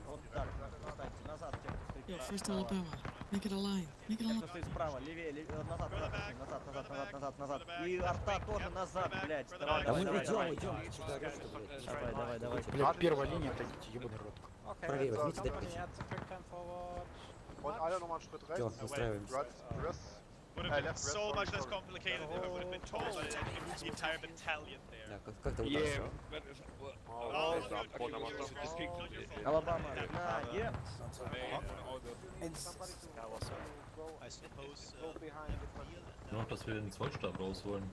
вот так, встаньте, назад, те, кто стоит. Yo, first Alabama. Make it a line. Make it a Те, line. кто стоит справа, левее, назад. И арта тоже назад, блядь. Давай. Блядь, первая линия, отойдите, ебаный рот. Правее возьмите, дайте. Und alle nochmal einen Schritt rechts. Все, настраиваемся. Would have been so much less complicated if it would have been told by the entire battalion there. Как-то Yeah, удастся. but Алабама, на, е. I suppose. Go behind the Ja, dass wir den Zollstab rausholen.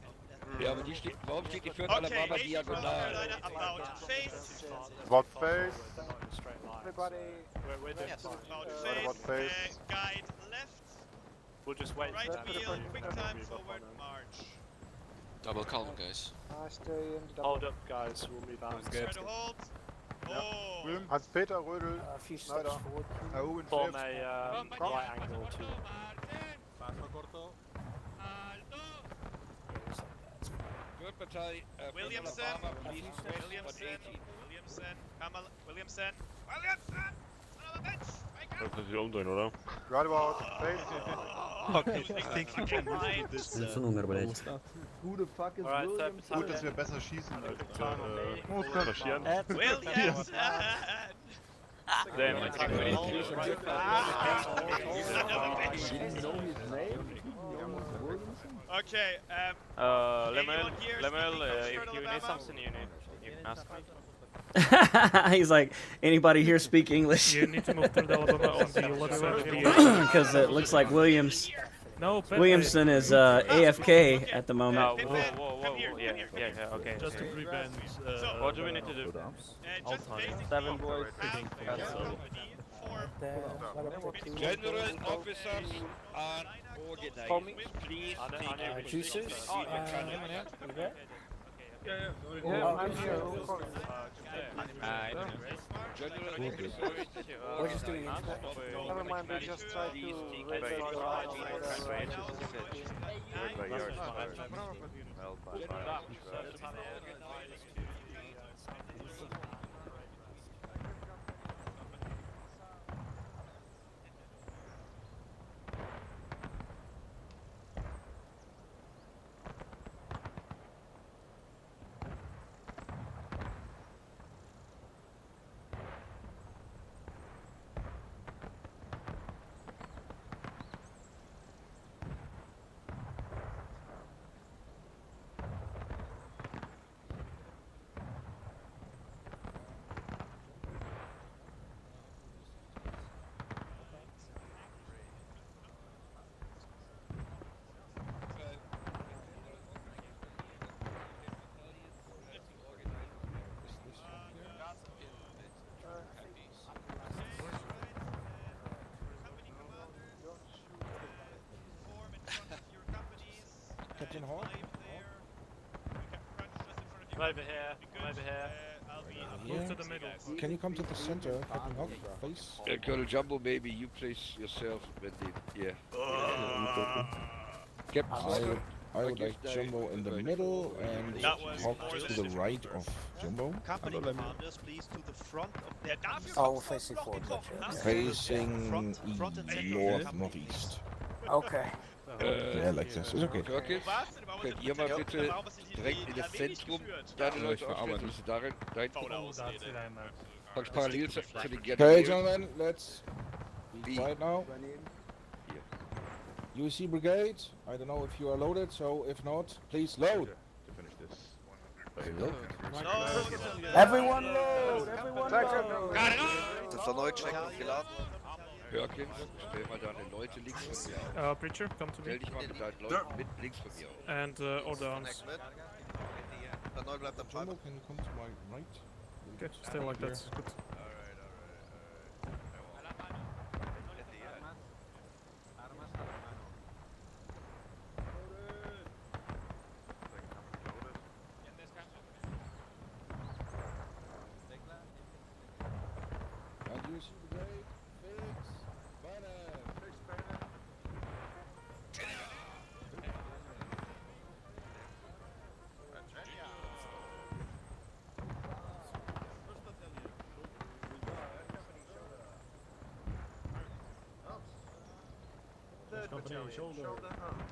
Ja, aber warum steht die 4. Alabama diagonal? About face. About face. Everybody. We're doing fine. About face. Guide left. We'll just wait. Right wheel. Quick time forward. March. Double count, guys. I stay in the Hold up, guys. We'll move out. Try to hold. Oh. Hans-Peter Rödel. A few steps forward. Form a right angle to. Good battalion. Williamson. Williamson. Das ist die umdrehen, oder? Right about face. Okay, I think you can do this. Who the fuck is Alright, Williams? Gut, dass wir besser schießen als marschieren. Williamson. Damn, I Didn't know his name. Okay. Lemel, if you need something, you can ask me. He's like, anybody here speak English? You need to move to the Alabama on the left side of the Because it looks like Williamson is AFK at the moment. Whoa, yeah, okay. Just to prevent, what do we need to do? All time. 7 boys. General officers and organizers, please take your Juices? I'm here. General We're just doing it. Never mind, we just try to raise our odds or Captain Hall? I'm over here. Move to the middle. Can you come to the center, Captain Hawk, please? Colonel Jumbo, maybe you place yourself when they, Captain, I would like Jumbo in the middle and Hawk to the right of Jumbo. Company commanders, please, to the front of their. Oh, we're facing forward, gotcha. Facing northeast. Okay. Yeah, like this. It's okay. Perkins, könnt ihr mal bitte direkt in das Zentrum deine Leute aufstellen, müssen dahin kommen. Parallel zu den Okay, Generälen. gentlemen, let's be quiet now. UC Brigade, I don't know if you are loaded, so if not, please load. Everyone load! Everyone load! Sind erneut checken, geladen. Perkins, stell mal deine Leute links von mir auf. Preacher, come to me. Stell dich mal mit deinen Leuten mit links von mir auf. And order arms. Erneut bleibt am Jumbo, Schreiben. can you come to my right? Okay, stay like that. Good. And UC Brigade, fix banner. Fix banner. Shoulder arms.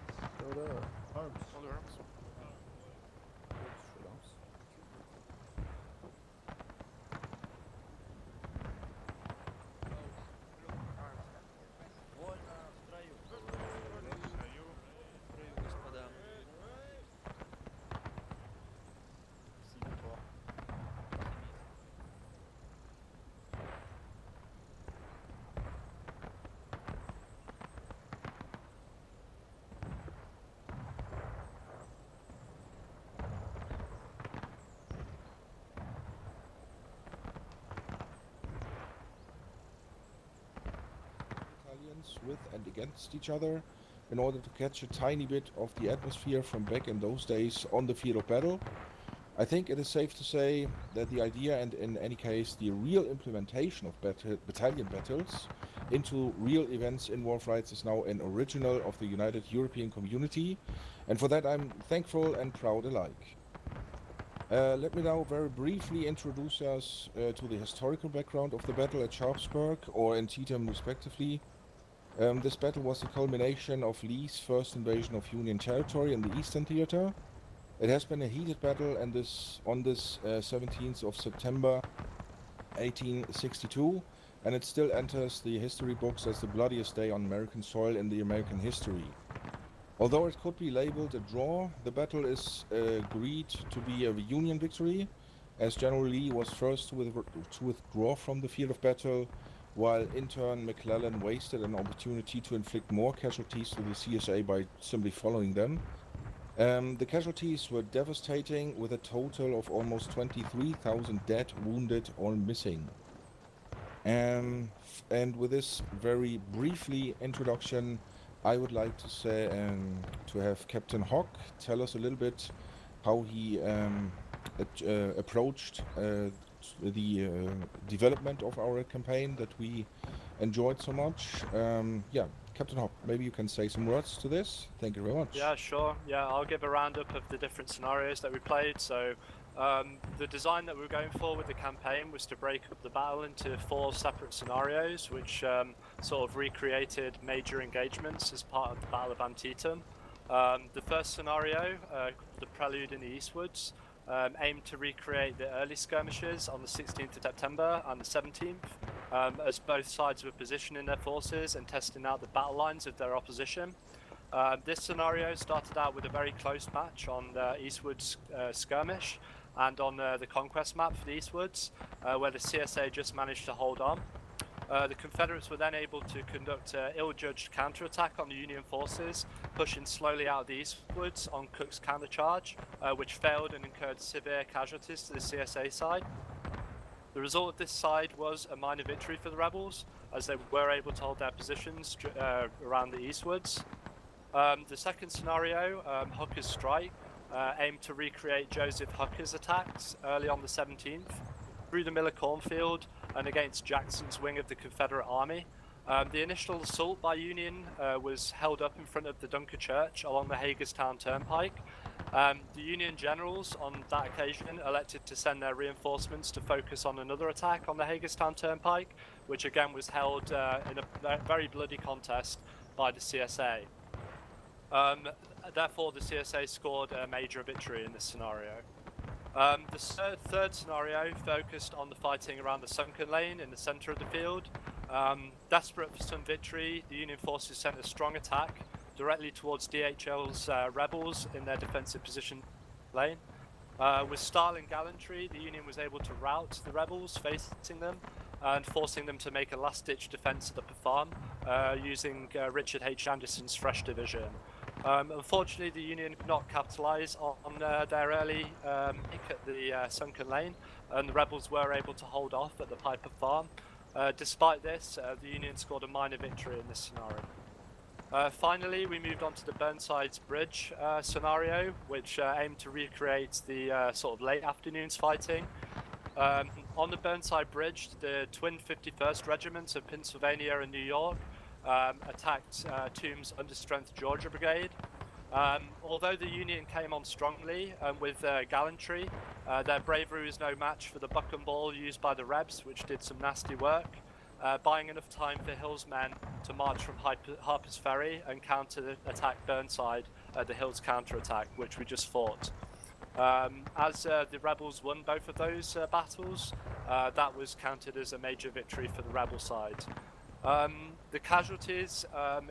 with and against each other in order to catch a tiny bit of the atmosphere from back in those days on the field of battle. I think it is safe to say that the idea, and in any case the real implementation of battalion battles into real events in Warfights, is now an original of the United European Community, and for that I'm thankful and proud alike. Let me now very briefly introduce us to the historical background of the battle at Sharpsburg, or Antietam respectively. This battle was the culmination of Lee's first invasion of Union territory in the Eastern Theater. It has been a heated battle, and on this 17th of September 1862, and it still enters the history books as the bloodiest day on American soil in the American history. Although it could be labeled a draw, the battle is agreed to be a Union victory, as General Lee was first to withdraw from the field of battle, while in turn McClellan wasted an opportunity to inflict more casualties to the CSA by simply following them. The casualties were devastating, with a total of almost 23,000 dead, wounded, or missing. And with this very briefly introduction, I would like to say to have Captain Hawk tell us a little bit how he approached the development of our campaign that we enjoyed so much. Yeah, Captain Hawk, maybe you can say some words to this. Thank you very much. Yeah, sure. Yeah, I'll give a roundup of the different scenarios that we played. So the design that we were going for with the campaign was to break up the battle into 4 separate scenarios, which sort of recreated major engagements as part of the Battle of Antietam. The first scenario, the Prelude in the Eastwoods, aimed to recreate the early skirmishes on the 16th of September and the 17th, as both sides were positioning their forces and testing out the battle lines of their opposition. This scenario started out with a very close match on the Eastwoods skirmish and on the conquest map for the Eastwoods, where the CSA just managed to hold on. The Confederates were then able to conduct an ill-judged counterattack on the Union forces, pushing slowly out of the Eastwoods on Cook's countercharge, which failed and incurred severe casualties to the CSA side. The result of this side was a minor victory for the rebels, as they were able to hold their positions around the Eastwoods. The second scenario, Hooker's Strike, aimed to recreate Joseph Hooker's attacks early on the 17th through the Miller Cornfield and against Jackson's wing of the Confederate Army. The initial assault by Union was held up in front of the Dunker Church along the Hagerstown Turnpike. The Union generals on that occasion elected to send their reinforcements to focus on another attack on the Hagerstown Turnpike, which again was held in a very bloody contest by the CSA. Therefore, the CSA scored a major victory in this scenario. The third scenario focused on the fighting around the Sunken Lane in the centre of the field. Desperate for some victory, the Union forces sent a strong attack directly towards DHL's rebels in their defensive position lane. With style and gallantry, the Union was able to rout the rebels facing them and forcing them to make a last-ditch defence of the farm using Richard H. Anderson's Fresh Division. Unfortunately, the Union could not capitalise on their early pick at the Sunken Lane, and the rebels were able to hold off at the Piper Farm. Despite this, the Union scored a minor victory in this scenario. Finally, we moved on to the Burnside Bridge scenario, which aimed to recreate the sort of late afternoons fighting. On the Burnside Bridge, the twin 51st Regiments of Pennsylvania and New York attacked Toombs' Understrength Georgia Brigade. Although the Union came on strongly with gallantry, their bravery was no match for the buck and ball used by the Rebs, which did some nasty work, buying enough time for Hill's men to march from Harper's Ferry and counter-attack Burnside at the Hills counterattack, which we just fought. As the rebels won both of those battles, that was counted as a major victory for the rebel side. The casualties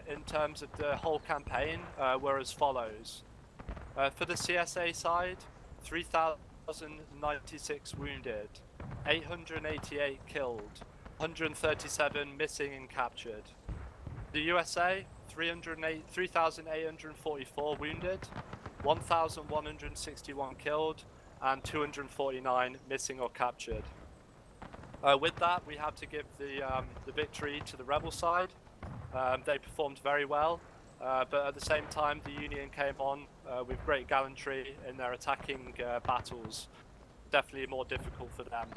in terms of the whole campaign were as follows. For the CSA side, 3,096 wounded, 888 killed, 137 missing and captured. The USA, 3,844 wounded, 1,161 killed, and 249 missing or captured. With that, we have to give the victory to the rebel side. They performed very well, but at the same time the Union came on with great gallantry in their attacking battles. Definitely more difficult for them.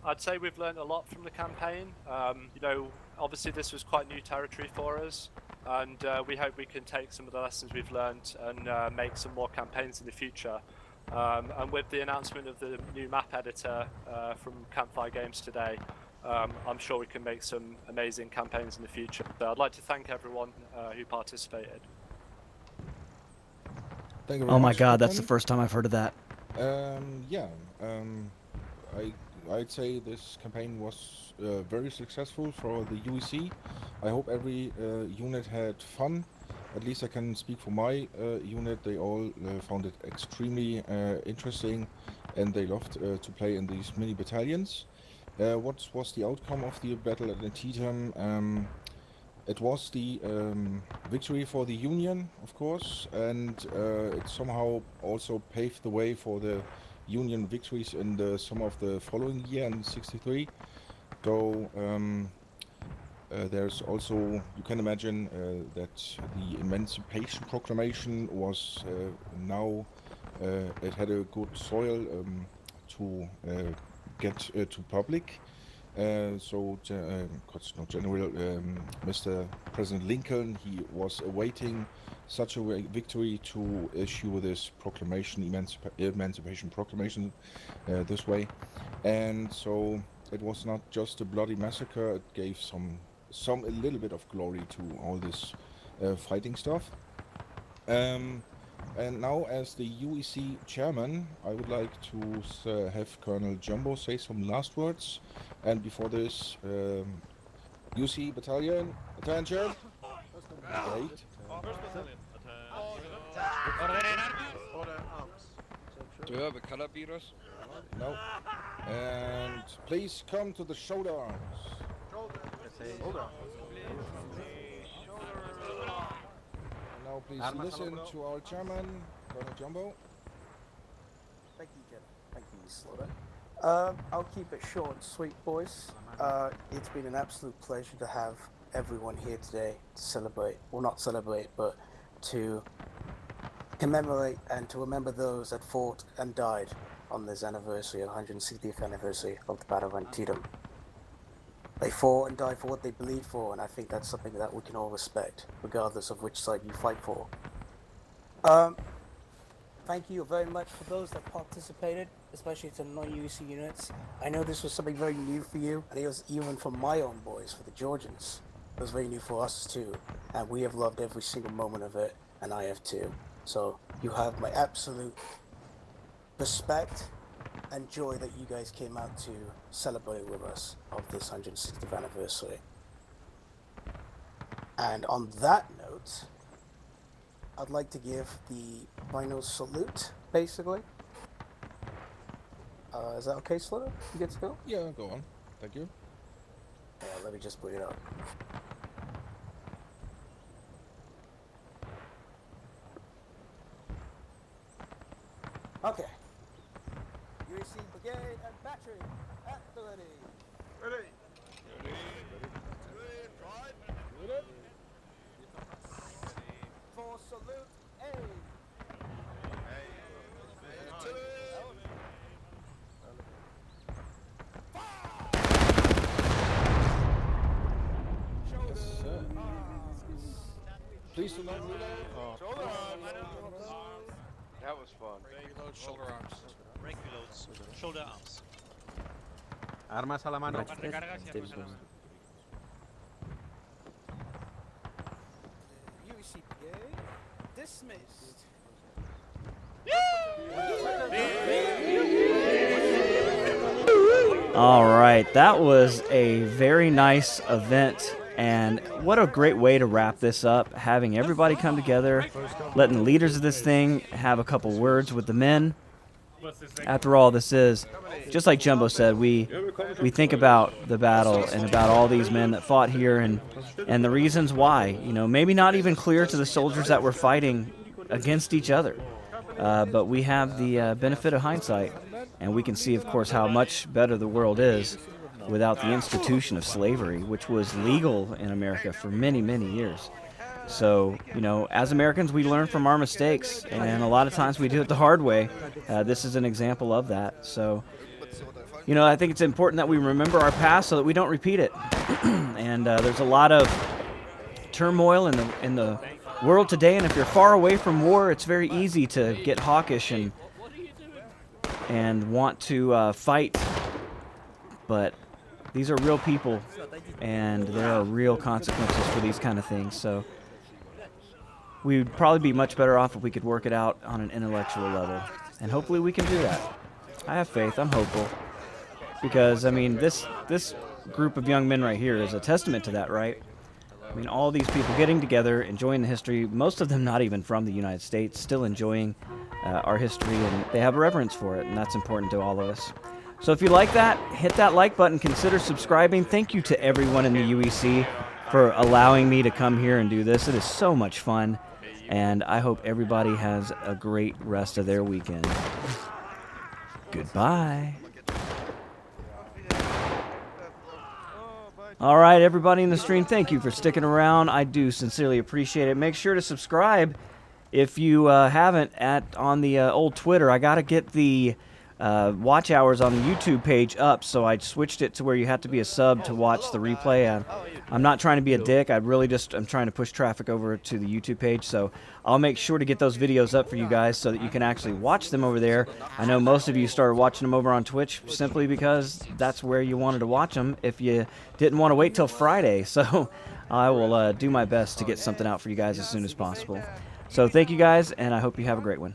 I'd say we've learned a lot from the campaign. You know, obviously this was quite new territory for us, and we hope we can take some of the lessons we've learned and make some more campaigns in the future. And with the announcement of the new map editor from Campfire Games today, I'm sure we can make some amazing campaigns in the future. So I'd like to thank everyone who participated. Thank you very Oh my much, God, that's the Captain. first time I've heard of that. Yeah, I'd say this campaign was very successful for the UEC. I hope every unit had fun. At least I can speak for my unit. They all found it extremely interesting, and they loved to play in these mini battalions. What was the outcome of the battle at Antietam? It was the victory for the Union, of course, and it somehow also paved the way for the Union victories in the summer of the following year in '63. Though there's also, you can imagine that the Emancipation Proclamation was now, it had a good soil to get to public. General Mr. President Lincoln, he was awaiting such a victory to issue this proclamation, Emancipation Proclamation, this way. And so it was not just a bloody massacre, it gave a little bit of glory to all this fighting stuff. And now, as the UEC chairman, I would like to have Colonel Jumbo say some last words. And before this, UC Battalion, attention! Great. Do you have a carabiners? No. And please come to the shoulder arms. Now please listen to our chairman, Colonel Jumbo. Thank you, Jen. Thank you, Slaughter. I'll keep it short and sweet, boys. It's been an absolute pleasure to have everyone here today to celebrate. Well, not celebrate, but to commemorate and to remember those that fought and died on this anniversary, 160th anniversary of the Battle of Antietam. They fought and died for what they believed for, and I think that's something that we can all respect, regardless of which side you fight for. Thank you very much for those that participated, especially to non-UEC units. I know this was something very new for you, and it was even for my own boys, for the Georgians. It was very new for us too, and we have loved every single moment of it, and I have too. So you have my absolute respect and joy that you guys came out to celebrate with us of this 160th anniversary. And on that note, I'd like to give the Rhino Salute, basically. Is that okay, Slaughter? You get to go? Yeah, go on. Thank you. Yeah, let me just bring it up. Okay. UAC Brigade and Battery at the ready. Ready. For salute A. Please do not reload. Shoulder arms. That was fun. Reload shoulder arms. Break reloads. Shoulder arms. Armas a la mano. UEC Brigade dismissed. All right, that was a very nice event, and what a great way to wrap this up, having everybody come together, letting the leaders of this thing have a couple words with the men. After all, this is, just like Jumbo said, we think about the battle and about all these men that fought here and the reasons why. You know, maybe not even clear to the soldiers that were fighting against each other, but we have the benefit of hindsight, and we can see, of course, how much better the world is without the institution of slavery, which was legal in America for many, many years. So, you know, as Americans, we learn from our mistakes, and a lot of times we do it the hard way. This is an example of that. So, you know, I think it's important that we remember our past so that we don't repeat it. And there's a lot of turmoil in the world today, and if you're far away from war, it's very easy to get hawkish and want to fight. But these are real people, and there are real consequences for these kind of things. So we would probably be much better off if we could work it out on an intellectual level. And hopefully we can do that. I have faith. I'm hopeful. Because, I mean, this group of young men right here is a testament to that, right? I mean, all these people getting together, enjoying the history, most of them not even from the United States, still enjoying our history, and they have reverence for it, and that's important to all of us. So if you like that, hit that like button, consider subscribing. Thank you to everyone in the UEC for allowing me to come here and do this. It is so much fun, and I hope everybody has a great rest of their weekend. Goodbye. All right, everybody in the stream, thank you for sticking around. I do sincerely appreciate it. Make sure to subscribe if you haven't on the old Twitter. I got to get the watch hours on the YouTube page up, so I switched it to where you have to be a sub to watch the replay. I'm not trying to be a dick. I'm trying to push traffic over to the YouTube page, so I'll make sure to get those videos up for you guys so that you can actually watch them over there. I know most of you started watching them over on Twitch simply because that's where you wanted to watch them if you didn't want to wait till Friday. So I will do my best to get something out for you guys as soon as possible. So thank you guys, and I hope you have a great one.